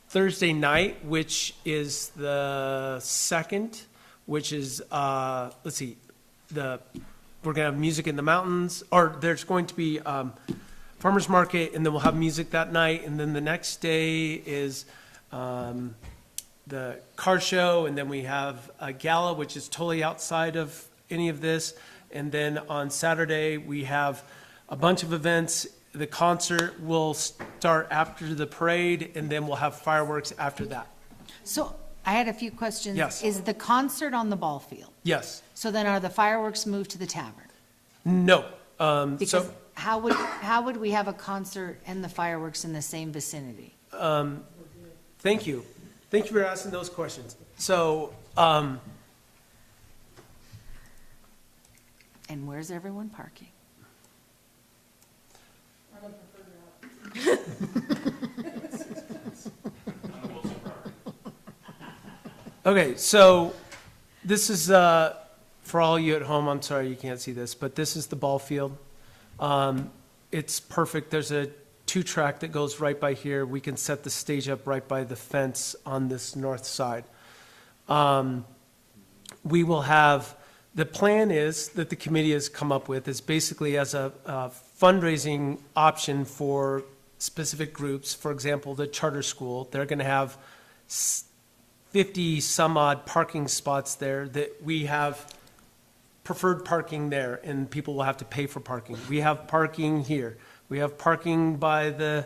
S1: Thursday night, which is the 2nd, which is, let's see, we're going to have music in the mountains, or there's going to be farmer's market, and then we'll have music that night, and then the next day is the car show, and then we have a gala, which is totally outside of any of this, and then on Saturday, we have a bunch of events. The concert will start after the parade, and then we'll have fireworks after that.
S7: So I had a few questions.
S1: Yes.
S7: Is the concert on the ball field?
S1: Yes.
S7: So then are the fireworks moved to the tavern?
S1: No.
S7: Because
S1: So,
S7: how would we have a concert and the fireworks in the same vicinity?
S1: thank you. Thank you for asking those questions. So,
S7: And where's everyone parking?
S1: okay, so this is, for all you at home, I'm sorry you can't see this, but this is the ball field. It's perfect. There's a 2-track that goes right by here. We can set the stage up right by the fence on this north side. We will have, the plan is that the committee has come up with is basically as a fundraising option for specific groups. For example, the charter school, they're going to have 50 some odd parking spots there that we have preferred parking there, and people will have to pay for parking. We have parking here. We have parking by the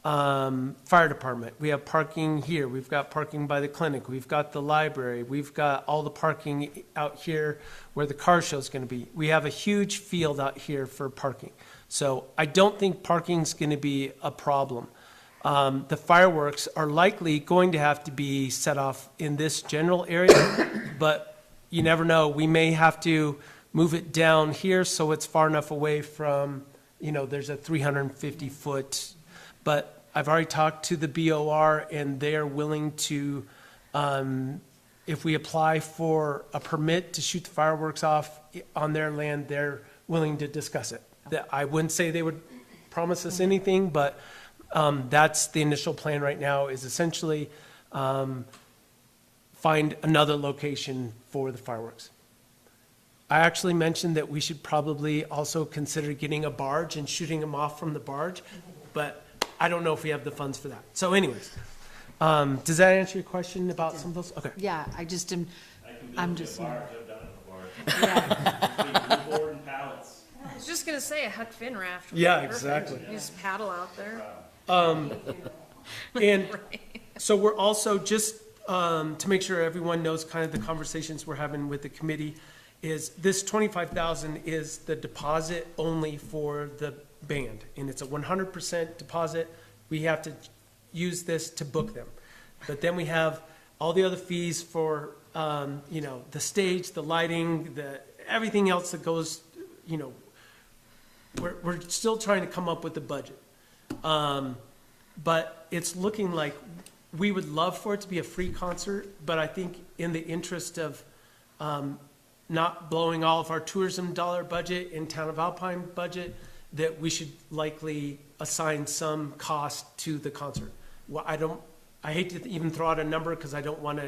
S1: fire department. We have parking here. We've got parking by the clinic. We've got the library. We've got all the parking out here where the car show is going to be. We have a huge field out here for parking. So I don't think parking's going to be a problem. The fireworks are likely going to have to be set off in this general area, but you never know. We may have to move it down here so it's far enough away from, there's a 350-foot, but I've already talked to the BOR, and they are willing to, if we apply for a permit to shoot the fireworks off on their land, they're willing to discuss it. I wouldn't say they would promise us anything, but that's the initial plan right now, is essentially find another location for the fireworks. I actually mentioned that we should probably also consider getting a barge and shooting them off from the barge, but I don't know if we have the funds for that. So anyways, does that answer your question about some of those? Okay.
S7: Yeah, I just am, I'm just.
S4: I was just gonna say a Huck Finn raft. would be
S1: Yeah,
S4: perfect.
S1: exactly.
S4: You just paddle out there.
S1: And so we're also just, to make sure everyone knows kind of the conversations we're having with the committee, is this 25,000 is the deposit only for the band, and it's a 100% deposit. We have to use this to book them. But then we have all the other fees for, the stage, the lighting, everything else that goes, we're still trying to come up with the budget. But it's looking like we would love for it to be a free concert, but I think in the interest of not blowing all of our tourism dollar budget and Town of Alpine budget, that we should likely assign some cost to the concert. Well, I hate to even throw out a number because I don't want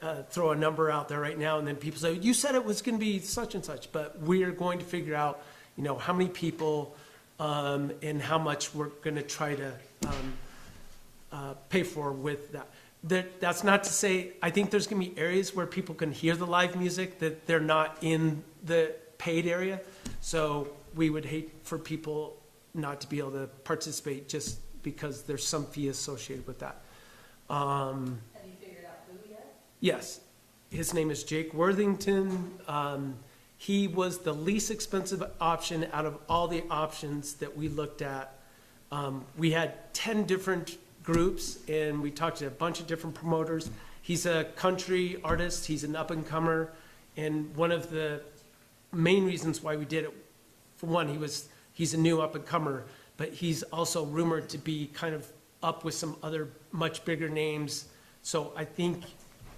S1: to throw a number out there right now and then people say, you said it was going to be such and such, but we're going to figure out, how many people and how much we're going to try to pay for with that. that's not to say, I think there's going to be areas where people can hear the live music that they're not in the paid area. So we would hate for people not to be able to participate just because there's some fee associated with that.
S10: Have you figured out who yet?
S1: Yes, his name is Jake Worthington. He was the least expensive option out of all the options that we looked at. We had 10 different groups, and we talked to a bunch of different promoters. He's a country artist. He's an up-and-comer, and one of the main reasons why we did it, for one, he's a new up-and-comer, but he's also rumored to be kind of up with some other much bigger names. So I think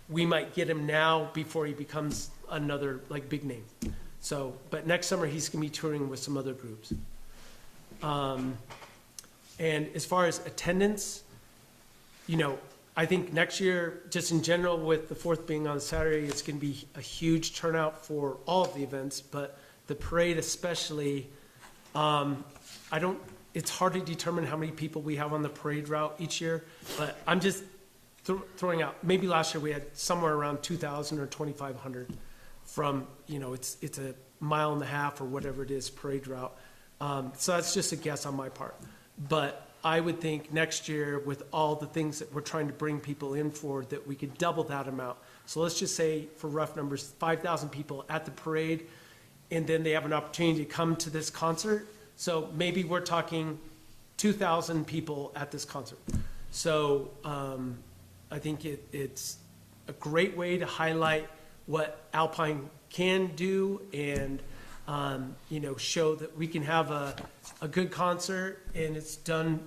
S1: we might get him now before he becomes another like big name. So, but next summer he's gonna be touring with some other groups. And as far as attendance, you know, I think next year, just in general, with the 4th being on Saturday, it's gonna be a huge turnout for all of the events, but the parade especially, it's hard to determine how many people we have on the parade route each year, but I'm just throwing out, maybe last year we had somewhere around 2,000 or 2,500 from, you know, it's a mile and a half or whatever it is parade route. So that's just a guess on my part. But I would think next year with all the things that we're trying to bring people in for, that we could double that amount. So let's just say, for rough numbers, 5,000 people at the parade, and then they have an opportunity to come to this concert. So maybe we're talking 2,000 people at this concert. So I think it's a great way to highlight what Alpine can do and, you know, show that we can have a good concert and it's done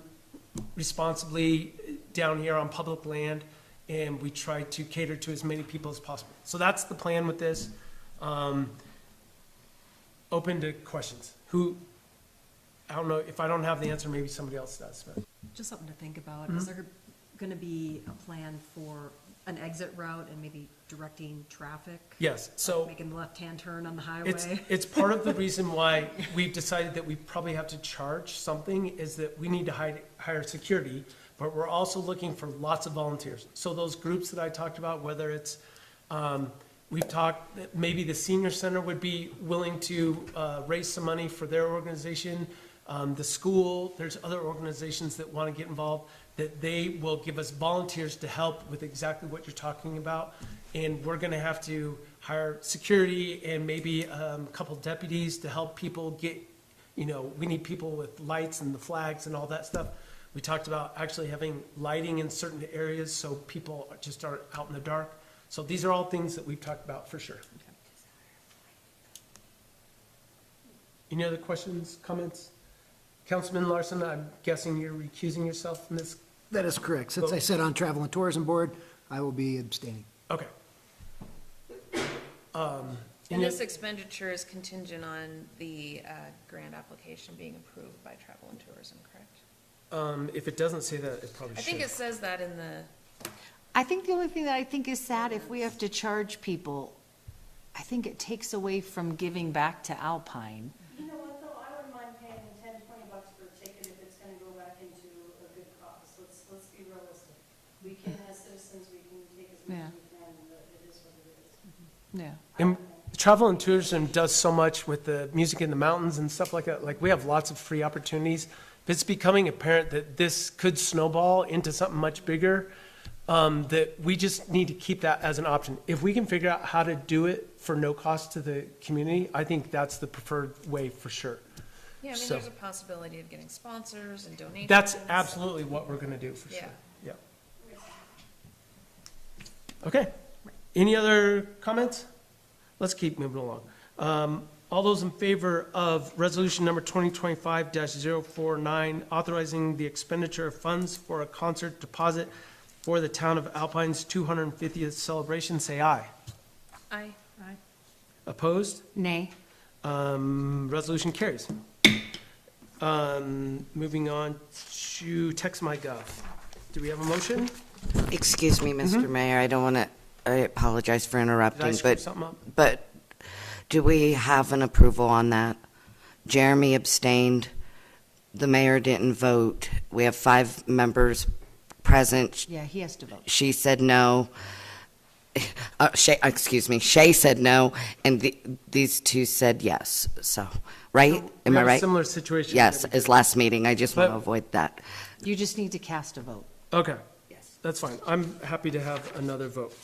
S1: responsibly down here on public land, and we try to cater to as many people as possible. So that's the plan with this. Open to questions. I don't know, if I don't have the answer, maybe somebody else does. But.
S11: Just something to think about. Is there going to be a plan for an exit route and maybe directing traffic?
S1: Yes, so.
S11: Making the left-hand turn on the highway?
S1: It's part of the reason why we've decided that we probably have to charge something, is that we need to hire security, but we're also looking for lots of volunteers. So those groups that I talked about, whether it's, we've talked that maybe the senior center would be willing to raise some money for their organization. The school, there's other organizations that want to get involved, that they will give us volunteers to help with exactly what you're talking about. And we're going to have to hire security and maybe a couple deputies to help people get, you know, we need people with lights and the flags and all that stuff. We talked about actually having lighting in certain areas so people just aren't out in the dark. So these are all things that we've talked about for sure. Any other questions, comments? Councilman Larson, I'm guessing you're recusing yourself from this?
S3: That is correct. Since I sit on Travel and Tourism Board, I will be abstaining.
S1: Okay.
S4: And this expenditure is contingent on the grant application being approved by Travel and Tourism, correct?
S1: If it doesn't say that, it probably should.
S4: I think it says that in the,
S7: I think the only thing that I think is sad, if we have to charge people, I think it takes away from giving back to Alpine.
S13: You know what, though, I wouldn't mind paying $10, $20 for a ticket if it's gonna go back into a good cause. Let's be realistic. We can, as citizens, we can take as much as we can, but it is what it is.
S7: Yeah.
S1: And Travel and Tourism does so much with the music in the mountains and stuff like that. Like, we have lots of free opportunities. If it's becoming apparent that this could snowball into something much bigger, that we just need to keep that as an option. If we can figure out how to do it for no cost to the community, I think that's the preferred way for sure.
S4: yeah, I mean,
S1: So-
S4: there's a possibility of getting sponsors and donations.
S1: That's absolutely what we're gonna do for sure.
S4: Yeah.
S1: Yeah. Okay. Any other comments? Let's keep moving along. All those in favor of resolution number 2025-049, authorizing the expenditure of funds for a concert deposit for the town of Alpine's 250th celebration, say aye.
S4: Aye.
S1: Opposed?
S7: Nay.
S1: Resolution carries. Moving on to text my gov. Do we have a motion?
S2: Excuse me, Mr. Mayor, I don't want to, I apologize for
S1: Did I
S2: interrupting,
S1: screw something up?
S2: but do we have an approval on that? Jeremy abstained. The mayor didn't vote. We have 5 members present.
S7: Yeah, he has to vote.
S2: She said no. Shay said no, and these two said yes. So, right?
S1: We
S2: Am I
S1: have a
S2: right?
S1: similar situation.
S2: Yes,
S1: that we
S2: as
S1: did.
S2: last meeting. I just want to
S1: But-
S2: avoid that.
S7: You just need to cast a vote.
S1: Okay,
S2: Yes.
S1: that's fine. I'm happy to have another vote.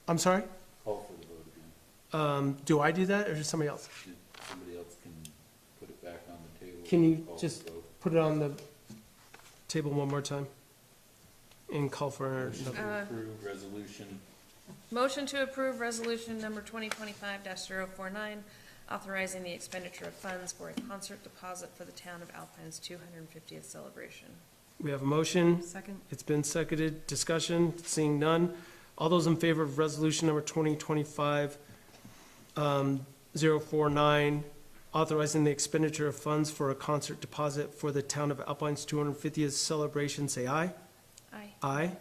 S1: I'm sorry?
S12: Call for the vote again.
S1: Do I do that, or does somebody else?
S12: Somebody else can put it back on the table.
S1: Can you
S12: Call for
S1: just
S12: the vote.
S1: put it on the table one more time? And call for
S12: Motion
S1: another.
S12: to approve resolution.
S4: Motion to approve resolution number 2025-049, authorizing the expenditure of funds for a concert deposit for the town of Alpine's 250th celebration.
S1: We have a motion.
S11: Second?
S1: It's been seconded. Discussion, seeing none. All those in favor of resolution number 2025-049, authorizing the expenditure of funds for a concert deposit for the town of Alpine's 250th celebration, say aye.
S4: Aye.
S1: Aye.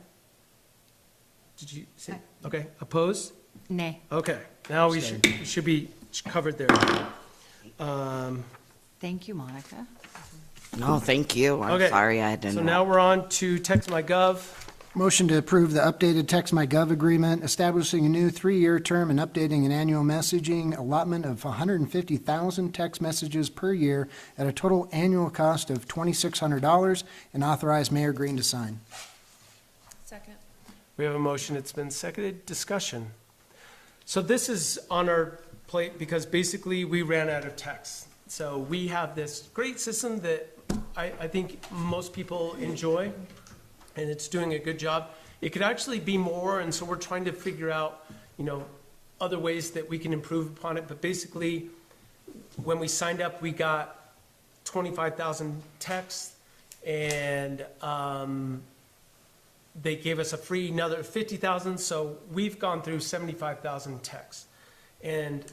S1: Did you say?
S7: Aye.
S1: Okay, opposed?
S7: Nay.
S1: Okay, now we should be covered there.
S7: Thank you, Monica.
S2: No, thank you. I'm
S1: Okay.
S2: sorry I didn't.
S1: So now we're on to Text My Gov.
S3: Motion to approve the updated TextMyGov agreement, establishing a new 3-year term and updating an annual messaging allotment of 150,000 text messages per year at a total annual cost of $2,600, and authorize Mayor Green to sign.
S4: Second.
S1: We have a motion, it's been seconded, discussion. So this is on our plate because basically we ran out of text. So we have this great system that I think most people enjoy, and it's doing a good job. It could actually be more, and so we're trying to figure out, other ways that we can improve upon it. But basically, when we signed up, we got 25,000 texts, and they gave us a free another 50,000, so we've gone through 75,000 texts. And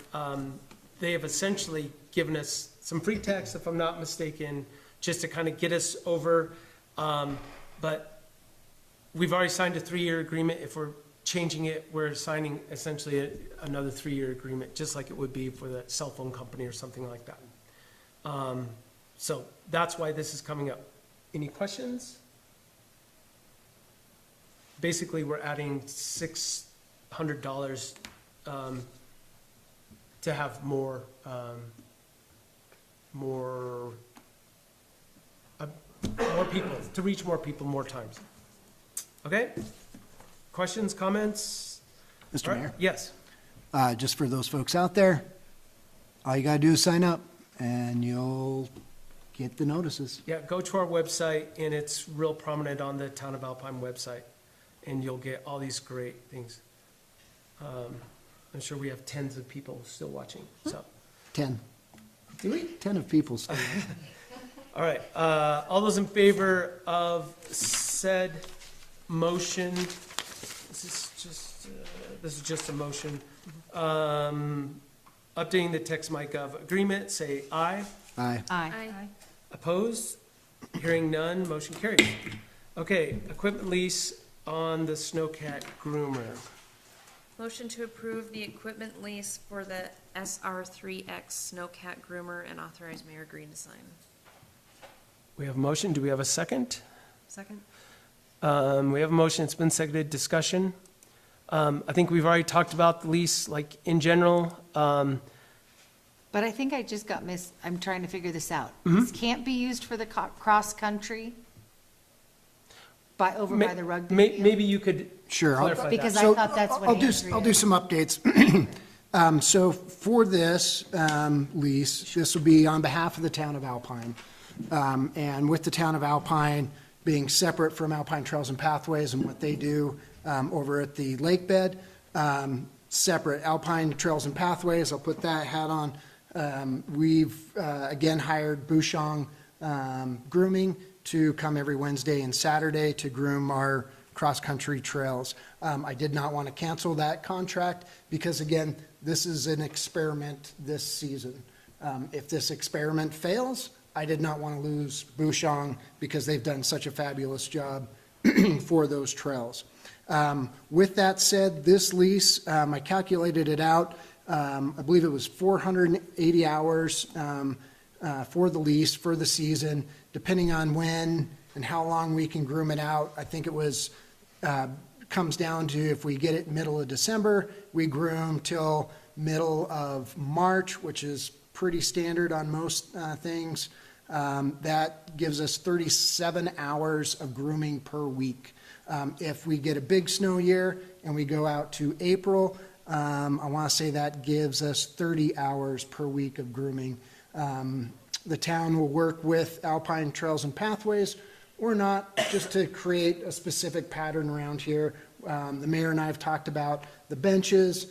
S1: they have essentially given us some free text, if I'm not mistaken, just to kind of get us over. But we've already signed a 3-year agreement. If we're changing it, we're signing essentially another 3-year agreement, just like it would be for the cell phone company or something like that. So that's why this is coming up. Any questions? Basically, we're adding $600 to have more people, to reach more people more times. Okay? Questions, comments?
S3: Mr.
S1: All right.
S3: Mayor,
S1: Yes.
S3: just for those folks out there, all you gotta do is sign up, and you'll get the notices.
S1: Yeah, go to our website, and it's real prominent on the Town of Alpine website, and you'll get all these great things. I'm sure we have tens of people still watching, so.
S3: 10.
S1: Do we?
S3: 10 of people still.
S1: All right, all those in favor of said motion, this is just a motion, updating the TextMyGov agreement, say aye.
S3: Aye.
S4: Aye.
S1: Opposed? Hearing none, motion carries. Okay, equipment lease on the Snowcat groomer.
S4: Motion to approve the equipment lease for the SR3X Snowcat groomer and authorize Mayor Green to sign.
S1: We have a motion, do we have a second?
S11: Second?
S1: We have a motion, it's been seconded, discussion. I think we've already talked about the lease, like, in general.
S7: But I think I just got I'm trying to figure this out.
S1: Mm-hmm.
S7: This can't be used for the cross-country over by the rugby field?
S1: Maybe you could
S3: Sure.
S1: clarify that.
S7: Because I
S3: So,
S7: thought that's what
S3: I'll do
S7: Andrea.
S3: some updates. So for this lease, this will be on behalf of the town of Alpine. And with the town of Alpine being separate from Alpine Trails and Pathways and what they do over at the lake bed, separate Alpine Trails and Pathways, I'll put that hat on. We've again hired Bouchong Grooming to come every Wednesday and Saturday to groom our cross-country trails. I did not want to cancel that contract because, again, this is an experiment this season. If this experiment fails, I did not want to lose Bouchong because they've done such a fabulous job for those trails. With that said, this lease, I calculated it out. I believe it was 480 hours for the lease for the season, depending on when and how long we can groom it out. I think it was, comes down to if we get it middle of December, we groom till middle of March, which is pretty standard on most things. That gives us 37 hours of grooming per week. If we get a big snow year and we go out to April, I want to say that gives us 30 hours per week of grooming. The town will work with Alpine Trails and Pathways or not, just to create a specific pattern around here. The mayor and I have talked about the benches,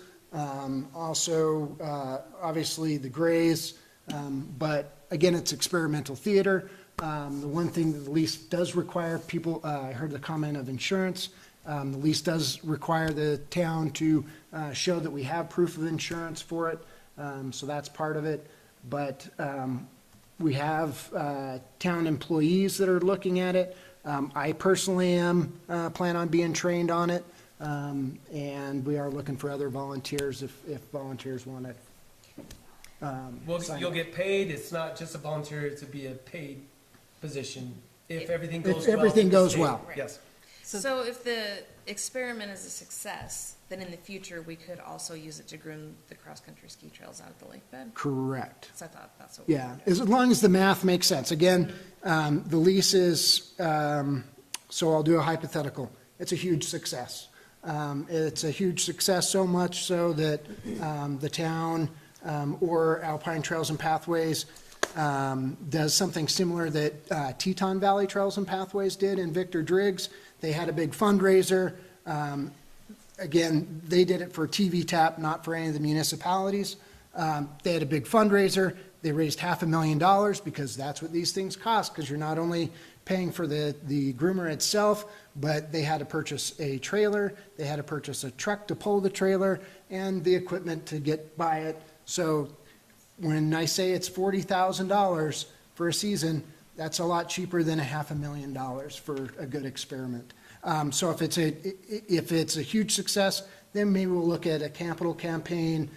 S3: also obviously the grays, but again, it's experimental theater. The one thing that the lease does require people, I heard the comment of insurance. The lease does require the town to show that we have proof of insurance for it, so that's part of it. But we have town employees that are looking at it. I personally am plan on being trained on it, and we are looking for other volunteers if volunteers want to.
S1: Well, you'll get paid. It's not just a volunteer, it's to be a paid position if everything goes well.
S3: If everything
S1: with the
S3: goes
S1: state.
S3: well.
S1: Yes.
S4: So if the experiment is a success, then in the future, we could also use it to groom the cross-country ski trails out at the lake bed?
S3: Correct.
S4: So I thought that's what we
S3: Yeah,
S4: would do.
S3: as long as the math makes sense. Again, the lease is, so I'll do a hypothetical. It's a huge success. It's a huge success, so much so that the town or Alpine Trails and Pathways does something similar that Teton Valley Trails and Pathways did in Victor Driggs. They had a big fundraiser. Again, they did it for TV Tap, not for any of the municipalities. They had a big fundraiser. They raised $500,000 because that's what these things cost, because you're not only paying for the groomer itself, but they had to purchase a trailer, they had to purchase a truck to pull the trailer, and the equipment to get by it. So when I say it's $40,000 for a season, that's a lot cheaper than $500,000 for a good experiment. So if it's a huge success, then maybe we'll look at a capital campaign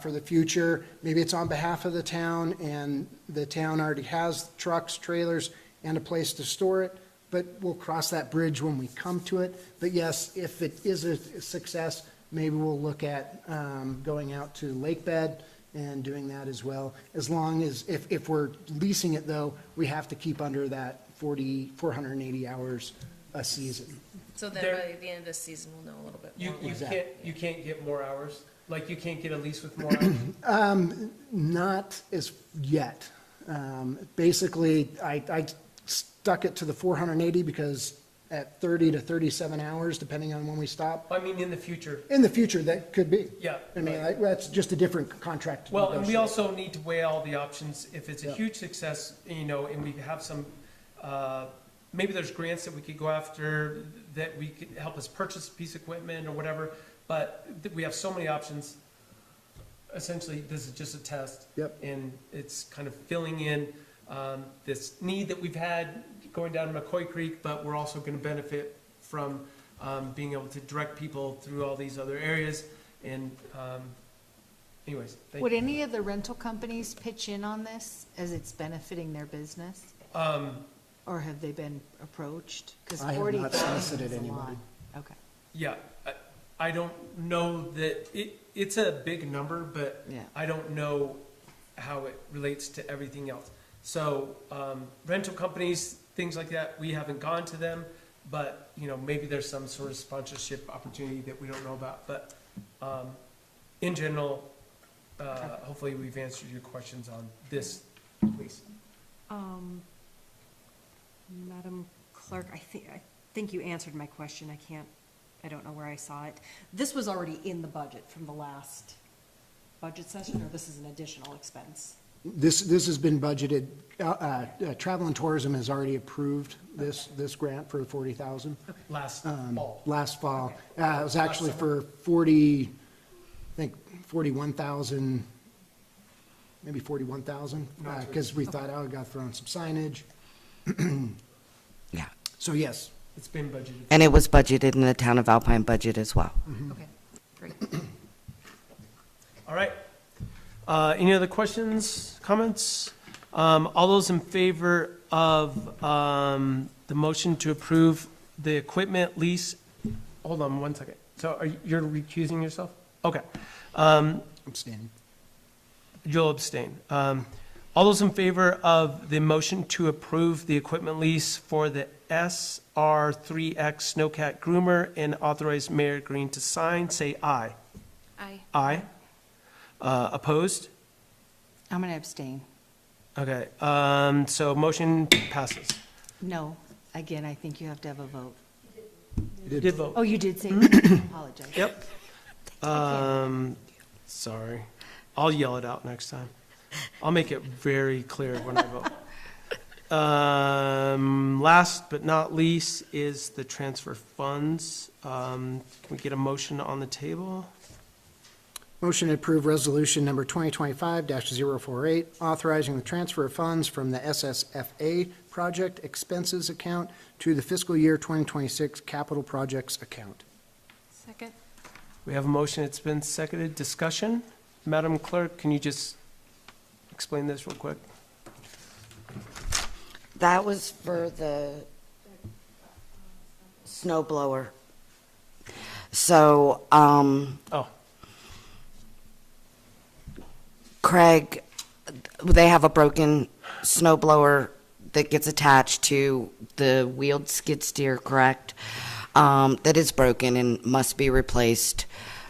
S3: for the future. Maybe it's on behalf of the town, and the town already has trucks, trailers, and a place to store it, but we'll cross that bridge when we come to it. But yes, if it is a success, maybe we'll look at going out to lake bed and doing that as well. As long as, if we're leasing it though, we have to keep under that 480 hours a season.
S4: So then by the end of the season, we'll know a little bit more.
S1: You can't get more hours? Like you can't get a lease with more hours?
S3: Not as yet. Basically, I stuck it to the 480 because at 30 to 37 hours, depending on when we stop.
S1: I mean, in the future.
S3: In the future, that could be.
S1: Yeah.
S3: I mean, that's just a different contract. to
S1: Well, and we
S3: negotiate.
S1: also need to weigh all the options. If it's a huge success, and we have some, maybe there's grants that we could go after that we could help us purchase a piece of equipment or whatever, but we have so many options. Essentially, this is just a test.
S3: Yep.
S1: And it's kind of filling in this need that we've had going down McCoy Creek, but we're also going to benefit from being able to direct people through all these other areas. And anyways, thank
S7: Would
S1: you.
S7: any of the rental companies pitch in on this as it's benefiting their business? Or have they been approached? 'Cause
S3: I have not
S7: 40,000
S3: solicited
S7: is a
S3: anybody.
S7: lot. Okay.
S1: Yeah, I don't know that, it's a big number, but
S7: Yeah.
S1: I don't know how it relates to everything else. So, rental companies, things like that, we haven't gone to them, but, maybe there's some sort of sponsorship opportunity that we don't know about. But, in general, hopefully we've answered your questions on this, please.
S11: Madam Clerk, I think you answered my question. I don't know where I saw it. This was already in the budget from the last budget session, or this is an additional expense?
S3: This has been budgeted. Travel and Tourism has already approved this grant for 40,000.
S1: Last fall.
S3: Last fall.
S1: Okay.
S3: It was actually
S1: Last
S3: for 41,000, maybe 41,000, because we thought, we got to throw in some signage.
S2: Yeah.
S3: So yes.
S1: It's been budgeted.
S2: And it was budgeted in the town of Alpine budget as well.
S7: Okay, great.
S1: All right. Any other questions, comments? All those in favor of the motion to approve the equipment lease. Hold on one second. So you're recusing yourself? Okay.
S3: Abstaining.
S1: You'll abstain. All those in favor of the motion to approve the equipment lease for the SR3X Snowcat Groomer and authorize Mayor Green to sign, say aye.
S4: Aye.
S1: Aye. Opposed?
S7: I'm going to abstain.
S1: Okay, so motion passes.
S7: No, again, I think you have to have a vote.
S1: You did vote.
S7: Oh, you did say, apologize.
S1: Yep. Sorry. I'll yell it out next time. I'll make it very clear when I vote. Last but not least is the transfer funds. Can we get a motion on the table?
S3: Motion to approve resolution number 2025-048, authorizing the transfer of funds from the SSFA project expenses account to the fiscal year 2026 capital projects account.
S4: Second.
S1: We have a motion. It's been seconded. Discussion? Madam Clerk, can you just explain this real quick?
S2: That was for the snow blower. So,
S1: Oh,
S2: Craig, they have a broken snow blower that gets attached to the wheeled skid steer, correct? That is broken and must be replaced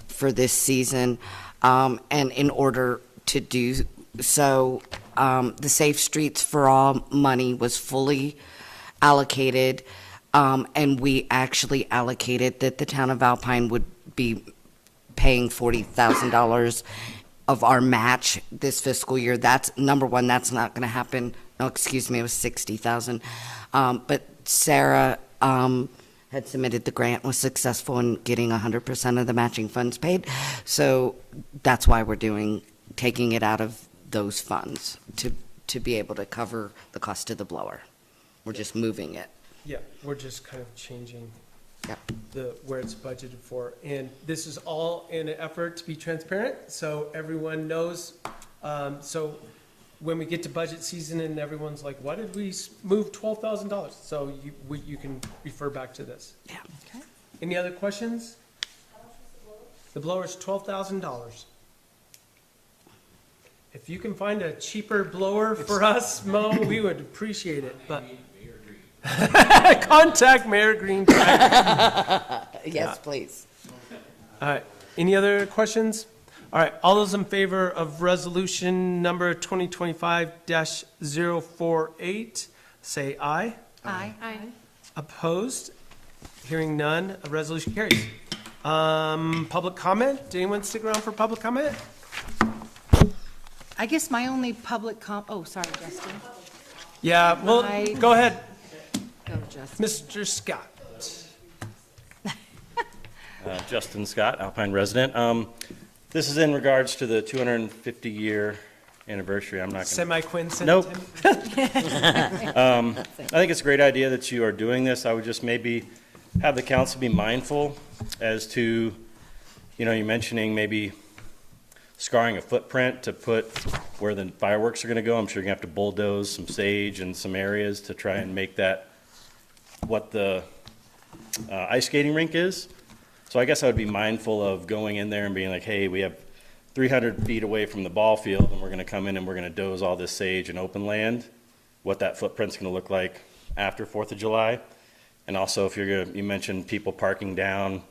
S2: for this season. And in order to do so, the Safe Streets for All money was fully allocated, and we actually allocated that the town of Alpine would be paying $40,000 of our match this fiscal year. That's number one. That's not going to happen. No, excuse me, it was 60,000. But Sarah had submitted the grant, was successful in getting 100% of the matching funds paid. So that's why we're taking it out of those funds to be able to cover the cost of the blower. We're just moving it.
S1: yeah, we're just kind of changing
S2: Yep.
S1: where it's budgeted for. And this is all in an effort to be transparent, so everyone knows. So when we get to budget season and everyone's like, why did we move $12,000? So you can refer back to this.
S2: Yeah.
S7: Okay.
S1: Any other questions? The blower is $12,000. If you can find a cheaper blower for us, Mo, we would appreciate it, but. Contact Mayor Green.
S2: Yes, please.
S1: All right, any other questions? All right, all those in favor of resolution number 2025-048, say aye.
S7: Aye.
S4: Aye.
S1: Opposed? Hearing none, a resolution carries. Public comment? Did anyone stick around for public comment?
S7: I guess my only public oh, sorry, Justin.
S1: Yeah, well,
S7: Aye.
S1: go ahead,
S7: Go, Justin.
S1: Mr. Scott.
S15: Justin Scott, Alpine resident. This is in regards to the 250-year anniversary. I'm not going to...
S1: Semi-quincentennial.
S15: Nope. I think it's a great idea that you are doing this. I would just maybe have the council be mindful as to, you're mentioning maybe scarring a footprint to put where the fireworks are going to go. I'm sure you're going to have to bulldoze some sage in some areas to try and make that what the ice skating rink is. So I guess I would be mindful of going in there and being like, hey, we have 300 feet away from the ball field, and we're going to come in and we're going to doze all this sage and open land, what that footprint's going to look like after 4th of July. And also, if you mentioned people parking down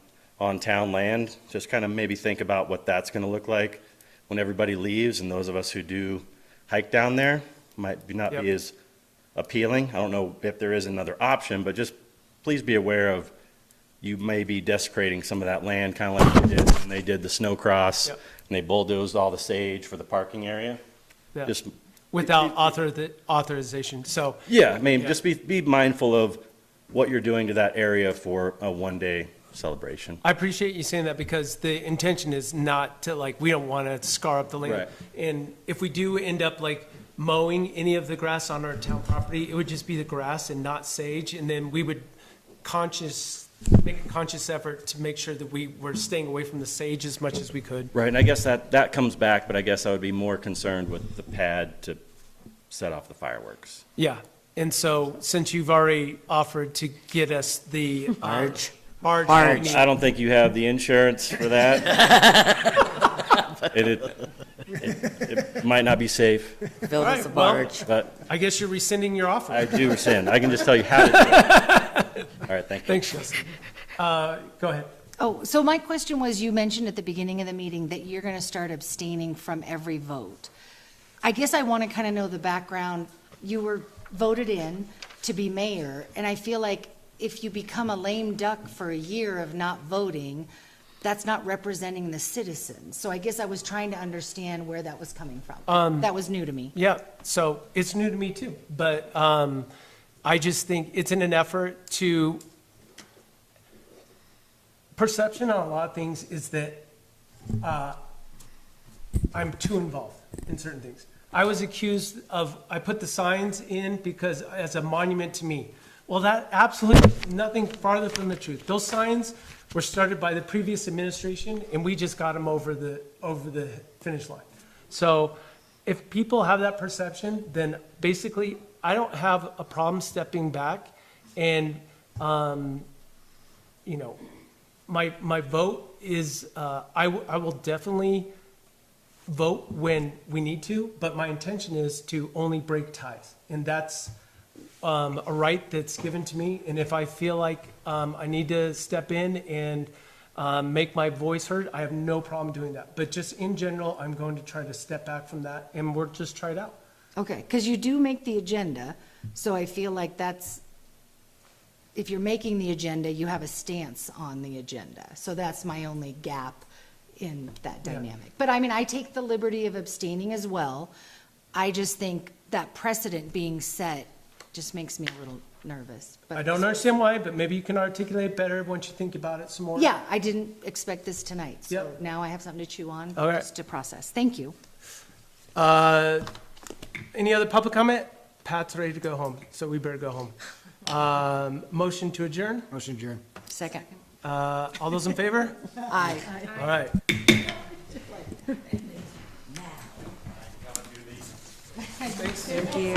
S15: on town land, just kind of maybe think about what that's going to look like when everybody leaves, and those of us who do hike down there might not be as appealing. I don't know if there is another option, but just please be aware of you may be desecrating some of that land, kind of like they did when they did the snow cross, and they bulldozed all the sage for the parking area.
S1: Yeah.
S15: Just
S1: Without authorization, so.
S15: yeah, I mean, just be mindful of what you're doing to that area for a one-day celebration.
S1: I appreciate you saying that, because the intention is not to, we don't want to scar up the land.
S15: Right.
S1: And if we do end up mowing any of the grass on our town property, it would just be the grass and not sage, and then we would make a conscious effort to make sure that we were staying away from the sage as much as we could.
S15: Right, and I guess that comes back, but I guess I would be more concerned with the pad to set off the fireworks.
S1: Yeah, And so, since you've already offered to get us the
S2: Barge.
S1: barge,
S15: I don't think you have the insurance for that. It might not be safe,
S2: Build
S1: All
S2: us a
S1: right, well-
S2: barge.
S15: but
S1: I guess you're rescinding your offer.
S15: I do rescind. I can just tell you how to do it. All right, thank you.
S1: Thanks, Justin. Go ahead.
S7: Oh, so my question was, you mentioned at the beginning of the meeting that you're going to start abstaining from every vote. I guess I want to kind of know the background. You were voted in to be mayor, and I feel like if you become a lame duck for a year of not voting, that's not representing the citizens. So I guess I was trying to understand where that was coming from. That was new to me.
S1: Yeah, so it's new to me too, but I just think it's in an effort to, perception on a lot of things is that I'm too involved in certain things. I was accused of, I put the signs in because as a monument to me. Well, that absolutely nothing farther from the truth. Those signs were started by the previous administration, and we just got them over the finish line. So if people have that perception, then basically I don't have a problem stepping back, and you know, my vote is I will definitely vote when we need to, but my intention is to only break ties, and that's a right that's given to me. And if I feel like I need to step in and make my voice heard, I have no problem doing that. But just in general, I'm going to try to step back from that, and we'll just try it out.
S7: Okay, because you do make the agenda, so I feel like that's, if you're making the agenda, you have a stance on the agenda. So that's my only gap in that dynamic. But I mean, I take the liberty of abstaining as well. I just think that precedent being set just makes me a little nervous. But
S1: I don't understand why, but maybe you can articulate better once you think about it some more.
S7: yeah, I didn't expect this tonight, so
S1: Yep.
S7: now I have something to chew on,
S1: All right.
S7: just to process. Thank you.
S1: Any other public comment? Pat's ready to go home, so we better go home. Motion to adjourn?
S3: Motion adjourned.
S7: Second.
S1: All those in favor?
S7: Aye.
S1: All right.
S7: Thank you.